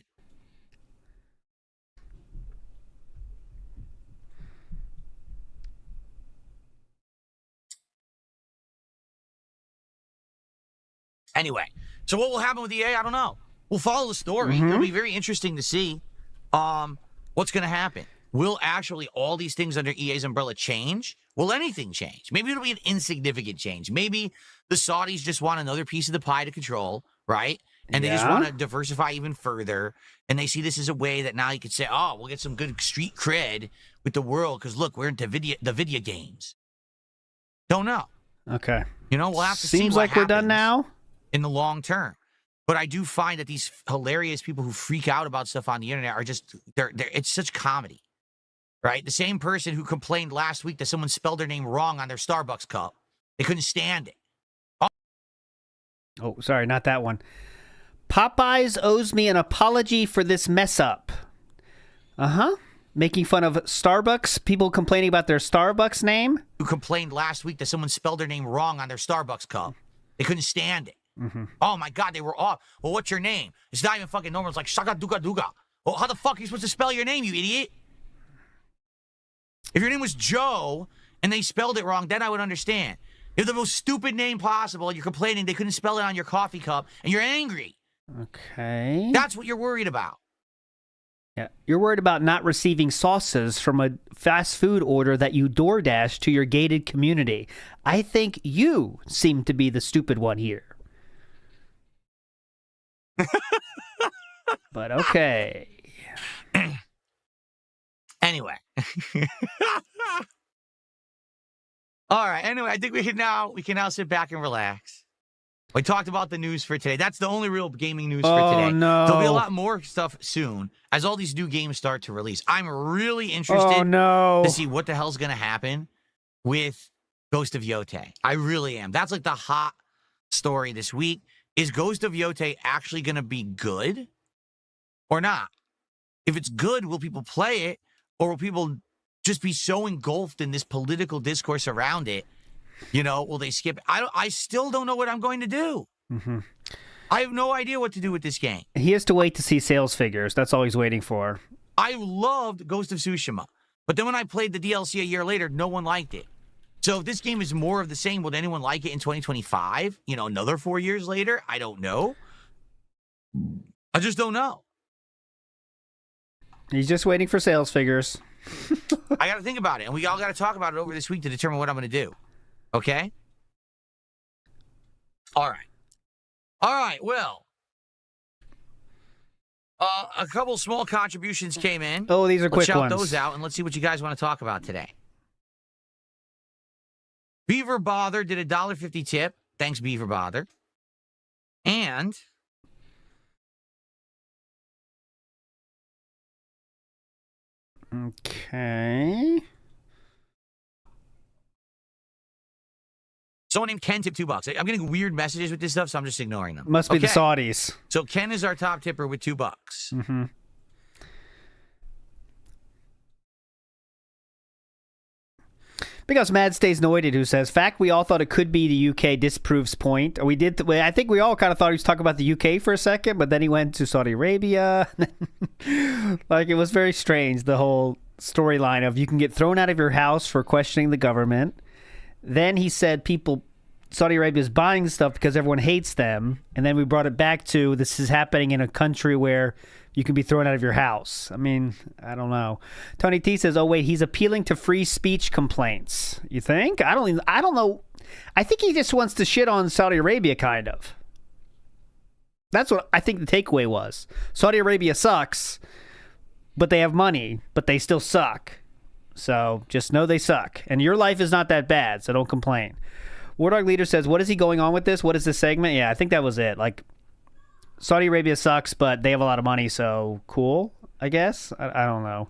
Anyway, so what will happen with EA? I don't know. We'll follow the story. It'll be very interesting to see what's going to happen. Will actually all these things under EA's umbrella change? Will anything change? Maybe it'll be an insignificant change. Maybe the Saudis just want another piece of the pie to control, right? And they just want to diversify even further. And they see this as a way that now you could say, oh, we'll get some good street cred with the world because, look, we're into the video games. Don't know. Okay. You know, we'll have to see Seems what like we're done happens now. in the long term. But I do find that these hilarious people who freak out about stuff on the internet are just, it's such comedy, right? The same person who complained last week that someone spelled their name wrong on their Starbucks cup. They couldn't stand it. Oh, sorry, not that one. Popeyes owes me an apology for this mess up. Making fun of Starbucks, people complaining about their Starbucks name. Who complained last week that someone spelled their name wrong on their Starbucks cup. They couldn't stand it. Oh my God, they were off. Well, what's your name? It's not even fucking normal. It's like Shaka Duga Duga. Well, how the fuck are you supposed to spell your name, you idiot? If your name was Joe and they spelled it wrong, then I would understand. You have the most stupid name possible and you're complaining they couldn't spell it on your coffee cup and you're angry. Okay. That's what you're worried about. Yeah, you're worried about not receiving sauces from a fast food order that you DoorDash to your gated community. I think you seem to be the stupid one here. But okay. Anyway. All right. Anyway, I think we can now sit back and relax. We talked about the news for today. That's the only real gaming news for today. No. There'll be a lot more stuff soon as all these new games start to release. I'm really interested to see what the hell's going to happen with Ghost of Yotei. I really am. That's like the hot story this week. Is Ghost of Yotei actually going to be good or not? If it's good, will people play it, or will people just be so engulfed in this political discourse around it? You know, will they skip? I still don't know what I'm going to do. I have no idea what to do with this game. He has to wait to see sales figures. That's all he's waiting for. I loved Ghost of Tsushima, but then when I played the DLC a year later, no one liked it. So if this game is more of the same, will anyone like it in 2025? You know, another 4 years later? I don't know. I just don't know. He's just waiting for sales figures. I got to think about it, and we all got to talk about it over this week to determine what I'm going to do. Okay? All right. All right, well. A couple small contributions came in. Oh, these are quick Let's shout ones. those out, and let's see what you guys want to talk about today. Beaver Bother did a $1.50 tip. Thanks, Beaver Bother. And okay. someone named Ken tipped $2. I'm getting weird messages with this stuff, so I'm just ignoring them. Must be the Saudis. So Ken is our top tipper with $2. Mm-hmm. Because Mad Stays Noided, who says, fact, we all thought it could be the UK disproves point. We did. I think we all kind of thought he was talking about the UK for a second, but then he went to Saudi Arabia. Like, it was very strange, the whole storyline of you can get thrown out of your house for questioning the government. Then he said Saudi Arabia is buying stuff because everyone hates them. And then we brought it back to this is happening in a country where you can be thrown out of your house. I mean, I don't know. Tony T says, oh, wait, he's appealing to free speech complaints. You think? I don't know. I think he just wants to shit on Saudi Arabia, kind of. That's what I think the takeaway was. Saudi Arabia sucks, but they have money, but they still suck. So just know they suck. And your life is not that bad, so don't complain. Wardog Leader says, what is he going on with this? What is this segment? Yeah, I think that was it. Like, Saudi Arabia sucks, but they have a lot of money, so cool, I guess. I don't know.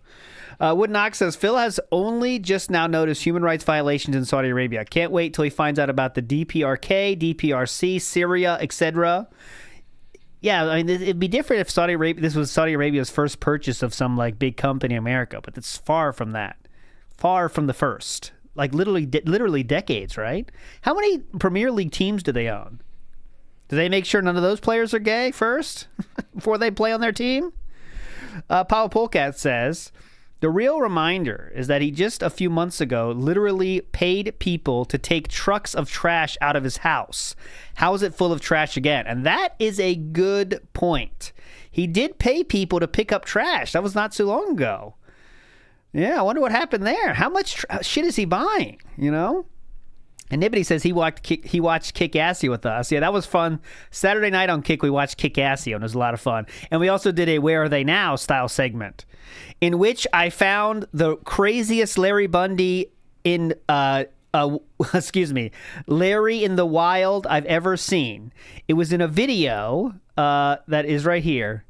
Wood Knox says, Phil has only just now noticed human rights violations in Saudi Arabia. Can't wait till he finds out about the DPRK, DPRC, Syria, etc. Yeah, I mean, it'd be different if this was Saudi Arabia's first purchase of some like big company in America, but it's far from that. Far from the first. Like literally decades, right? How many Premier League teams do they own? Do they make sure none of those players are gay first before they play on their team? Paul Polkat says, the real reminder is that he just a few months ago literally paid people to take trucks of trash out of his house. How is it full of trash again? And that is a good point. He did pay people to pick up trash. That was not too long ago. Yeah, I wonder what happened there. How much shit is he buying, you know? And Nibbity says he watched Kick-Assy with us. Yeah, that was fun. Saturday night on Kick, we watched Kick-Assy, and it was a lot of fun. And we also did a Where Are They Now style segment, in which I found the craziest Larry Bundy in, Larry in the Wild I've ever seen. It was in a video that is right here.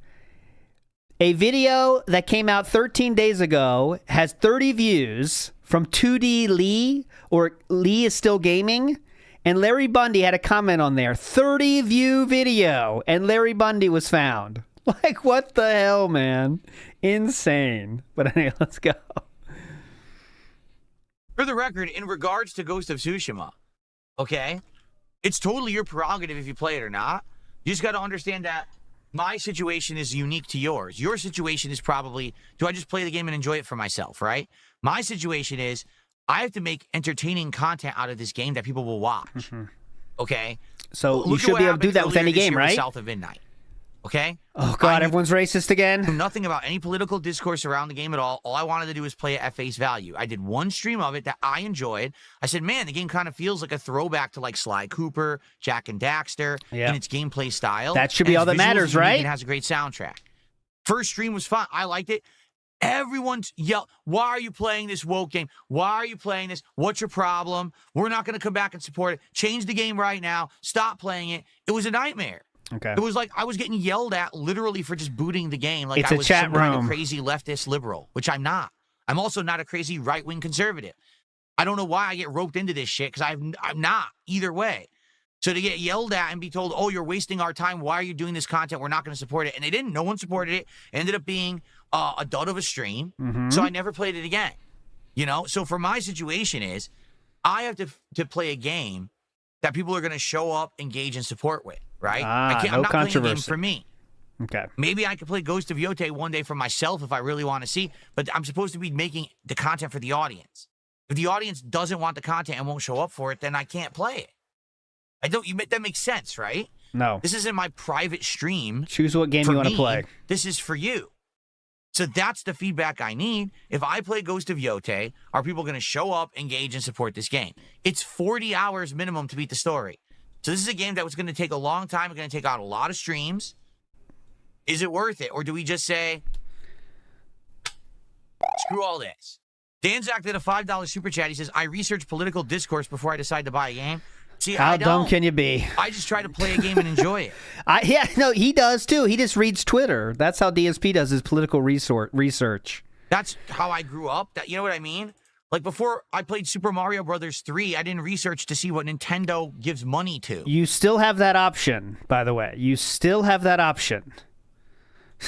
A video that came out 13 days ago has 30 views from 2D Lee, or Lee is Still Gaming, and Larry Bundy had a comment on there. 30 view video, and Larry Bundy was found. Like, what the hell, man? Insane. But anyway, let's go. For the record, in regards to Ghost of Tsushima, okay, it's totally your prerogative if you play it or not. You just got to understand that my situation is unique to yours. Your situation is probably, do I just play the game and enjoy it for myself, right? My situation is, I have to make entertaining content out of this game that people will watch. Okay? So you should be able to do that with any game, right? South of Midnight. Okay? Oh, God, everyone's racist again? Nothing about any political discourse around the game at all. All I wanted to do was play it at face value. I did one stream of it that I enjoyed. I said, man, the game kind of feels like a throwback to like Sly Cooper, Jack and Daxter, in its gameplay style. That should be all that matters, right? It has a great soundtrack. First stream was fun. I liked it. Everyone yelled, why are you playing this woke game? Why are you playing this? What's your problem? We're not going to come back and support it. Change the game right now. Stop playing it. It was a nightmare. Okay. It was like I was getting yelled at literally for just booting the game. Like it's I was a chat some kind of room. Crazy leftist liberal, which I'm not. I'm also not a crazy right-wing conservative. I don't know why I get roped into this shit, because I'm not either way. So to get yelled at and be told, oh, you're wasting our time. Why are you doing this content? We're not going to support it. And they didn't. No one supported it. It ended up being a dud of a stream. So I never played it again. You know? So for my situation is, I have to play a game that people are going to show up, engage, and support with, right? I'm not playing a game for me. Okay. Maybe I could play Ghost of Yote one day for myself if I really want to see, but I'm supposed to be making the content for the audience. If the audience doesn't want the content and won't show up for it, then I can't play it. That makes sense, right? No. This isn't my private stream. Choose what game you want to play. This is for you. So that's the feedback I need. If I play Ghost of Yote, are people going to show up, engage, and support this game? It's 40 hours minimum to beat the story. So this is a game that was going to take a long time. It's going to take out a lot of streams. Is it worth it? Or do we just say, screw all this? Danzak did a $5 super chat. He says, I research political discourse before I decide to buy a game. See, how dumb can you be? I just try to play a game and enjoy it. He does too. He just reads Twitter. That's how DSP does his political research. That's how I grew up. You know what I mean? Like before I played Super Mario Brothers 3, I didn't research to see what Nintendo gives money to. You still have that option, by the way. You still have that option.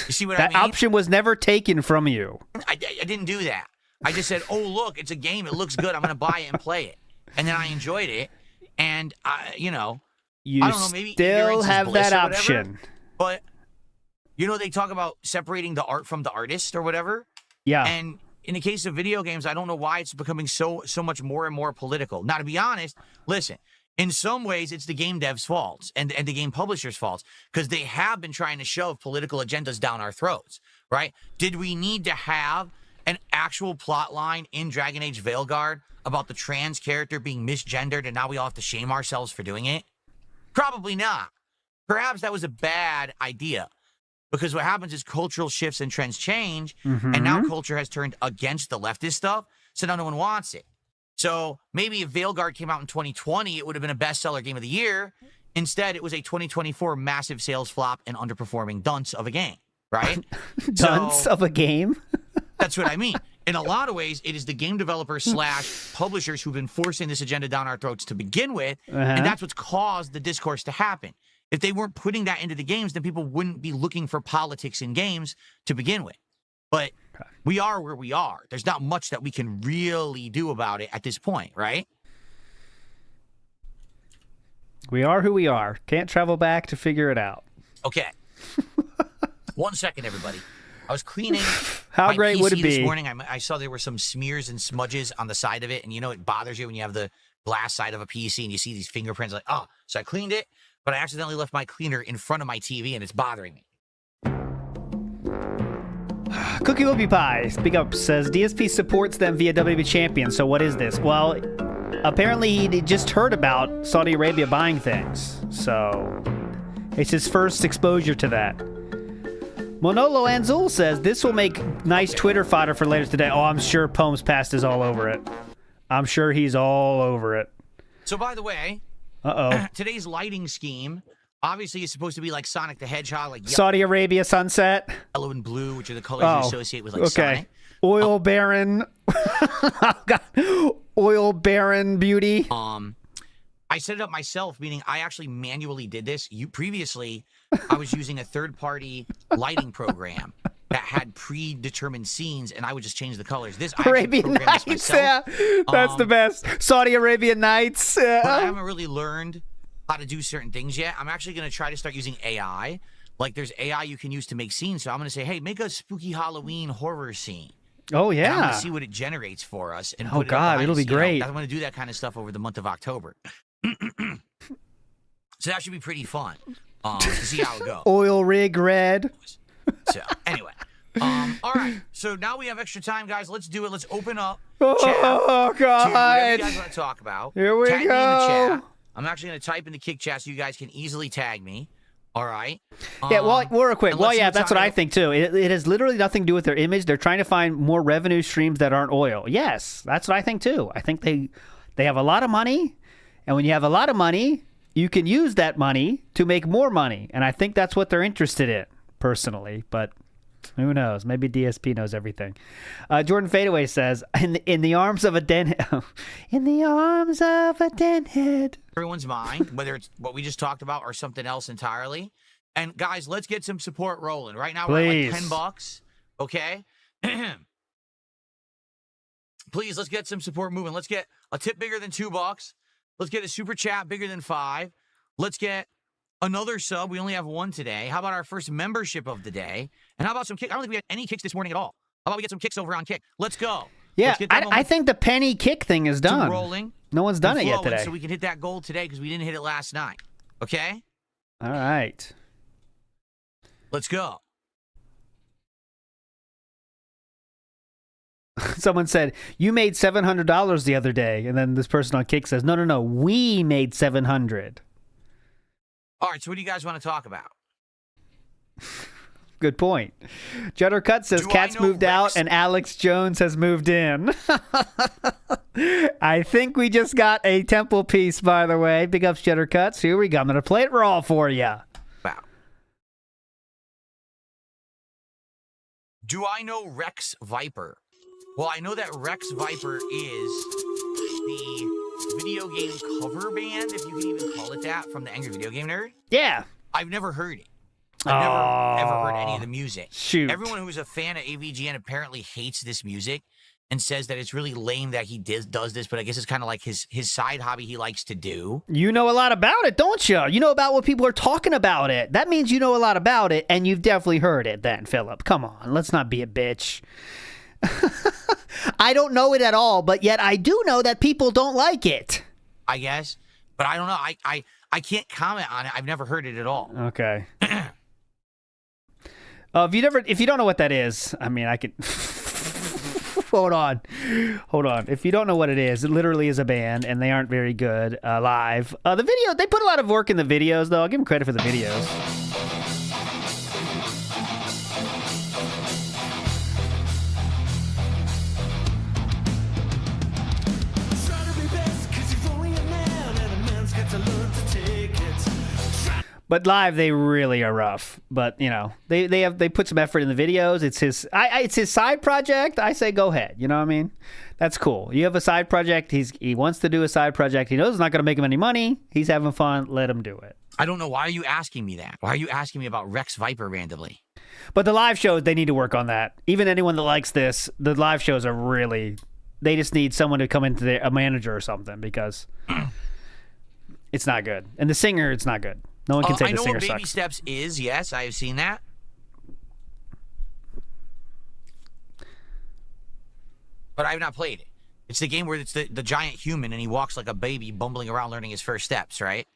You see what I mean? That option was never taken from you. I didn't do that. I just said, oh, look, it's a game. It looks good. I'm going to buy it and play it. And then I enjoyed it. And, you I don't know, maybe still have that option. But, they talk about separating the art from the artist or whatever. Yeah. And in the case of video games, I don't know why it's becoming so much more and more political. Now, to be honest, listen, in some ways, it's the game devs' faults and the game publishers' faults, because they have been trying to shove political agendas down our throats, right? Did we need to have an actual plot line in Dragon Age Veilguard about the trans character being misgendered and now we all have to shame ourselves for doing it? Probably not. Perhaps that was a bad idea, because what happens is cultural shifts and trends change, and now culture has turned against the leftist stuff, so now no one wants it. So maybe if Veilguard came out in 2020, it would have been a bestseller game of the year. Instead, it was a 2024 massive sales flop and underperforming dunce of a game, right? Dunce of a game? That's what I mean. In a lot of ways, it is the game developers / publishers who've been forcing this agenda down our throats to begin with, and that's what's caused the discourse to happen. If they weren't putting that into the games, then people wouldn't be looking for politics in games to begin with. But we are where we are. There's not much that we can really do about it at this point, right? We are who we are. Can't travel back to figure it out. Okay. 1 second, everybody. I was cleaning How my great PC would it this be? morning. I saw there were some smears and smudges on the side of it, and you know it bothers you when you have the glass side of a PC and you see these fingerprints. Like, oh, so I cleaned it, but I accidentally left my cleaner in front of my TV, and it's bothering me. Cookie Whoopie Pie, big up, says DSP supports them via WWE Champion. So what is this? Well, apparently he just heard about Saudi Arabia buying things. So it's his first exposure to that. Monolo Anzul says this will make nice Twitter fodder for later today. Oh, I'm sure Pome's Past is all over it. I'm sure he's all over it. So, by the way, today's lighting scheme obviously is supposed to be like Sonic the Hedgehog, like Saudi Arabia sunset, yellow and blue, which are the colors you associate with like Sonic. Oil Baron, Oil Baron beauty. I set it up myself, meaning I actually manually did this. Previously, I was using a third-party lighting program that had predetermined scenes, and I would just change the colors. This Arabian Nights, yeah, that's the best. Saudi Arabian Nights. But I haven't really learned how to do certain things yet. I'm actually going to try to start using AI. Like, there's AI you can use to make scenes. So I'm going to say, hey, make a spooky Halloween horror scene. Oh, yeah. And I'm going to see what it generates for us. And oh, God, it'll be great. I'm going to do that kind of stuff over the month of October. So that should be pretty fun to see how it goes. Oil rig red. So, anyway. All right. So now we have extra time, guys. Let's do it. Let's open up chat. Oh, God. To whatever you guys want to talk about. Here we Tag go. me in the chat. I'm actually going to type in the kick chat so you guys can easily tag me. All right. Yeah, well, real quick. Well, yeah, that's what I think, too. It has literally nothing to do with their image. They're trying to find more revenue streams that aren't oil. Yes, that's what I think, too. I think they have a lot of money, and when you have a lot of money, you can use that money to make more money, and I think that's what they're interested in, personally, but who knows? Maybe DSP knows everything. Jordan Fadeaway says, in the arms of a denhead. In the arms of a denhead. Everyone's mind, whether it's what we just talked about or something else entirely. And guys, let's get some support rolling. Right now, we're at like $10. Okay? Please, let's get some support moving. Let's get a tip bigger than $2. Let's get a super chat bigger than $5. Let's get another sub. We only have one today. How about our first membership of the day? And how about some kicks? I don't think we had any kicks this morning at all. How about we get some kicks over on Kick? Let's go. Yeah, I think the penny kick thing is done. Rolling. No one's done it yet today. So we can hit that goal today because we didn't hit it last night. Okay? All right. Let's go. Someone said, you made $700 the other day. And then this person on Kick says, no, we made $700. All right, so what do you guys want to talk about? Good point. Judder Cut says, Cat's moved out and Alex Jones has moved in. I think we just got a temple piece, by the way. Big ups, Judder Cuts. Here we go. I'm going to play it raw for you. Wow. Do I know Rex Viper? Well, I know that Rex Viper is the video game cover band, if you can even call it that, from the Angry Video Game Nerd. Yeah. I've never heard it. I've never, ever heard any of the music. Shoot. Everyone who's a fan of AVGN apparently hates this music and says that it's really lame that he does this, but I guess it's kind of like his side hobby he likes to do. You know a lot about it, don't you? You know about what people are talking about it. That means you know a lot about it, and you've definitely heard it then, Philip. Come on, let's not be a bitch. I don't know it at all, but yet I do know that people don't like it. I guess, but I don't know. I can't comment on it. I've never heard it at all. Okay. If you don't know what that is, I mean, I can. Hold on. If you don't know what it literally is a band, and they aren't very good live. The video, they put a lot of work in the videos, though. I'll give them credit for the videos. But live, they really are rough. But you know, they put some effort in the videos. It's his side project. I say go ahead. You know what I mean? That's cool. You have a side project. He wants to do a side project. He knows it's not going to make him any money. He's having fun. Let him do it. I don't know. Why are you asking me that? Why are you asking me about Rex Viper randomly? But the live shows, they need to work on that. Even anyone that likes this, the live shows are really... They just need someone to come into a manager or something because it's not good. And the singer, it's not good. No one can say the singer sucks. I know what Baby Steps is. Yes, I have seen that. But I have not played it. It's the game where it's the giant human and he walks like a baby bumbling around learning his first steps, right?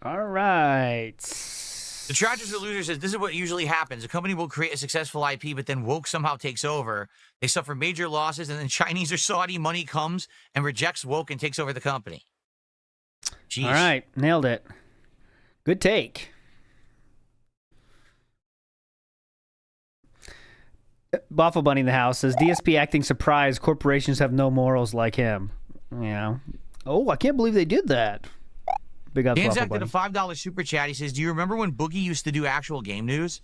All right. The Tragedy of the Loser says, this is what usually happens. A company will create a successful IP, but then woke somehow takes over. They suffer major losses, and then Chinese or Saudi money comes and rejects woke and takes over the company. Jeez. All right. Nailed it. Good take. Waffle Bunny in the house says, DSP acting surprised. Corporations have no morals like him. Yeah. Oh, I can't believe they did that. Big ups, Danzak did a $5 super chat. He says, do you remember when Boogie used to do actual game news?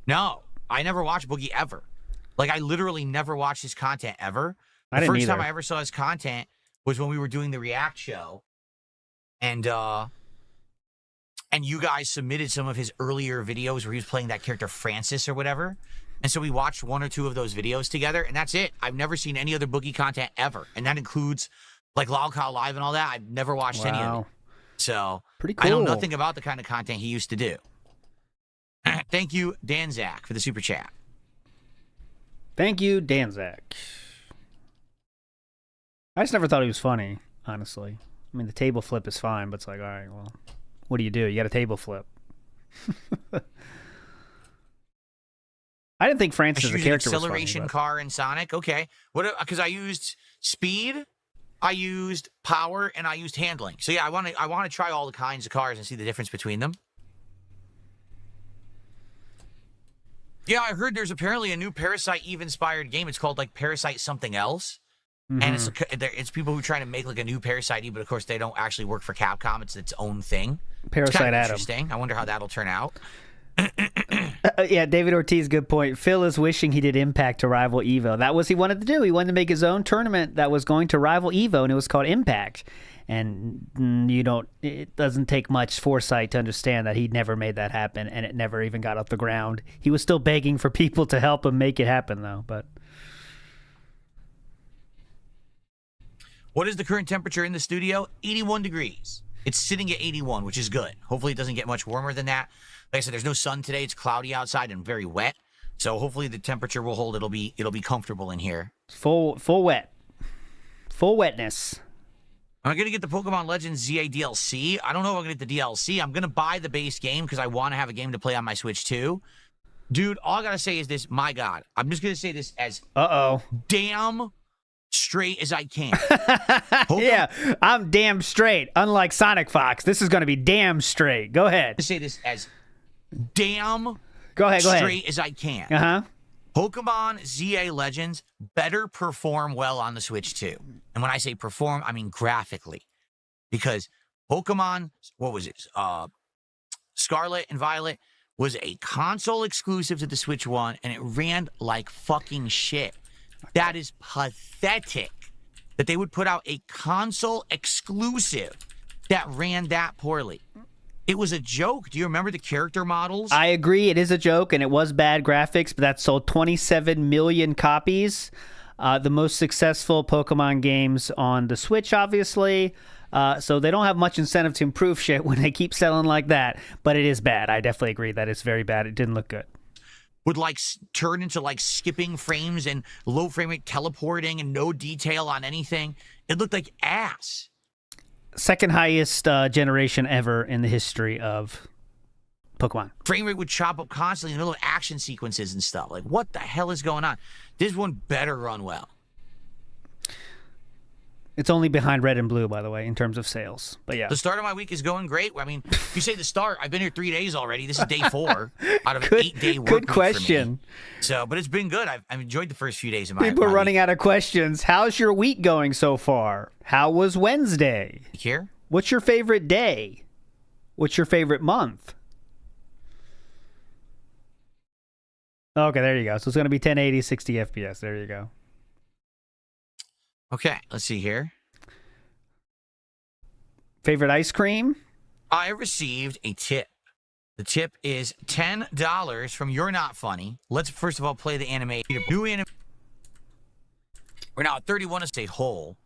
No, I never watched Boogie ever. Like, I literally never watched his content ever. The first time I ever saw his content was when we were doing the React show. And you guys submitted some of his earlier videos where he was playing that character Francis or whatever. And so we watched 1 or 2 of those videos together, and that's it. I've never seen any other Boogie content ever. And that includes, like, Lolcow Live and all that. I've never watched any of it. So pretty cool. I know nothing about the kind of content he used to do. Thank you, Danzak, for the super chat. Thank you, Danzak. I just never thought he was funny, honestly. I mean, the table flip is fine, but it's like, all right, well, what do? You got a table flip. I didn't think Francis as a character was funny. Acceleration car in Sonic. Okay, what? Because I used speed, I used power, and I used handling. So yeah, I want to try all the kinds of cars and see the difference between them. Yeah, I heard there's apparently a new Parasite Eve inspired game. It's called like Parasite something else. Mm-hmm. And it's people who try to make like a new Parasite Eve, but of course they don't actually work for Capcom. It's its own thing. Parasite it's kind of Adam. Interesting. I wonder how that'll turn out. Yeah, David Ortiz, good point. Phil is wishing he did Impact to rival Evo. That was he wanted to do. He wanted to make his own tournament that was going to rival Evo, and it was called Impact. And it doesn't take much foresight to understand that he never made that happen, and it never even got off the ground. He was still begging for people to help him make it happen, though. But what is the current temperature in the studio? 81 degrees. It's sitting at 81, which is good. Hopefully it doesn't get much warmer than that. Like I said, there's no sun today. It's cloudy outside and very wet. So hopefully the temperature will hold. It'll be comfortable in here. Full wet. Full wetness. I'm going to get the Pokemon Legends ZA DLC. I don't know if I'm going to get the DLC. I'm going to buy the base game because I want to have a game to play on my Switch too. Dude, all I got to say is this. My God. I'm just going to say this as damn straight as I can. Yeah, I'm damn straight. Unlike Sonic Fox, this is going to be damn straight. Go ahead. To say this as damn go straight as I can. Uh-huh. Pokemon ZA Legends better perform well on the Switch too. And when I say perform, I mean graphically. Because Pokemon, what was it? Scarlet and Violet was a console exclusive to the Switch 1, and it ran like fucking shit. That is pathetic that they would put out a console exclusive that ran that poorly. It was a joke. Do you remember the character models? I agree. It is a joke, and it was bad graphics, but that sold 27 million copies. The most successful Pokemon games on the Switch, obviously. So they don't have much incentive to improve shit when they keep selling like that. But it is bad. I definitely agree that it's very bad. It didn't look good. Would like turn into like skipping frames and low frame rate teleporting and no detail on anything. It looked like ass. Second highest generation ever in the history of Pokemon. Frame rate would chop up constantly in the middle of action sequences and stuff. Like, what the hell is going on? This one better run well. It's only behind Red and Blue, by the way, in terms of sales. But yeah. The start of my week is going great. I mean, if you say the start, I've been here 3 days already. This is day 4 out of an 8-day work Good week question. For me. So, but it's been good. I've enjoyed the first few days of my People are running week. out of questions. How's your week going so far? How was Wednesday? Here? What's your favorite day? What's your favorite month? Okay, there you go. So it's going to be 1080, 60 FPS. There you go. Okay, let's see here. Favorite ice cream? I received a tip. The tip is $10 from You're Not Funny. Let's first of all play the anime. New anime. We're now at 31 Estate Hole.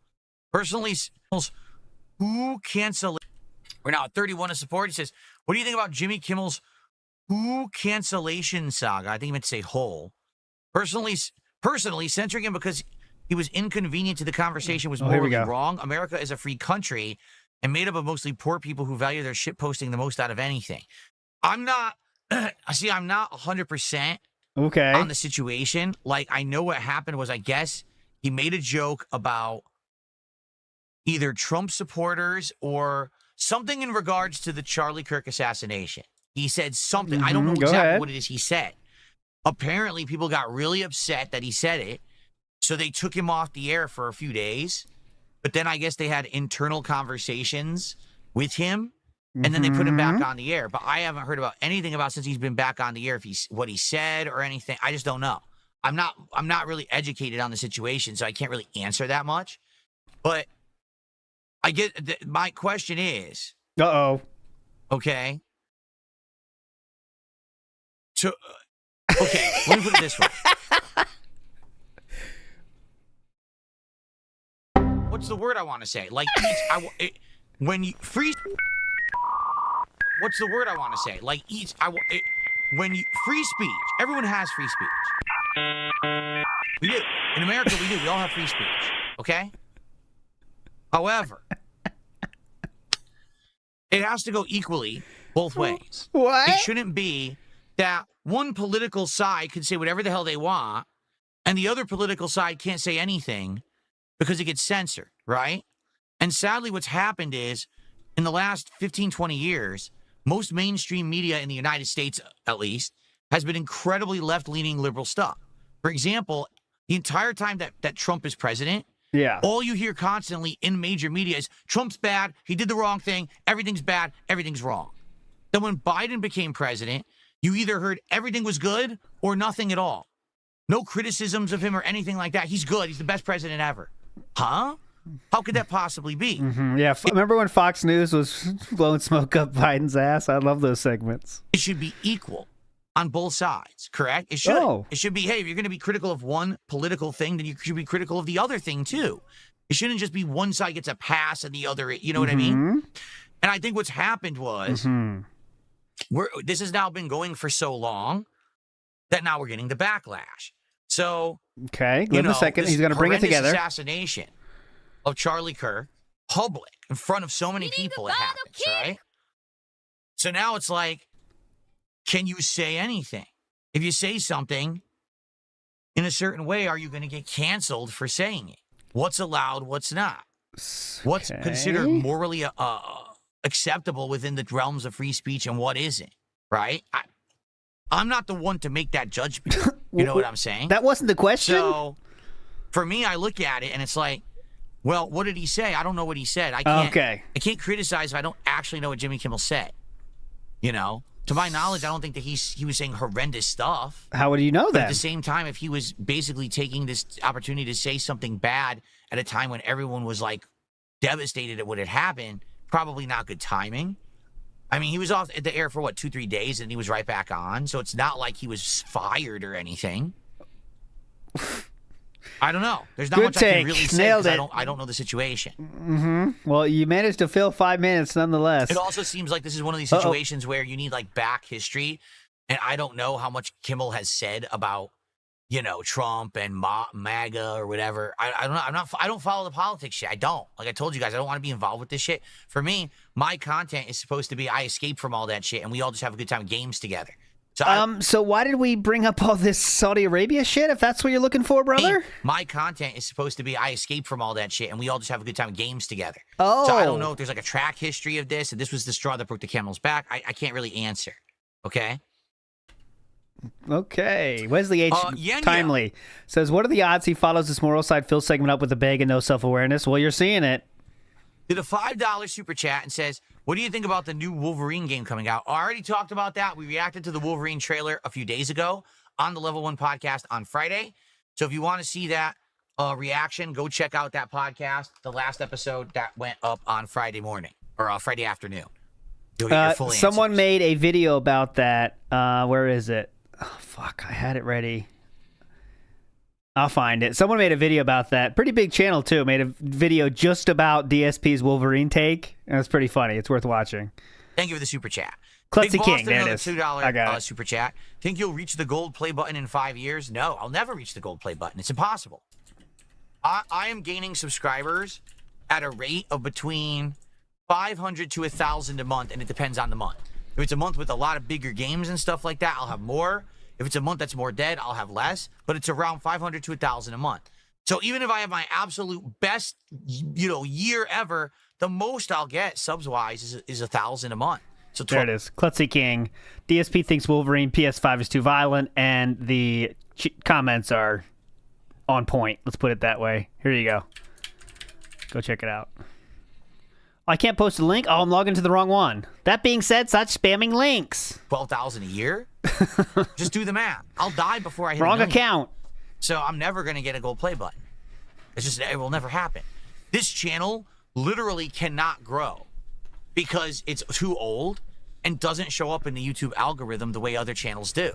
Personally, who cancel? We're now at 31 of support. He says, what do you think about Jimmy Kimmel's who cancellation saga? I think he meant to say hole. Personally, censoring him because he was inconvenient to the conversation was morally wrong. America is a free country and made up of mostly poor people who value their shit posting the most out of anything. I'm not, I'm not 100% on the situation. Like, I know what happened was, I guess he made a joke about either Trump supporters or something in regards to the Charlie Kirk assassination. He said something. I don't know exactly what it is he said. Apparently, people got really upset that he said it, so they took him off the air for a few days. But then I guess they had internal conversations with him, and then they put him back on the air. But I haven't heard about anything about since he's been back on the air, if what he said or anything. I just don't know. I'm not really educated on the situation, so I can't really answer that much. But I get my question is. Okay. So, okay, let me put it this way. What's the word I want to say? Like, when you free. What's the word I want to say? Like, when you free speech. Everyone has free speech. We do. In America, we do. We all have free speech. Okay? However, it has to go equally both ways. What? It shouldn't be that one political side can say whatever the hell they want, and the other political side can't say anything because it gets censored, right? And sadly, what's happened is, in the last 15, 20 years, most mainstream media in the United States, at least, has been incredibly left-leaning liberal stuff. For example, the entire time that Trump is president, all you hear constantly in major media is, Trump's bad, he did the wrong thing, everything's bad, everything's wrong. Then when Biden became president, you either heard everything was good or nothing at all. No criticisms of him or anything like that. He's good. He's the best president ever. Huh? How could that possibly be? Yeah. Remember when Fox News was blowing smoke up Biden's ass? I love those segments. It should be equal on both sides, correct? It should. It should be, hey, if you're going to be critical of one political thing, then you should be critical of the other thing, too. It shouldn't just be one side gets a pass and the other, you know what I mean? And I think what's happened was, this has now been going for so long that now we're getting the backlash. So, give him a second. He's going to bring it together. Assassination of Charlie Kirk, public, in front of so many people, it happens, right? So now it's like, can you say anything? If you say something in a certain way, are you going to get canceled for saying it? What's allowed, what's not? What's considered morally acceptable within the realms of free speech and what isn't, right? I'm not the one to make that judgment. You know what I'm saying? That wasn't the question. So, for me, I look at it and it's like, well, what did he say? I don't know what he said. I can't criticize if I don't actually know what Jimmy Kimmel said. You know? To my knowledge, I don't think that he was saying horrendous stuff. How would you know that? At the same time, if he was basically taking this opportunity to say something bad at a time when everyone was, like, devastated at what had happened, probably not good timing. I mean, he was off the air for, 2-3 days, and he was right back on. So it's not like he was fired or anything. I don't know. There's not much I can really say because I don't know the situation. Well, you managed to fill 5 minutes nonetheless. It also seems like this is one of these situations where you need, like, back history. And I don't know how much Kimmel has said about, Trump and MAGA or whatever. I don't know. I don't follow the politics shit. I don't. Like I told you guys, I don't want to be involved with this shit. For me, my content is supposed to be I escape from all that shit and we all just have a good time with games together. So why did we bring up all this Saudi Arabia shit, if that's what you're looking for, brother? My content is supposed to be I escape from all that shit and we all just have a good time with games together. Oh. So I don't know if there's like a track history of this and this was the straw that broke the camel's back. I can't really answer. Okay? Okay. Wesley H. Timely says, what are the odds he follows this moral side Phil segment up with a bag and no self-awareness? Well, you're seeing it. Did a $5 super chat and says, what do you think about the new Wolverine game coming out? I already talked about that. We reacted to the Wolverine trailer a few days ago. on the Level 1 podcast on Friday. So if you want to see that reaction, go check out that podcast, the last episode that went up on Friday morning or Friday afternoon. You'll get your full someone answers. made a video about that. Where is it? Oh, fuck, I had it ready. I'll find it. Someone made a video about that. Pretty big channel, too. Made a video just about DSP's Wolverine take. And it's pretty funny. It's worth watching. Thank you for the super chat. Klutzy Big King, Boston, there it another is. $2 I got it. super chat. Think you'll reach the gold play button in 5 years? No, I'll never reach the gold play button. It's impossible. I am gaining subscribers at a rate of between 500 to 1,000 a month, and it depends on the month. If it's a month with a lot of bigger games and stuff like that, I'll have more. If it's a month that's more dead, I'll have less. But it's around 500 to 1,000 a month. So even if I have my absolute best, year ever, the most I'll get subs-wise is 1,000 a month. So There it is. Klutzy King. DSP thinks Wolverine PS5 is too violent, and the comments are on point. Let's put it that way. Here you go. Go check it out. I can't post a link. Oh, I'm logging to the wrong one. That being said, stop spamming links. 12,000 a year? Just do the math. I'll die before I hit Wrong 1 million. account. So I'm never going to get a gold play button. It will never happen. This channel literally cannot grow because it's too old and doesn't show up in the YouTube algorithm the way other channels do.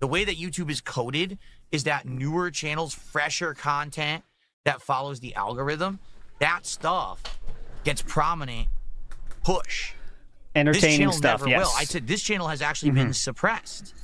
The way that YouTube is coded is that newer channels, fresher content that follows the algorithm, that stuff gets prominent push. Entertaining this channel stuff, never yes. will. I said this channel has actually been suppressed.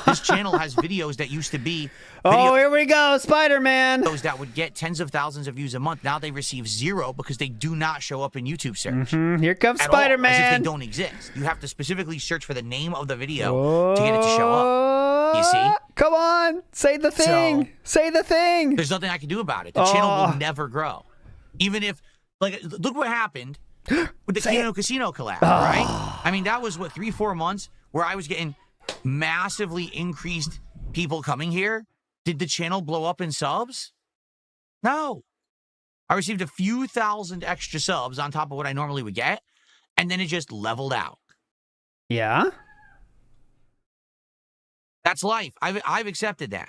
This channel has videos that used to be Oh, here we go. Spider-Man. videos that would get tens of thousands of views a month. Now they receive 0 because they do not show up in YouTube search. Here comes At all, as if Spider-Man. they don't exist. You have to specifically search for the name of the video to get it to show up. You see? Come on. Say the thing. Say the thing. There's nothing I can do about it. The channel will never grow. Even if, look what happened with the Kino Casino collab, right? I mean, that was, 3-4 months where I was getting massively increased people coming here. Did the channel blow up in subs? No. I received a few thousand extra subs on top of what I normally would get, and then it just leveled out. Yeah? That's life. I've accepted that.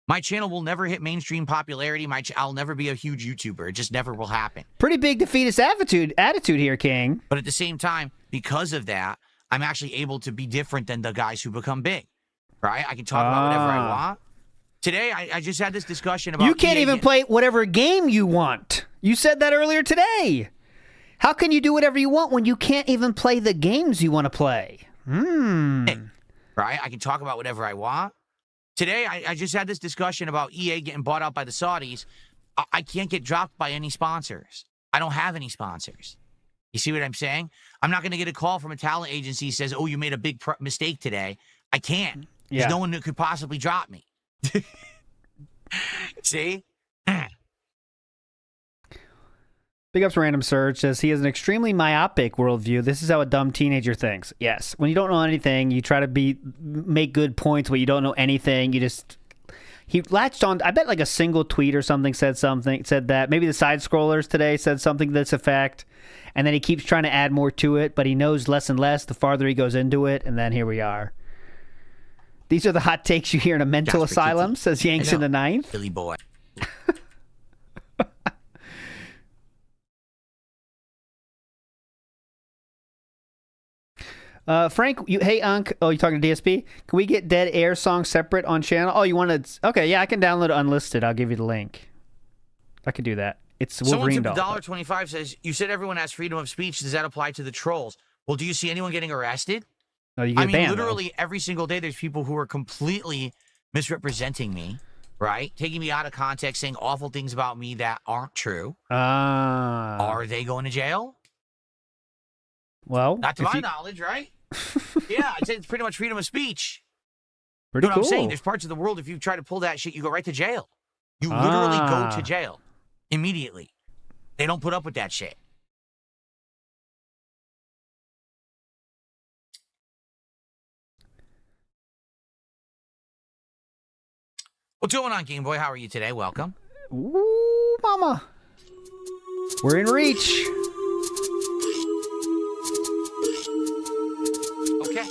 My channel will never hit mainstream popularity. I'll never be a huge YouTuber. It just never will happen. Pretty big defeatist attitude here, King. But at the same time, because of that, I'm actually able to be different than the guys who become big, right? I can talk about whatever I want. Today, I just had this discussion about... You can't even play whatever game you want. You said that earlier today. How can you do whatever you want when you can't even play the games you want to play? Right? I can talk about whatever I want. Today, I just had this discussion about EA getting bought out by the Saudis. I can't get dropped by any sponsors. I don't have any sponsors. You see what I'm saying? I'm not going to get a call from a talent agency that says, oh, you made a big mistake today. I can't. Yeah. There's no one that could possibly drop me. See? Big ups Random Search says he has an extremely myopic worldview. This is how a dumb teenager thinks. Yes. When you don't know anything, you try to make good points when you don't know anything. He latched on, I bet like a single tweet or something said that. Maybe the side scrollers today said something to this effect. And then he keeps trying to add more to it, but he knows less and less the farther he goes into it. And then here we are. These are the hot takes you hear in a mental asylum, says Yanks in the Ninth. Billy boy. Frank, hey, Unc. Oh, you talking to DSP? Can we get Dead Air songs separate on channel? Oh, you want to? Okay, yeah, I can download it unlisted. I'll give you the link. I can do that. It's Wolverine doll. Someone $1.25 says, you said everyone has freedom of speech. Does that apply to the trolls? Well, do you see anyone getting arrested? No, you get banned, literally every single day there's people who are completely misrepresenting me, right? Taking me out of context, saying awful things about me that aren't true. Are they going to jail? Well, not to my knowledge, right? Yeah, I'd say it's pretty much freedom of speech. Pretty you know cool. what I'm saying? There's parts of the world, if you try to pull that shit, you go right to jail. You literally go to jail immediately. They don't put up with that shit. What's going on, Game Boy? How are you today? Welcome. Ooh, mama. We're in reach. Okay.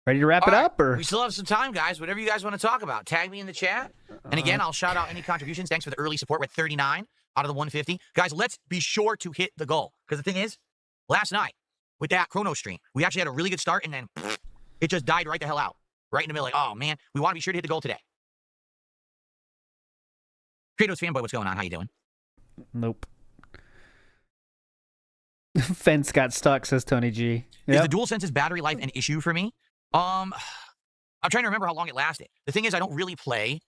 Ready to wrap it up, or we still have some time, guys? Whatever you guys want to talk about, tag me in the chat. And again, I'll shout out any contributions. Thanks for the early support. We're at 39 out of the 150. Guys, let's be sure to hit the goal. Because the thing is, last night with that chrono stream, we actually had a really good start, and then it just died right the hell out. Right in the middle, like, oh man, we want to be sure to hit the goal today. Kratos fanboy, what's going on? How you doing? Nope. Fence got stuck, says Tony G. Yep. Is the DualSense's battery life an issue for me? I'm trying to remember how long it lasted. The thing is, I don't really play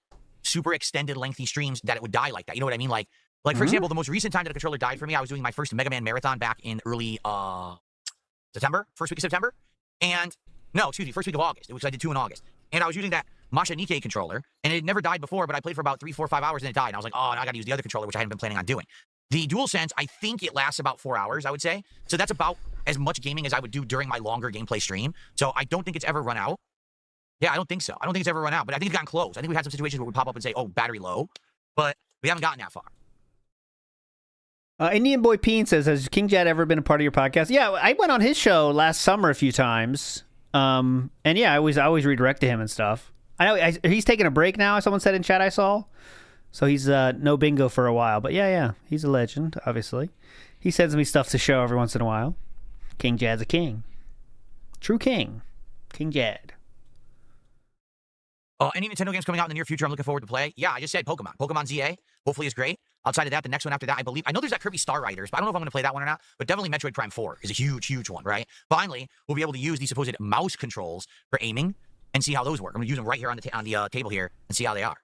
super extended, lengthy streams that it would die like that. You know what I mean? Like for example, the most recent time that a controller died for me, I was doing my first Mega Man marathon back in early September, first week of September, and no, excuse me, first week of August, because I did 2 in August. And I was using that Mashanike controller, and it had never died before, but I played for about 3, 4, 5 hours, and it died. And I was like, oh, now I got to use the other controller, which I hadn't been planning on doing. The DualSense, I think it lasts about 4 hours, I would say. So that's about as much gaming as I would do during my longer gameplay stream. So I don't think it's ever run out. Yeah, I don't think so. I don't think it's ever run out, but I think it's gotten close. I think we've had some situations where we pop up and say, oh, battery low, but we haven't gotten that far. Indian Boy Peen says, has King Jad ever been a part of your podcast? Yeah, I went on his show last summer a few times. And yeah, I always redirect to him and stuff. I know he's taking a break now, someone said in chat I saw. So he's no bingo for a while. But yeah, he's a legend, obviously. He sends me stuff to show every once in a while. King Jad's a king. True king. King Jad. Any Nintendo games coming out in the near future I'm looking forward to play? Yeah, I just said Pokemon. Pokemon ZA, hopefully is great. Outside of that, the next one after that, I know there's that Kirby Star Riders, but I don't know if I'm going to play that one or not. But definitely Metroid Prime 4 is a huge, huge one, right? Finally, we'll be able to use these supposed mouse controls for aiming and see how those work. I'm going to use them right here on the table here and see how they are.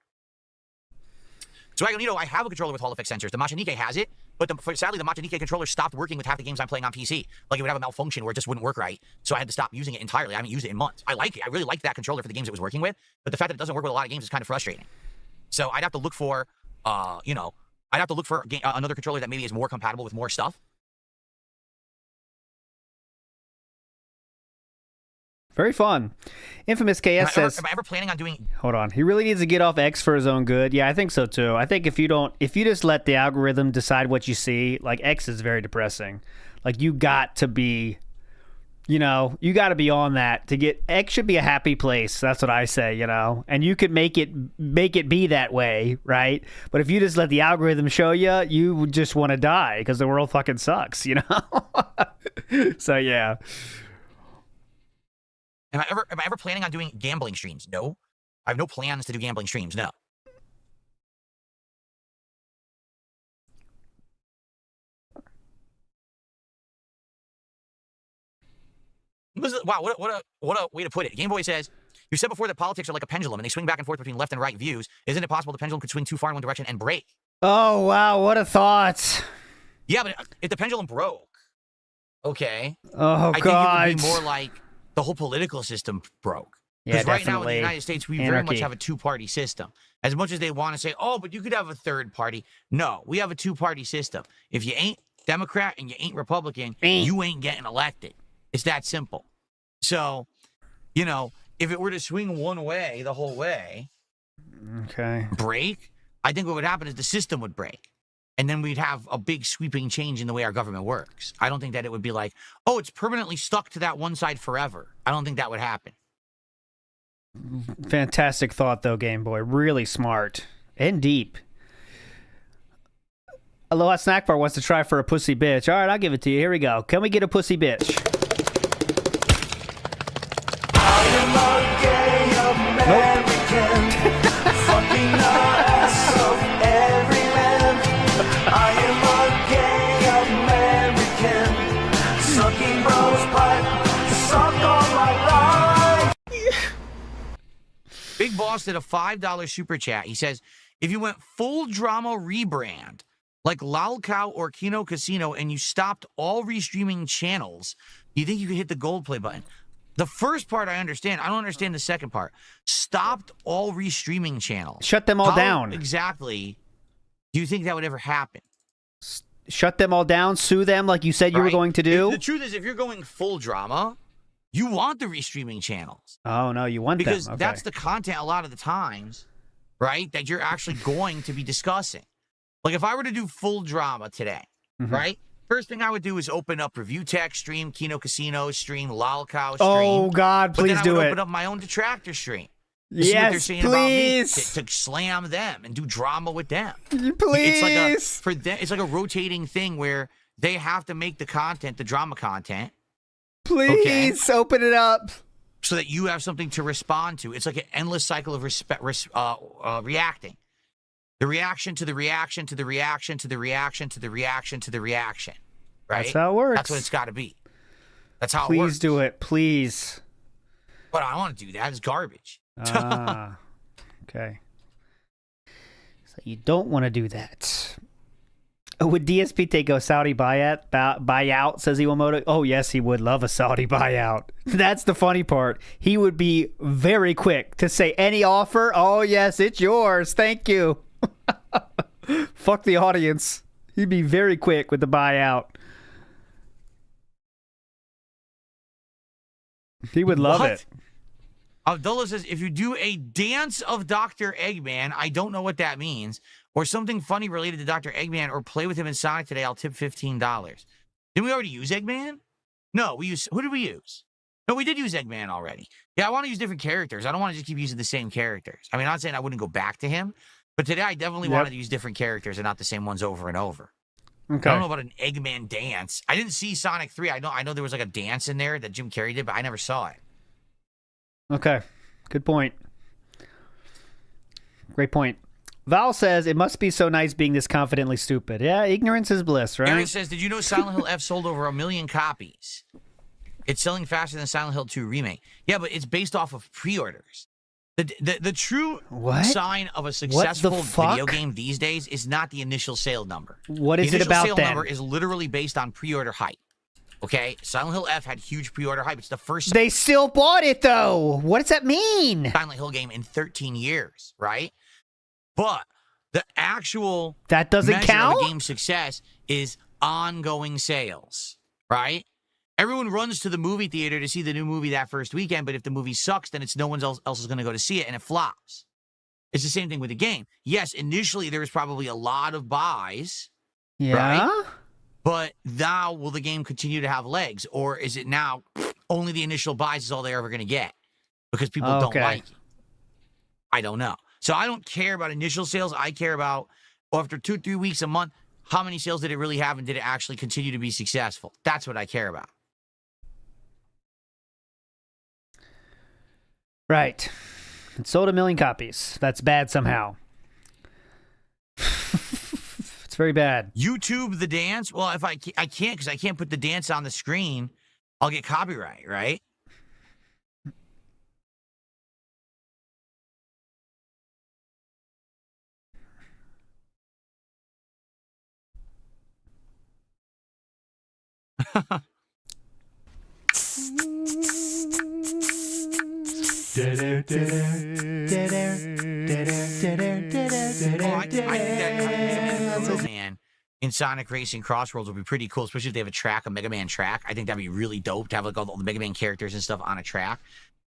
So I have a controller with Hall effect sensors. The Machinike has it, but sadly the Machinike controller stopped working with half the games I'm playing on PC. Like it would have a malfunction where it just wouldn't work right. So I had to stop using it entirely. I haven't used it in months. I like it. I really liked that controller for the games it was working with, but the fact that it doesn't work with a lot of games is kind of frustrating. So I'd have to look for, another controller that maybe is more compatible with more stuff. Very fun. Infamous KS says, am I ever planning on doing... Hold on. He really needs to get off X for his own good. Yeah, I think so too. I think if you just let the algorithm decide what you see, like X is very depressing. Like you got to be, you got to be on that to get... X should be a happy place. That's what I say, and you could make it be that way, right? But if you just let the algorithm show you, you just want to die because the world fucking sucks, So yeah. Am I ever planning on doing gambling streams? No. I have no plans to do gambling streams, no. Wow, what a way to put it. Game Boy says, you said before that politics are like a pendulum and they swing back and forth between left and right views. Isn't it possible the pendulum could swing too far in one direction and break? Oh, wow, what a thought. Yeah, but if the pendulum broke, okay. Oh, I God. think it would be more like the whole political system broke. Yeah, because right now in the definitely. United States, we very Anarchy. much have a two-party system. As much as they want to say, oh, but you could have a third party. No, we have a two-party system. If you ain't Democrat and you ain't Republican, you ain't getting elected. It's that simple. So, if it were to swing one way the whole way, okay, break, I think what would happen is the system would break. And then we'd have a big sweeping change in the way our government works. I don't think that it would be like, oh, it's permanently stuck to that one side forever. I don't think that would happen. Fantastic thought, though, Game Boy. Really smart and deep. Aloha Snack Bar wants to try for a pussy bitch. All right, I'll give it to you. Here we go. Can we get a pussy bitch? I am a gay American, fucking the ass of every man. I am a gay American, sucking bros pipe, suck all my life. Big Boss did a $5 super chat. He says, if you went full drama rebrand, like Lalcow or Kino Casino, and you stopped all restreaming channels, do you think you could hit the gold play button? The first part I understand. I don't understand the second part. Stopped all restreaming channels. Shut them all How down. Exactly. Do you think that would ever happen? Shut them all down? Sue them like you said you were going to do? The truth is, if you're going full drama, you want the restreaming channels. Oh, no, you want because them. Okay. that's the content a lot of the times, right, that you're actually going to be discussing. Like if I were to do full drama today, right, First thing I would do is open up Review Tech, stream Kino Casino, stream Lolcow, stream. Oh, God, please but then do I would it. open up my own detractor stream. To see what they're Yes, saying please. about me, to slam them and do drama with them. Please. It's like a rotating thing where they have to make the content, the drama content. Please open it up. So that you have something to respond to. It's like an endless cycle of reacting. The reaction to the reaction to the reaction to the reaction to the reaction to the reaction. Right? That's how it works. That's what it's got to be. That's how it Please works. do it. Please. But I don't want to do that. It's garbage. Okay. So you don't want to do that. Would DSP take a Saudi buyout, says Iwamoto? Oh, yes, he would love a Saudi buyout. That's the funny part. He would be very quick to say any offer. Oh, yes, it's yours. Thank you. Fuck the audience. He'd be very quick with the buyout. He would love it. Abdullah says, if you do a dance of Dr. Eggman, I don't know what that means, or something funny related to Dr. Eggman, or play with him in Sonic today, I'll tip $15. Didn't we already use Eggman? No, who did we use? No, we did use Eggman already. Yeah, I want to use different characters. I don't want to just keep using the same characters. I mean, I'm not saying I wouldn't go back to him, but today I definitely wanted to use different characters and not the same ones over and over. Okay. I don't know about an Eggman dance. I didn't see Sonic 3. I know there was like a dance in there that Jim Carrey did, but I never saw it. Okay. Good point. Great point. Val says, it must be so nice being this confidently stupid. Yeah, ignorance is bliss, right? Aaron says, did you know Silent Hill F sold over 1 million copies? It's selling faster than Silent Hill 2 Remake. Yeah, but it's based off of pre-orders. The true sign of a successful video game these days is not the initial sale number. What is it about The initial sale then? number is literally based on pre-order hype. Okay? Silent Hill F had huge pre-order hype. It's the first They still bought it, though. What does that mean? Silent Hill game in 13 years, right? But the actual that doesn't measure count? of a game's success is ongoing sales, right? Everyone runs to the movie theater to see the new movie that first weekend, but if the movie sucks, then no one else is going to go to see it, and it flops. It's the same thing with the game. Yes, initially there was probably a lot of buys, right? But now will the game continue to have legs, or is it now only the initial buys is all they're ever going to get because people don't like it? I don't know. So I don't care about initial sales. I care about after 2-3 weeks, a month, how many sales did it really have, and did it actually continue to be successful? That's what I care about. Right. It sold 1 million copies. That's bad somehow. It's very bad. YouTube the dance? Well, if I can't, because I can't put the dance on the screen, I'll get copyright, right? Man, in Sonic Racing Crossroads would be pretty cool, especially if they have a track, a Mega Man track. I think that'd be really dope to have like all the Mega Man characters and stuff on a track.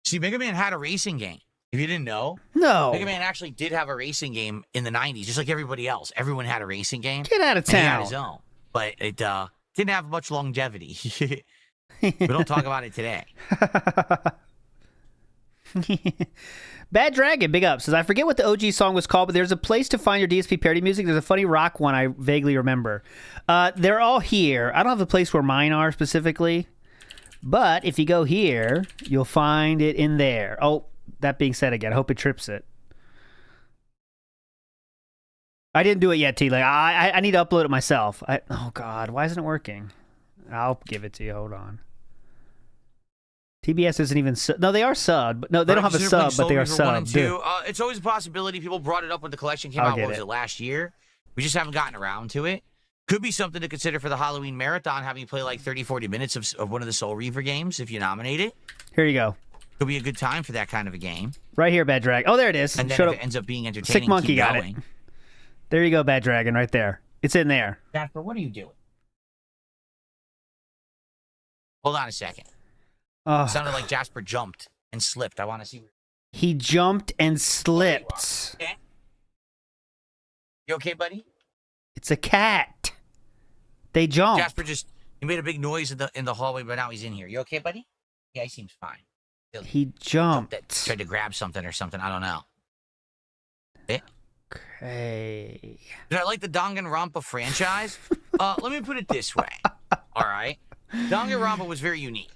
See, Mega Man had a racing game. If you didn't know, Mega Man actually did have a racing game in the 90s, just like everybody else. Everyone had a racing game. Get out of town. And he had his own, but it didn't have much longevity. We don't talk about it today. Bad Dragon, big up, says, I forget what the OG song was called, but there's a place to find your DSP parody music. There's a funny rock one I vaguely remember. They're all here. I don't have a place where mine are specifically, but if you go here, you'll find it in there. Oh, that being said again, I hope it trips it. I didn't do it yet, T. Like, I need to upload it myself. Oh, God, why isn't it working? I'll give it to you. Hold on. TBS isn't even no, they are subbed, but no, they don't have a sub, but they are subbed. It's always a possibility. People brought it up when the collection came out. What was it, last year? We just haven't gotten around to it. Could be something to consider for the Halloween marathon, having you play like 30-40 minutes of one of the Soul Reaver games if you nominate it. Here you go. Could be a good time for that kind of a game. Right here, Bad Dragon. Oh, there it is. And then if it ends up being entertaining, Sick Monkey keep got going. it. There you go, Bad Dragon, right there. It's in there. Jasper, what are you doing? Hold on a second. Oh. It sounded like Jasper jumped and slipped. I want to see. He jumped and slipped. Okay. You okay, buddy? It's a cat. They jumped. Jasper he made a big noise in the hallway, but now he's in here. You okay, buddy? Yeah, he seems fine. He jumped. Tried to grab something or something. I don't know. Okay. Did I like the Danganronpa franchise? Let me put it this way. All right. Danganronpa was very unique.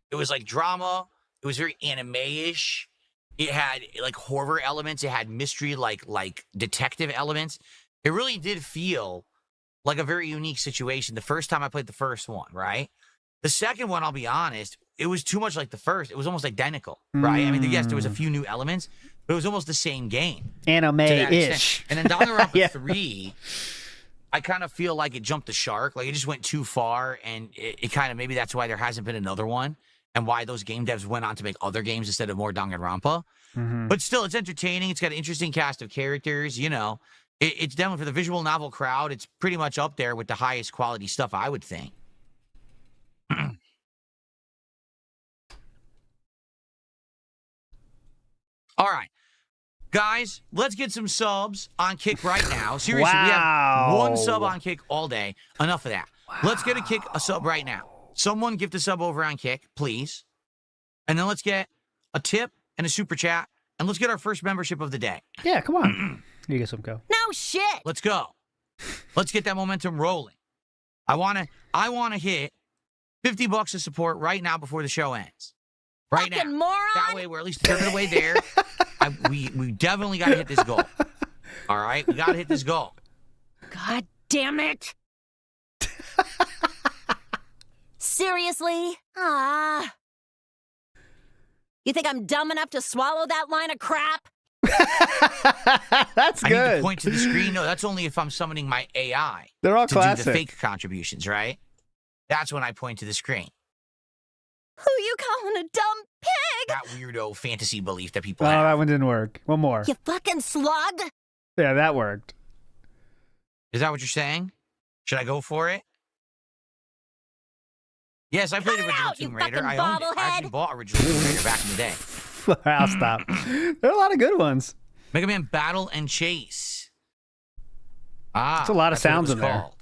It was like drama. It was very anime-ish. It had like horror elements. It had mystery, like detective elements. It really did feel like a very unique situation the first time I played the first one, right? The second one, I'll be honest, it was too much like the first. It was almost identical, right? I mean, yes, there was a few new elements, but it was almost the same game. Anime-ish. And then Danganronpa 3, I kind of feel like it jumped the shark. Like, it just went too far, and it kind of, maybe that's why there hasn't been another one, and why those game devs went on to make other games instead of more Danganronpa. But still, it's entertaining. It's got an interesting cast of characters, you know. It's definitely, for the visual novel crowd, it's pretty much up there with the highest quality stuff, I would think. All right. Guys, let's get some subs on Kick right now. Seriously, we have one sub on Kick all day. Enough of that. Let's get a sub right now. Someone gift a sub over on Kick, please. And then let's get a tip and a super chat. And let's get our first membership of the day. Yeah, come on. You get some go. No shit. Let's go. Let's get that momentum rolling. I wanna hit $50 of support right now before the show ends. Right now. Fucking moron. That way we're at least a third of the way there. We definitely gotta hit this goal. All right? We gotta hit this goal. God damn it. Seriously? Ah. You think I'm dumb enough to swallow that line of crap? That's I good. need to point to the screen. No, that's only if I'm summoning my AI. They're all to classic. do the fake contributions, right? That's when I point to the screen. Who you calling a dumb pig? That weirdo fantasy belief that people Oh, have. that one didn't work. One more. You fucking slug. Yeah, that worked. Is that what you're saying? Should I go for it? Yes, I played original Tomb Raider. I owned it. I actually bought original Tomb Raider back in the day. I'll stop. There are a lot of good ones. Mega Man Battle and Chase. Ah, There's a lot of sounds in there. Called.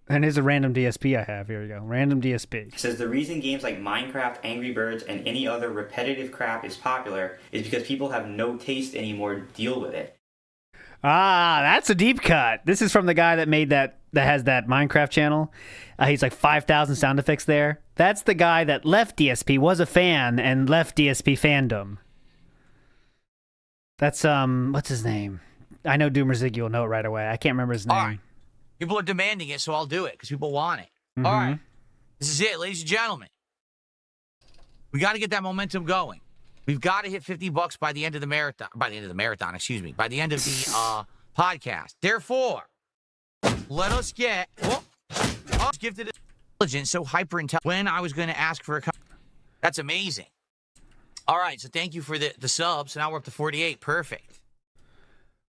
And here's a random DSP I have. Here we go. Random DSP. It says the reason games like Minecraft, Angry Birds, and any other repetitive crap is popular is because people have no taste anymore to deal with it. Ah, that's a deep cut. This is from the guy that made that has that Minecraft channel. He's like 5,000 sound effects there. That's the guy that left DSP, was a fan, and left DSP fandom. That's, what's his name? I know Doomer Ziggy will know it right away. I can't remember his name. All right. People are demanding it, so I'll do it because people want it. All right. This is it, ladies and gentlemen. We got to get that momentum going. We've got to hit $50 by the end of the marathon. By the end of the marathon, excuse me. By the end of the podcast. Therefore, let us get gifted intelligence, so hyper intelligent. When I was going to ask for a, that's amazing. All right, so thank you for the subs. So now we're up to 48. Perfect.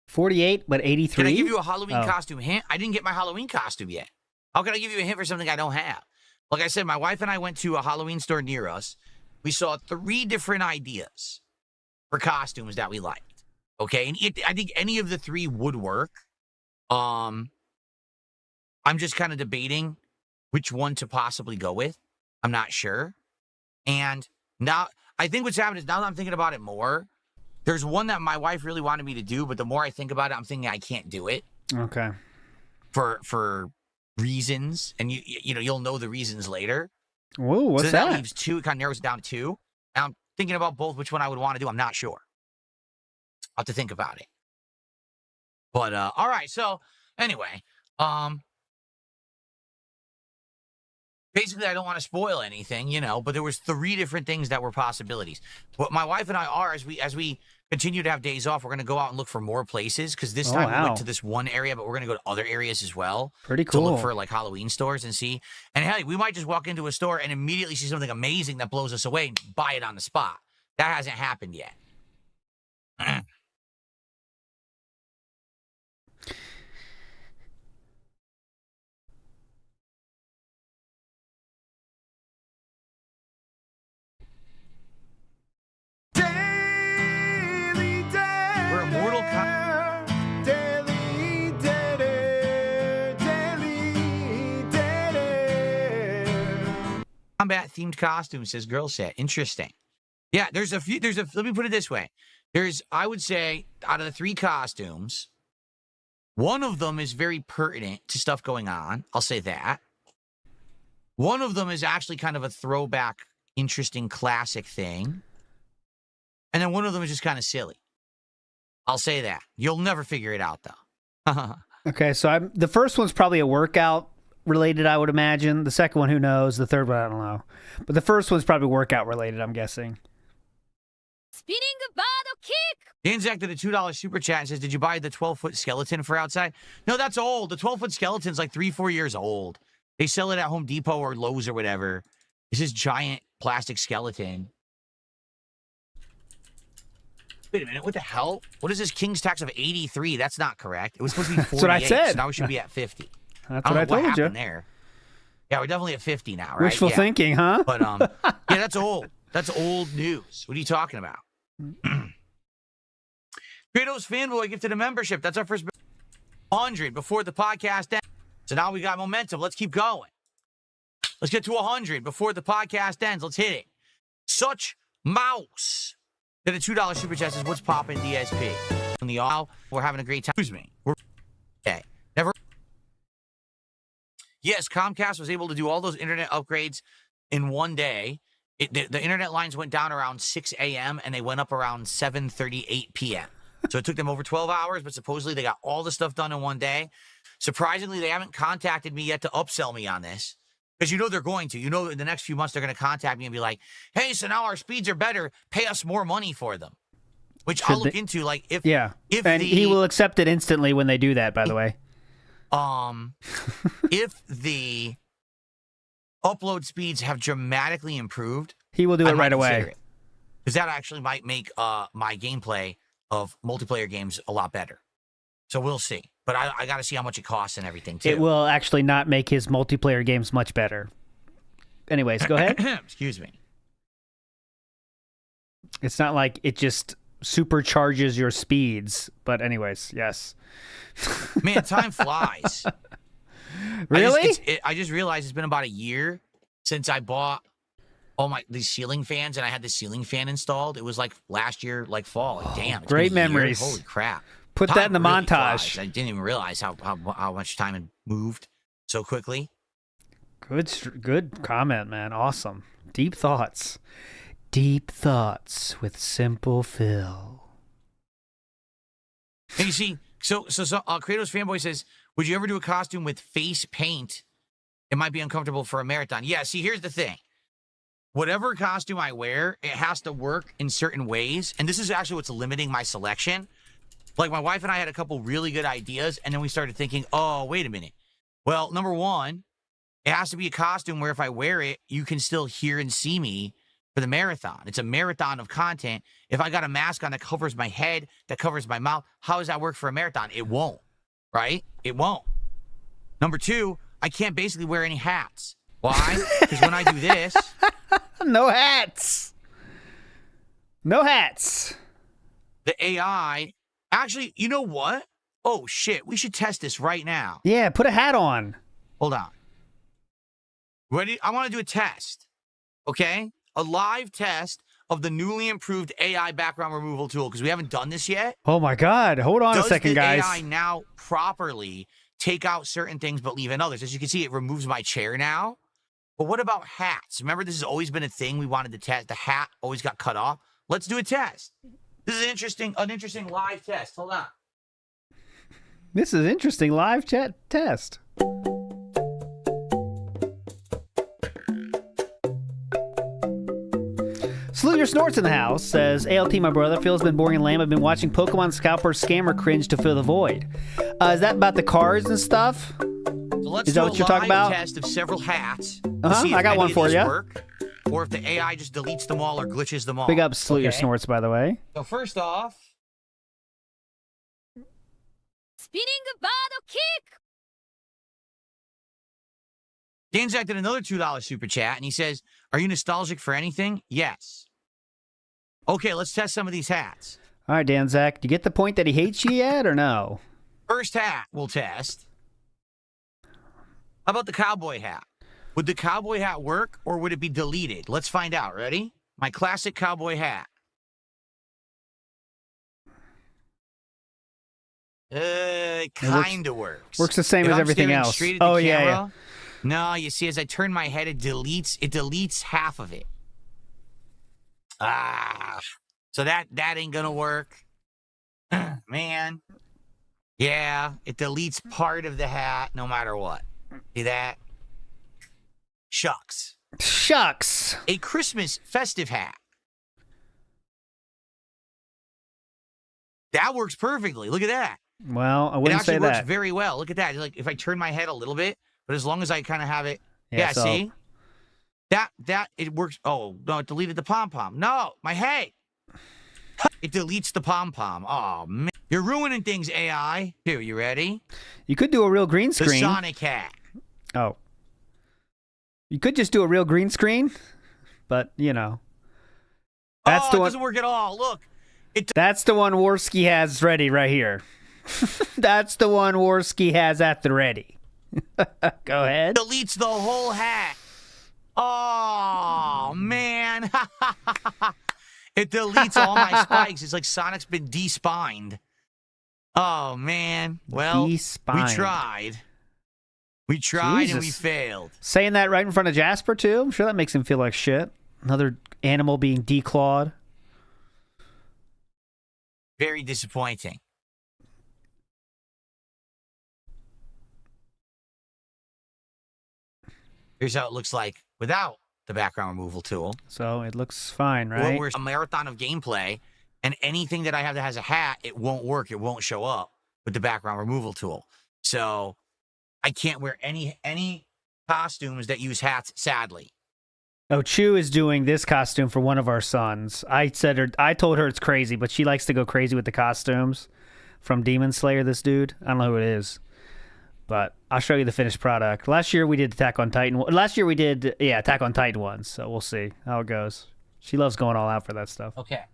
48, but 83. Can I give you a Halloween costume hint? I didn't get my Halloween costume yet. How can I give you a hint for something I don't have? Like I said, my wife and I went to a Halloween store near us. We saw 3 different ideas for costumes that we liked. Okay, and I think any of the 3 would work. I'm just kind of debating which one to possibly go with. I'm not sure. And now, I think what's happened is now that I'm thinking about it more, there's one that my wife really wanted me to do, but the more I think about it, I'm thinking I can't do it. Okay. For reasons, and you'll know the reasons later. Whoa, what's so that? That leaves 2. It kind of narrows it down to 2. And I'm thinking about both, which one I would want to do. I'm not sure. I'll have to think about it. But all right. So anyway, basically, I don't want to spoil anything, but there was 3 different things that were possibilities. What my wife and I are, as we continue to have days off, we're going to go out and look for more places, because this time we went to this one area, but we're going to go to other areas as well. Pretty cool. To look for like Halloween stores and see. And hey, we might just walk into a store and immediately see something amazing that blows us away and buy it on the spot. That hasn't happened yet. We're Mortal Daily combat themed costume, says Girl Set. Interesting. Yeah, there's a few. Let me put it this way. I would say, out of the 3 costumes, one of them is very pertinent to stuff going on. I'll say that. One of them is actually kind of a throwback, interesting, classic thing. And then one of them is just kind of silly. I'll say that. You'll never figure it out, though. Okay, so the first one's probably a workout related, I would imagine. The second one, who knows? The third one, I don't know. But the first one's probably workout related, I'm guessing. Spinning bottle kick. Danzak did a $2 super chat and says, did you buy the 12-foot skeleton for outside? No, that's old. The 12-foot skeleton's like 3-4 years old. They sell it at Home Depot or Lowe's or whatever. It's this giant plastic skeleton. Wait a minute, what the hell? What is this King's tax of 83? That's not correct. It was supposed to be 48. That's what I said. So now we should be at 50. That's I what I don't know what told you. happened there. Yeah, we're definitely at 50 now, right? Wishful thinking, huh? But yeah, that's old. That's old news. What are you talking about? Kratos Fanboy gifted a membership. That's our first 100 before the podcast ends. So now we got momentum. Let's keep going. Let's get to 100 before the podcast ends. Let's hit it. Such Mouse did a $2 super chat says, what's poppin' DSP? On the all, we're having a great time. Excuse me. We're okay. Never. Yes, Comcast was able to do all those internet upgrades in one day. The internet lines went down around 6 a.m. and they went up around 7:38 p.m. So it took them over 12 hours, but supposedly they got all the stuff done in one day. Surprisingly, they haven't contacted me yet to upsell me on this. Because you know they're going to. You know in the next few months they're going to contact me and be like, hey, so now our speeds are better. Pay us more money for them. Which I'll look into. Like if he will accept it instantly when they do that, by the way. If the upload speeds have dramatically improved, he will do it right away. Because that actually might make my gameplay of multiplayer games a lot better. So we'll see. But I got to see how much it costs and everything, too. It will actually not make his multiplayer games much better. Anyways, go ahead. Excuse me. It's not like it just supercharges your speeds. But anyways, yes. Man, time flies. Really? I just realized it's been about a year since I bought these ceiling fans, and I had the ceiling fan installed. It was like last year, like fall. Like, damn. It's Great been a year. memories. Holy crap. Put that in the really montage. Flies. I didn't even realize how much time had moved so quickly. Good comment, man. Awesome. Deep thoughts. Deep thoughts with Simple Phil. And you see, so Kratos Fanboy says, would you ever do a costume with face paint? It might be uncomfortable for a marathon. Yeah, see, here's the thing. Whatever costume I wear, it has to work in certain ways. And this is actually what's limiting my selection. Like, my wife and I had a couple really good ideas, and then we started thinking, oh, wait a minute. Well, number one, it has to be a costume where if I wear it, you can still hear and see me for the marathon. It's a marathon of content. If I got a mask on that covers my head, that covers my mouth, how does that work for a marathon? It won't, right? It won't. Number two, I can't basically wear any hats. Why? Because when I do this... No hats. No hats. The AI... Actually, you know what? Oh, shit. We should test this right now. Yeah, put a hat on. Hold on. Ready? I want to do a test. Okay? A live test of the newly improved AI background removal tool, because we haven't done this yet. Oh, my God. Hold on a second, guys. Does the AI now properly take out certain things but leave in others? As you can see, it removes my chair now. But what about hats? Remember, this has always been a thing we wanted to test. The hat always got cut off. Let's do a test. This is an interesting live test. Hold on. This is interesting live chat test. Salute Your Snorts in the house says, ALT, my brother, Phil's been boring and lame. I've been watching Pokemon Scalper Scammer cringe to fill the void. Is that about the cards and stuff? So let's is that do what you're talking about? Test of several hats. I got one for you. Work, or if the AI just deletes them all or glitches them all. Big up, Salute Your Snorts, by the way. So first off, spinning a bottle kick. Danzak did another $2 super chat, and he says, are you nostalgic for anything? Yes. Okay, let's test some of these hats. All right, Danzak, do you get the point that he hates you yet, or no? First hat we'll test. How about the cowboy hat? Would the cowboy hat work, or would it be deleted? Let's find out. Ready? My classic cowboy hat. It kind of works. Works the same If as I'm everything staring else. straight at the Oh, yeah, camera, no, you see, as I turn my head, it deletes half of it. So that ain't gonna work. Man. Yeah, it deletes part of the hat no matter what. See that? Shucks. Shucks. A Christmas festive hat. That works perfectly. Look at that. Well, I wouldn't say It actually works that. very well. Look at that. Like if I turn my head a little bit, but as long as I kind of have it. Yeah, so- See? That it works. Oh, no, it deleted the pom-pom. No, my head. It deletes the pom-pom. Oh, man. You're ruining things, AI. Here, you ready? You could do a real green The screen. Sonic hat. Oh. You could just do a real green screen, but, you know. That's Oh, the it one. doesn't work at all. Look. That's the one Worski has ready right here. That's the one Worski has at the ready. Go ahead. Deletes the whole hat. Oh, man. It deletes all my spikes. It's like Sonic's been de-spined. Oh, man. Well, De-spined. we tried. We tried and we Jesus. failed. Saying that right in front of Jasper, too? I'm sure that makes him feel like shit. Another animal being declawed. Very disappointing. Here's how it looks like without the background removal tool. So it looks fine, Or right? we're a marathon of gameplay, and anything that I have that has a hat, it won't work. It won't show up with the background removal tool. So I can't wear any costumes that use hats, sadly. Oh, Chu is doing this costume for one of our sons. I told her it's crazy, but she likes to go crazy with the costumes from Demon Slayer, this dude. I don't know who it is, but I'll show you the finished product. Last year we did Attack on Titan. Last year we did, Attack on Titan ones, so we'll see how it goes. She loves going all out for that stuff. Okay.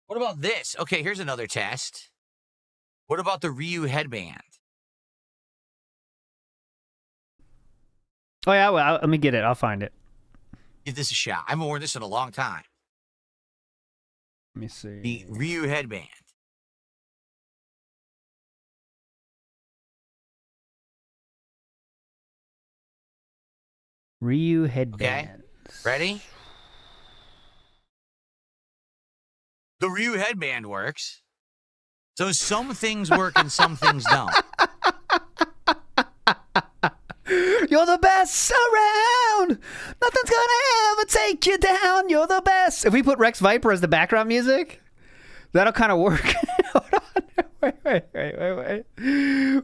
What about this? Okay, here's another test. What about the Ryu headband? Oh, yeah, well, let me get it. I'll find it. Give this a shot. I haven't worn this in a long time. Let me see. The Ryu headband. Ryu headband. Okay. Ready? The Ryu headband works. So some things work and some things don't. You're the best around. Nothing's gonna ever take you down. You're the best. If we put Rex Viper as the background music, that'll kind of work. Hold on.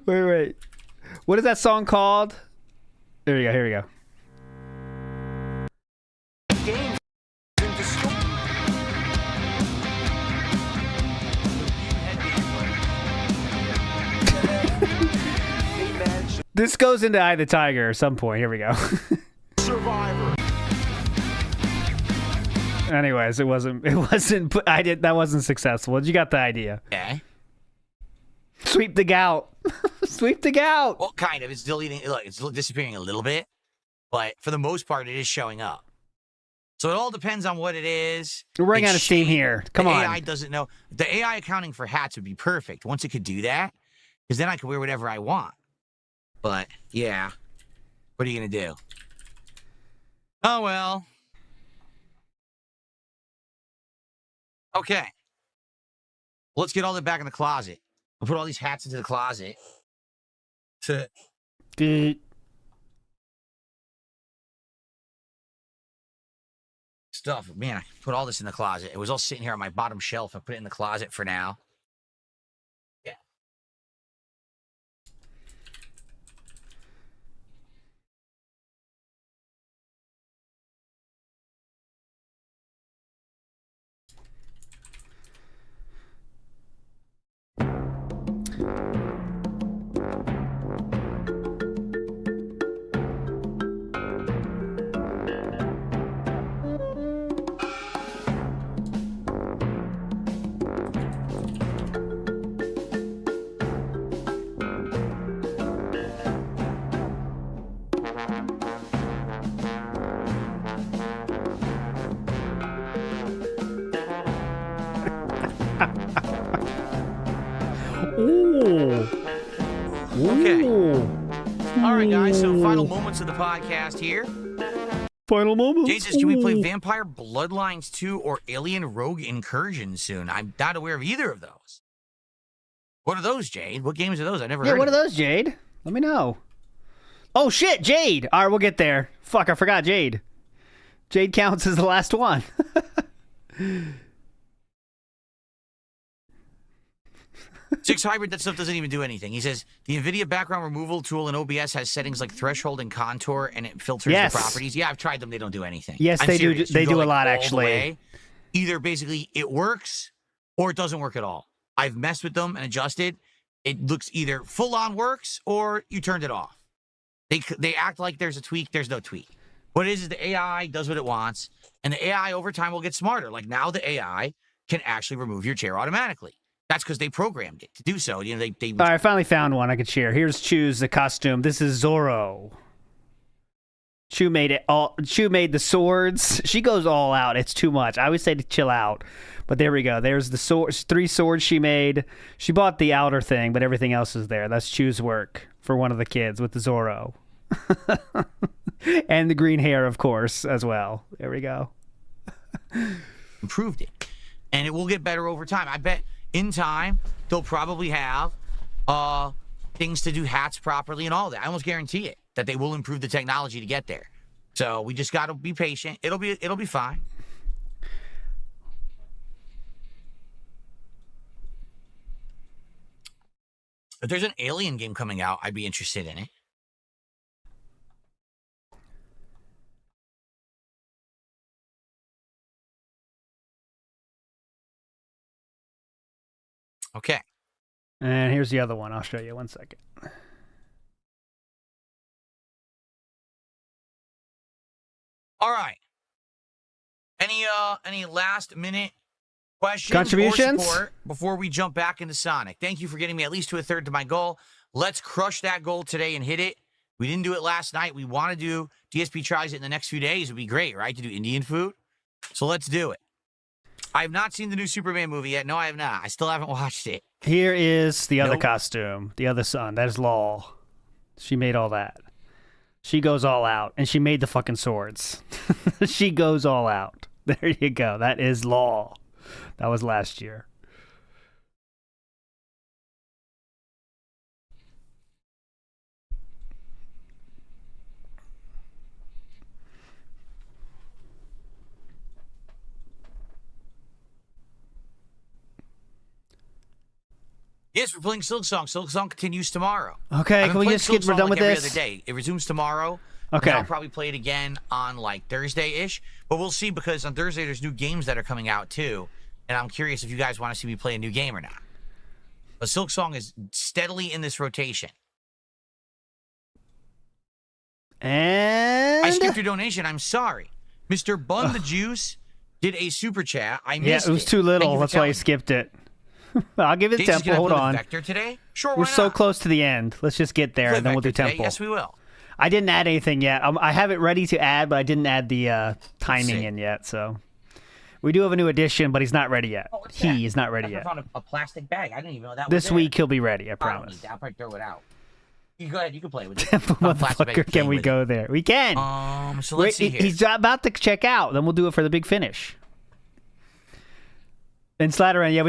Wait. What is that song called? Here we go. This goes into Eye of the Tiger at some point. Here we go. Survivor. Anyways, that wasn't successful. You got the idea. Okay. Sweep the gout. Sweep the gout. Well, kind of. It's deleting. Look, it's disappearing a little bit, but for the most part, it is showing up. So it all depends on what it is. We're running It's out of steam here. Come the on. AI doesn't know. The AI accounting for hats would be perfect once it could do that, because then I could wear whatever I want. But yeah, what are you gonna do? Oh well. Okay. Let's get all that back in the closet. I'll put all these hats into the closet. Stuff. Man, I put all this in the closet. It was all sitting here on my bottom shelf. I put it in the closet for now. Yeah. Okay. Ooh. All right, guys. So final moments of the podcast here. Final moments. Jay says, can we play Vampire Bloodlines 2 or Alien Rogue Incursion soon? I'm not aware of either of those. What are those, Jade? What games are those? I never heard Yeah, what of are those, Jade? Let me know. Oh, shit, Jade. All right, we'll get there. Fuck, I forgot Jade. Jade counts as the last one. 6 Hybrid, that stuff doesn't even do anything. He says, the NVIDIA background removal tool in OBS has settings like threshold and contour, and it filters the properties. Yeah, I've tried them. They don't do anything. Yes, I'm they serious. do. They You do go, a lot, all the actually. way. Either basically it works or it doesn't work at all. I've messed with them and adjusted. It looks either full-on works or you turned it off. They act like there's a tweak. There's no tweak. What it is the AI does what it wants, and the AI over time will get smarter. Like now the AI can actually remove your chair automatically. That's because they programmed it to do so. You know, they All right, I finally found one I could share. Here's Choose the costume. This is Zorro. Chu made it all. Chu made the swords. She goes all out. It's too much. I always say to chill out, but there we go. There's the swords. 3 swords she made. She bought the outer thing, but everything else is there. That's Chu's work for one of the kids with the Zorro, and the green hair, of course, as well. There we go. Improved it, and it will get better over time. I bet in time they'll probably have things to do hats properly and all that. I almost guarantee it that they will improve the technology to get there. So we just got to be patient. It'll be fine. If there's an Alien game coming out, I'd be interested in it. Okay. And here's the other one. I'll show you. 1 second. All right. Any last minute questions Contributions? or support before we jump back into Sonic? Thank you for getting me at least to a third to my goal. Let's crush that goal today and hit it. We didn't do it last night. We want to do DSP tries it in the next few days. It'd be great, right? To do Indian food. So let's do it. I have not seen the new Superman movie yet. No, I have not. I still haven't watched it. Here is the other costume. The other son. That is Law. She made all that. She goes all out, and she made the fucking swords. She goes all out. There you go. That is Law. That was last year. Yes, we're playing Silk Song. Silk Song continues tomorrow. Okay, can we just get done with every this? other day. It resumes tomorrow. Okay. And I'll probably play it again on like Thursday-ish. But we'll see, because on Thursday there's new games that are coming out too. And I'm curious if you guys want to see me play a new game or not. But Silk Song is steadily in this rotation. And I skipped your donation. I'm sorry. Mr. Bun the Juice did a super chat. I missed it was too little. That's why I telling me. skipped it. I'll give it Jason's tempo. gonna Hold play on. with Vector today? Sure, why We're so not? close to the end. Let's just get there, Play and then we'll do Vector today? tempo. Yes, we will. I didn't add anything yet. I have it ready to add, but I didn't add the timing in yet. So we do have a new addition, but he's not ready yet. Oh, what's He that? is not ready I yet. found a plastic bag. I didn't even know that was This there. week he'll be ready. I I don't promise. need that. I'll probably throw it out. You go ahead. You can play with it. Motherfucker, can we go there? We can. So let's see here. He's about to check out. Then we'll do it for the big finish. And Slatteran, yeah,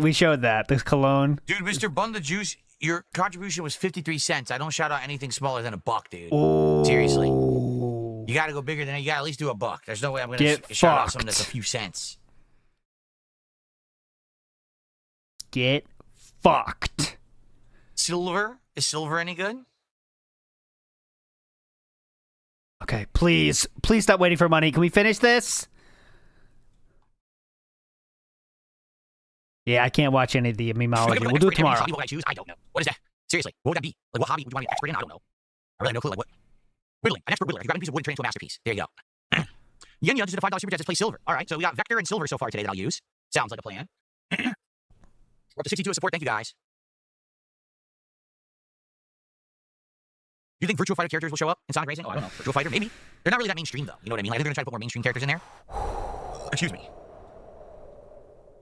we showed that. This cologne. Dude, Mr. Bun the Juice, your contribution was 53 cents. I don't shout out anything smaller than $1, dude. Ooh. Seriously. You got to go bigger than that. You got to at least do $1. There's no way I'm going to shout out something that's a few cents. Get fucked. Silver? Is silver any good? Okay, please stop waiting for money. Can we finish this? Yeah, I can't watch any of the memology. We'll do it tomorrow. What would I choose? I don't know. What is that? Seriously, what would that be? Like, what hobby would you want to be an expert in? I don't know. I really have no clue. Like, what? Whittling. An expert whittler. You got a piece of wood and turn it into a masterpiece. There you go. Yin just did a $5 super chat to play silver. All right, so we got Vector and silver so far today that I'll use. Sounds like a plan. We're up to 62 of support. Thank you, guys. Do you think Virtua Fighter characters will show up in Sonic Racing? Oh, I don't know. Virtua Fighter, maybe. They're not really that mainstream, though. You know what I mean? Like, they're going to try to put more mainstream characters in there. Excuse me.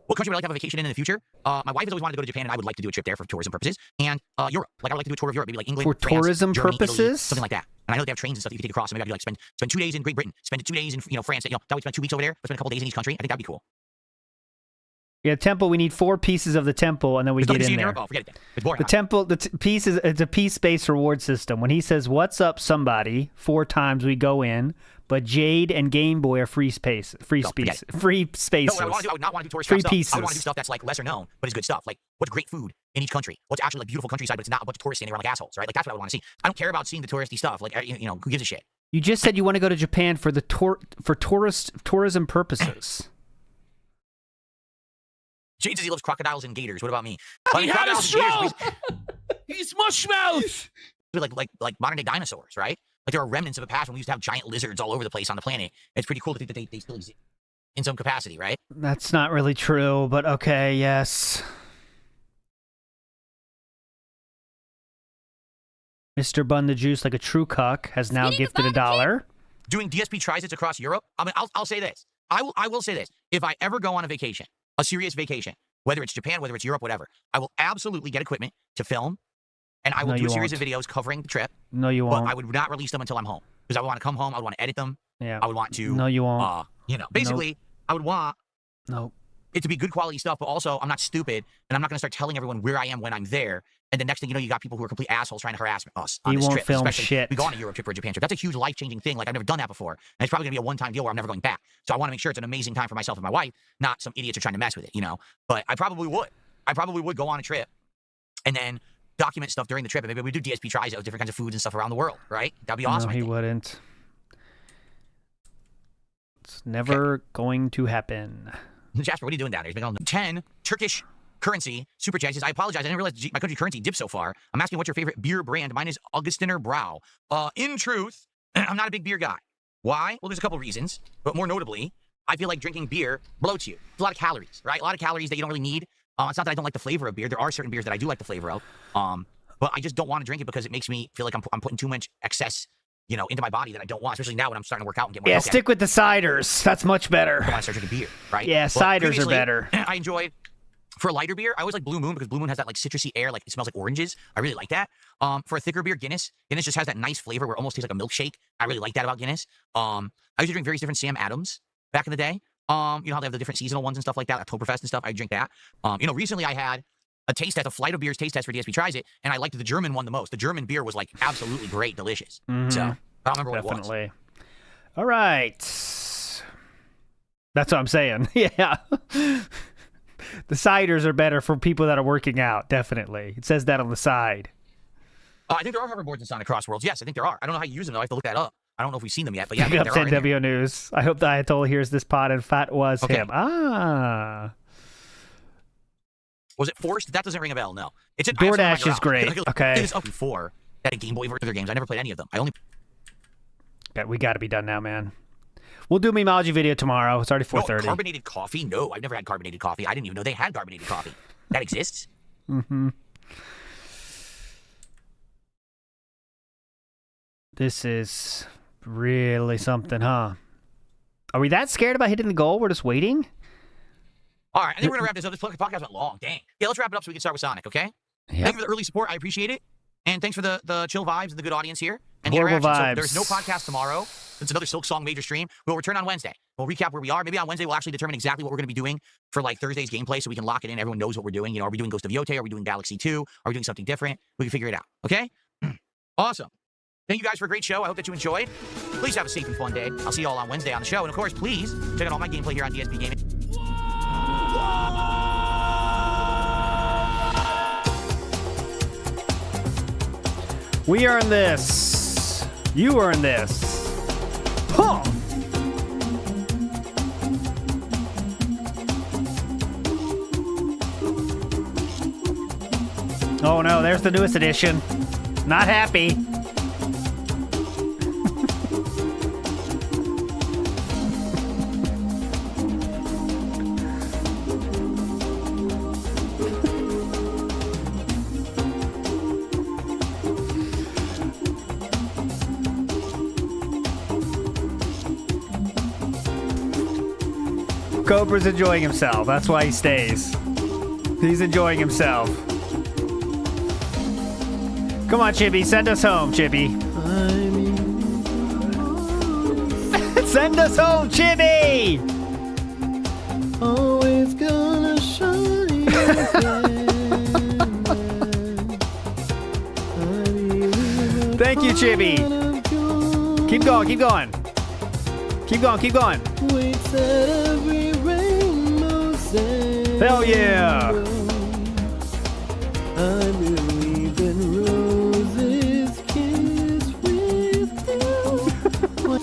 What country would I like to have a vacation in the future? My wife has always wanted to go to Japan, and I would like to do a trip there for tourism purposes. And Europe. Like, I would like to do a tour of Europe, maybe like England, For France, tourism Germany, purposes? Italy, something like that. And I know they have trains and stuff that you can take across. So maybe I'd do like spend 2 days in Great Britain, spend 2 days in France. That would spend 2 weeks over there, but spend a couple days in each country. I think that'd be cool. Yeah, temple. We need 4 pieces of the temple, and then we get in there. Oh, forget it. It's boring. The temple, piece is it's a piece-based reward system. When he says "What's up, somebody?" 4 times we go in, but Jade and Game Boy are free spaces. No, what I would not want to do tourist stuff. Pieces. I would want to do stuff that's like lesser known, but is good stuff. Like what's great food in each country. What's actually like beautiful countryside, but it's not a bunch of tourists standing around like assholes, right? Like that's what I would want to see. I don't care about seeing the touristy stuff. Like who gives a shit? You just said you want to go to Japan for the tourism purposes. Jade says he loves crocodiles and gators. What about me? He had a stroke! He's mush mouth! Like modern day dinosaurs, right? Like there are remnants of a past when we used to have giant lizards all over the place on the planet. It's pretty cool to think that they still exist in some capacity, right? That's not really true, but okay, yes. Mr. Bun the Juice, like a true cuck, has now gifted $1. Doing DSP tries it across Europe. I mean, I'll say this. I will say this. If I ever go on a vacation, a serious vacation, whether it's Japan, whether it's Europe, whatever, I will absolutely get equipment to film, and I will do a series of videos covering the trip. No, you won't. But I would not release them until I'm home, because I would want to come home. I would want to edit them. Yeah. I would want to. No, you won't. Basically, I would want. No. It to be good quality stuff, but also I'm not stupid, and I'm not going to start telling everyone where I am when I'm there. And the next thing you know, you got people who are complete assholes trying to harass us on this trip. Film Especially shit. we go on a Europe trip or a Japan trip. That's a huge life-changing thing. Like I've never done that before, and it's probably going to be a one-time deal where I'm never going back. So I want to make sure it's an amazing time for myself and my wife, not some idiots are trying to mess with it, But I probably would. I probably would go on a trip, and then document stuff during the trip. And maybe we do DSP tries out different kinds of foods and stuff around the world, right? That'd be awesome. No, he wouldn't. It's never going to happen. Jasper, what are you doing down there? He's been on 10 Turkish currency super chat. He says, I apologize. I didn't realize my country currency dipped so far. I'm asking what's your favorite beer brand. Mine is Augustiner Brau. In truth, I'm not a big beer guy. Why? Well, there's a couple reasons, but more notably, I feel like drinking beer bloats you. It's a lot of calories, right? A lot of calories that you don't really need. It's not that I don't like the flavor of beer. There are certain beers that I do like the flavor of, but I just don't want to drink it because it makes me feel like I'm putting too much excess, into my body that I don't want, especially now when I'm starting to work out and get more. Yeah, stick with the ciders. That's much better. I want to start drinking beer, right? Yeah, ciders are better. I enjoyed, for a lighter beer, I always like Blue Moon because Blue Moon has that like citrusy air, like it smells like oranges. I really like that. For a thicker beer, Guinness just has that nice flavor where it almost tastes like a milkshake. I really like that about Guinness. I used to drink various different Sam Adams back in the day. How they have the different seasonal ones and stuff like that, Oktoberfest and stuff. I drink that. Recently I had a taste test, a Flight of Beers taste test for DSP Tries It, and I liked the German one the most. The German beer was like absolutely great, delicious. So I don't remember what it was. All right. That's what I'm saying. Yeah. The ciders are better for people that are working out, definitely. It says that on the side. I think there are hoverboards in Sonic Cross Worlds. Yes, I think there are. I don't know how you use them, though. I have to look that up. I don't know if we've seen them yet, but yeah, there are. NW News. I hope the Ayatollah hears this pod and Fat was him. Was it Forced? That doesn't ring a bell, no. It's an DoorDash is great. Okay. It was up before that Game Boy version of their games. I never played any of them. We got to be done now, man. We'll do a memeology video tomorrow. It's already 4:30. No, carbonated coffee? No, I've never had carbonated coffee. I didn't even know they had carbonated coffee. That exists? This is really something, huh? Are we that scared about hitting the goal? We're just waiting? All right, I think we're going to wrap this up. This podcast went long. Dang. Yeah, let's wrap it up so we can start with Sonic, okay? Yep. Thank you for the early support. I appreciate it. And thanks for the chill vibes and the good audience here. And horrible the vibes. So there's no podcast tomorrow. It's another Silk Song major stream. We'll return on Wednesday. We'll recap where we are. Maybe on Wednesday we'll actually determine exactly what we're going to be doing for like Thursday's gameplay so we can lock it in. Everyone knows what we're doing. Are we doing Ghost of Yote? Are we doing Galaxy 2? Are we doing something different? We can figure it out. Okay? Awesome. Thank you guys for a great show. I hope that you enjoyed. Please have a safe and fun day. I'll see you all on Wednesday on the show. And of course, please check out all my gameplay here on DSP Gaming. We earned this. You earned this. Huh. Oh no, there's the newest edition. Not happy. Cobra's enjoying himself. That's why he stays. He's enjoying himself. Come on, Chibi. Send us home, Chibi. Send us home, Chibi! Always gonna shine Thank you, Chibi. Keep going, keep going. Keep going, keep going. Hell yeah! I believe in roses kissed with you.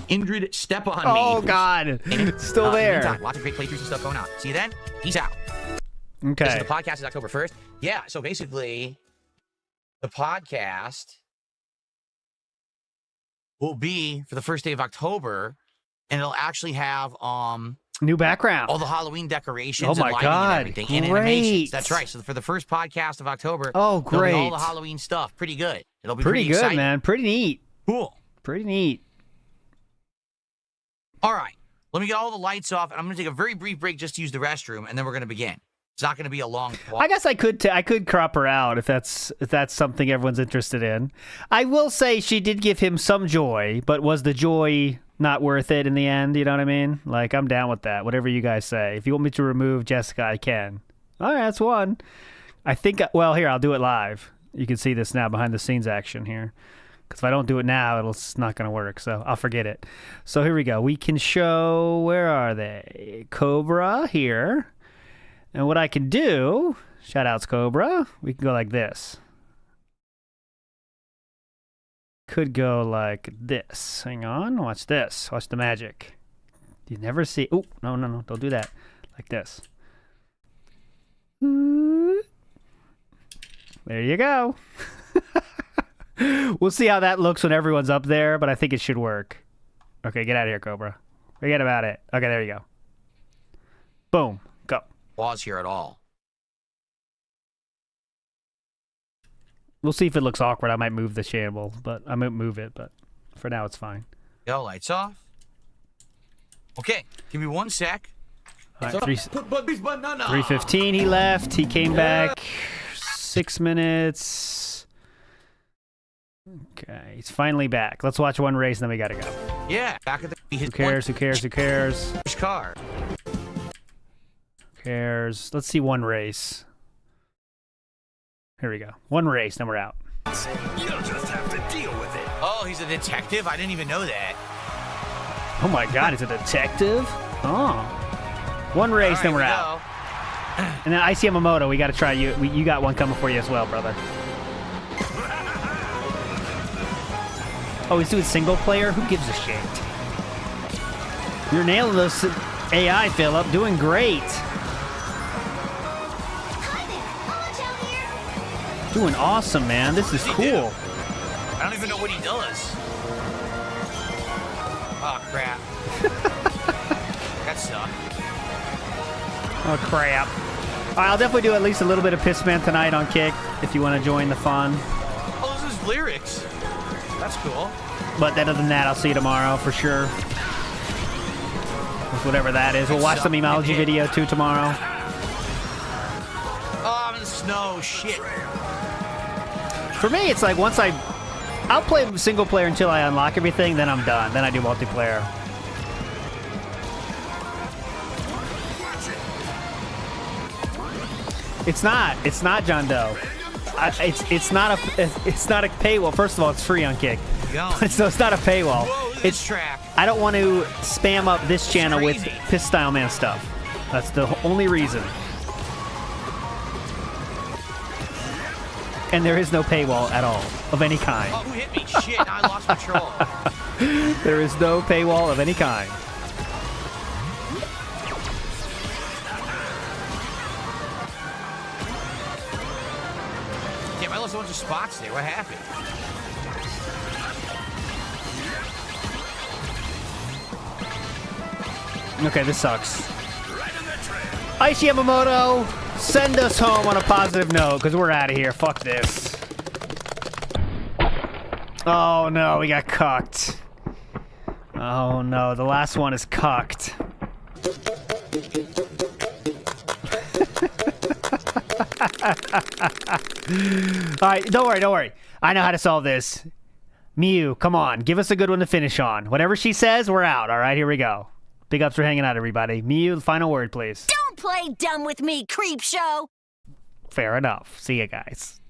Indrid, step on me. Oh, God. Still there. Meantime, lots of great playthroughs and stuff going on. See you then. Peace out. Okay. The podcast is October 1st. Yeah, so basically, the podcast will be for the first day of October, and it'll actually have new background, all the Halloween decorations, oh my and lighting God, and everything, and great. animations. That's right. So for the first podcast of October, oh great, all the Halloween stuff, pretty good. It'll be pretty good, exciting. man. Pretty neat. Cool. Pretty neat. All right, let me get all the lights off, and I'm going to take a very brief break just to use the restroom, and then we're going to begin. It's not going to be a long walk. I guess I could crop her out if that's something everyone's interested in. I will say she did give him some joy, but was the joy not worth it in the end? You know what I mean? Like, I'm down with that. Whatever you guys say. If you want me to remove Jessica, I can. All right, that's one. I think. Well, here, I'll do it live. You can see this now behind the scenes action here. Because if I don't do it now, it's not going to work. So I'll forget it. So here we go. We can show. Where are they? Cobra here. And what I can do, shout outs Cobra, we can go like this. Could go like this. Hang on, watch this. Watch the magic. You never see, oh, no, don't do that. Like this. There you go. We'll see how that looks when everyone's up there, but I think it should work. Okay, get out of here, Cobra. Forget about it. Okay, there you go. Boom, go. Pause here at all. We'll see if it looks awkward. I might move the shamble, but I might move it, but for now it's fine. Go, lights off. Okay, give me 1 sec. All right, 3:15 he left. He came back 6 minutes. Okay, he's finally back. Let's watch one race and then we gotta go. Yeah, back at the... Who cares? Who cares? Who cares? Which car? Cares. Let's see one race. Here we go. One race, then we're out. You'll just have to deal with it. Oh, he's a detective? I didn't even know that. Oh my God, he's a detective? Oh. One race, then we're out. And then IC Yamamoto, we got to try you. You got one coming for you as well, brother. Oh, he's doing single player? Who gives a shit? You're nailing those AI, Philip. Doing great. Doing awesome, man. This is cool. I don't even know what he does. Oh, crap. That sucked. Oh, crap. All right, I'll definitely do at least a little bit of Pissman tonight on Kick if you want to join the fun. Oh, this is lyrics. That's cool. But other than that, I'll see you tomorrow for sure. With whatever that is. We'll watch some Emology video too tomorrow. Oh, I'm in the snow. Shit. For me, it's like I'll play single player until I unlock everything, then I'm done. Then I do multiplayer. It's not John Doe. It's not a paywall. First of all, it's free on Kick. So it's not a paywall. Whoa, it's track. I don't want to spam up this channel with Piss Style Man stuff. That's the only reason. And there is no paywall at all of any kind. Oh, who hit me? Shit, I lost control. There is no paywall of any kind. Damn, I lost a bunch of spots there. What happened? Okay, this sucks. Ice Yamamoto, send us home on a positive note, because we're out of here. Fuck this. Oh no, we got cucked. Oh no, the last one is cucked. All right, don't worry. I know how to solve this. Mew, come on. Give us a good one to finish on. Whatever she says, we're out. All right, here we go. Big ups for hanging out, everybody. Mew, the final word, please. Don't play dumb with me, creep show. Fair enough. See ya, guys.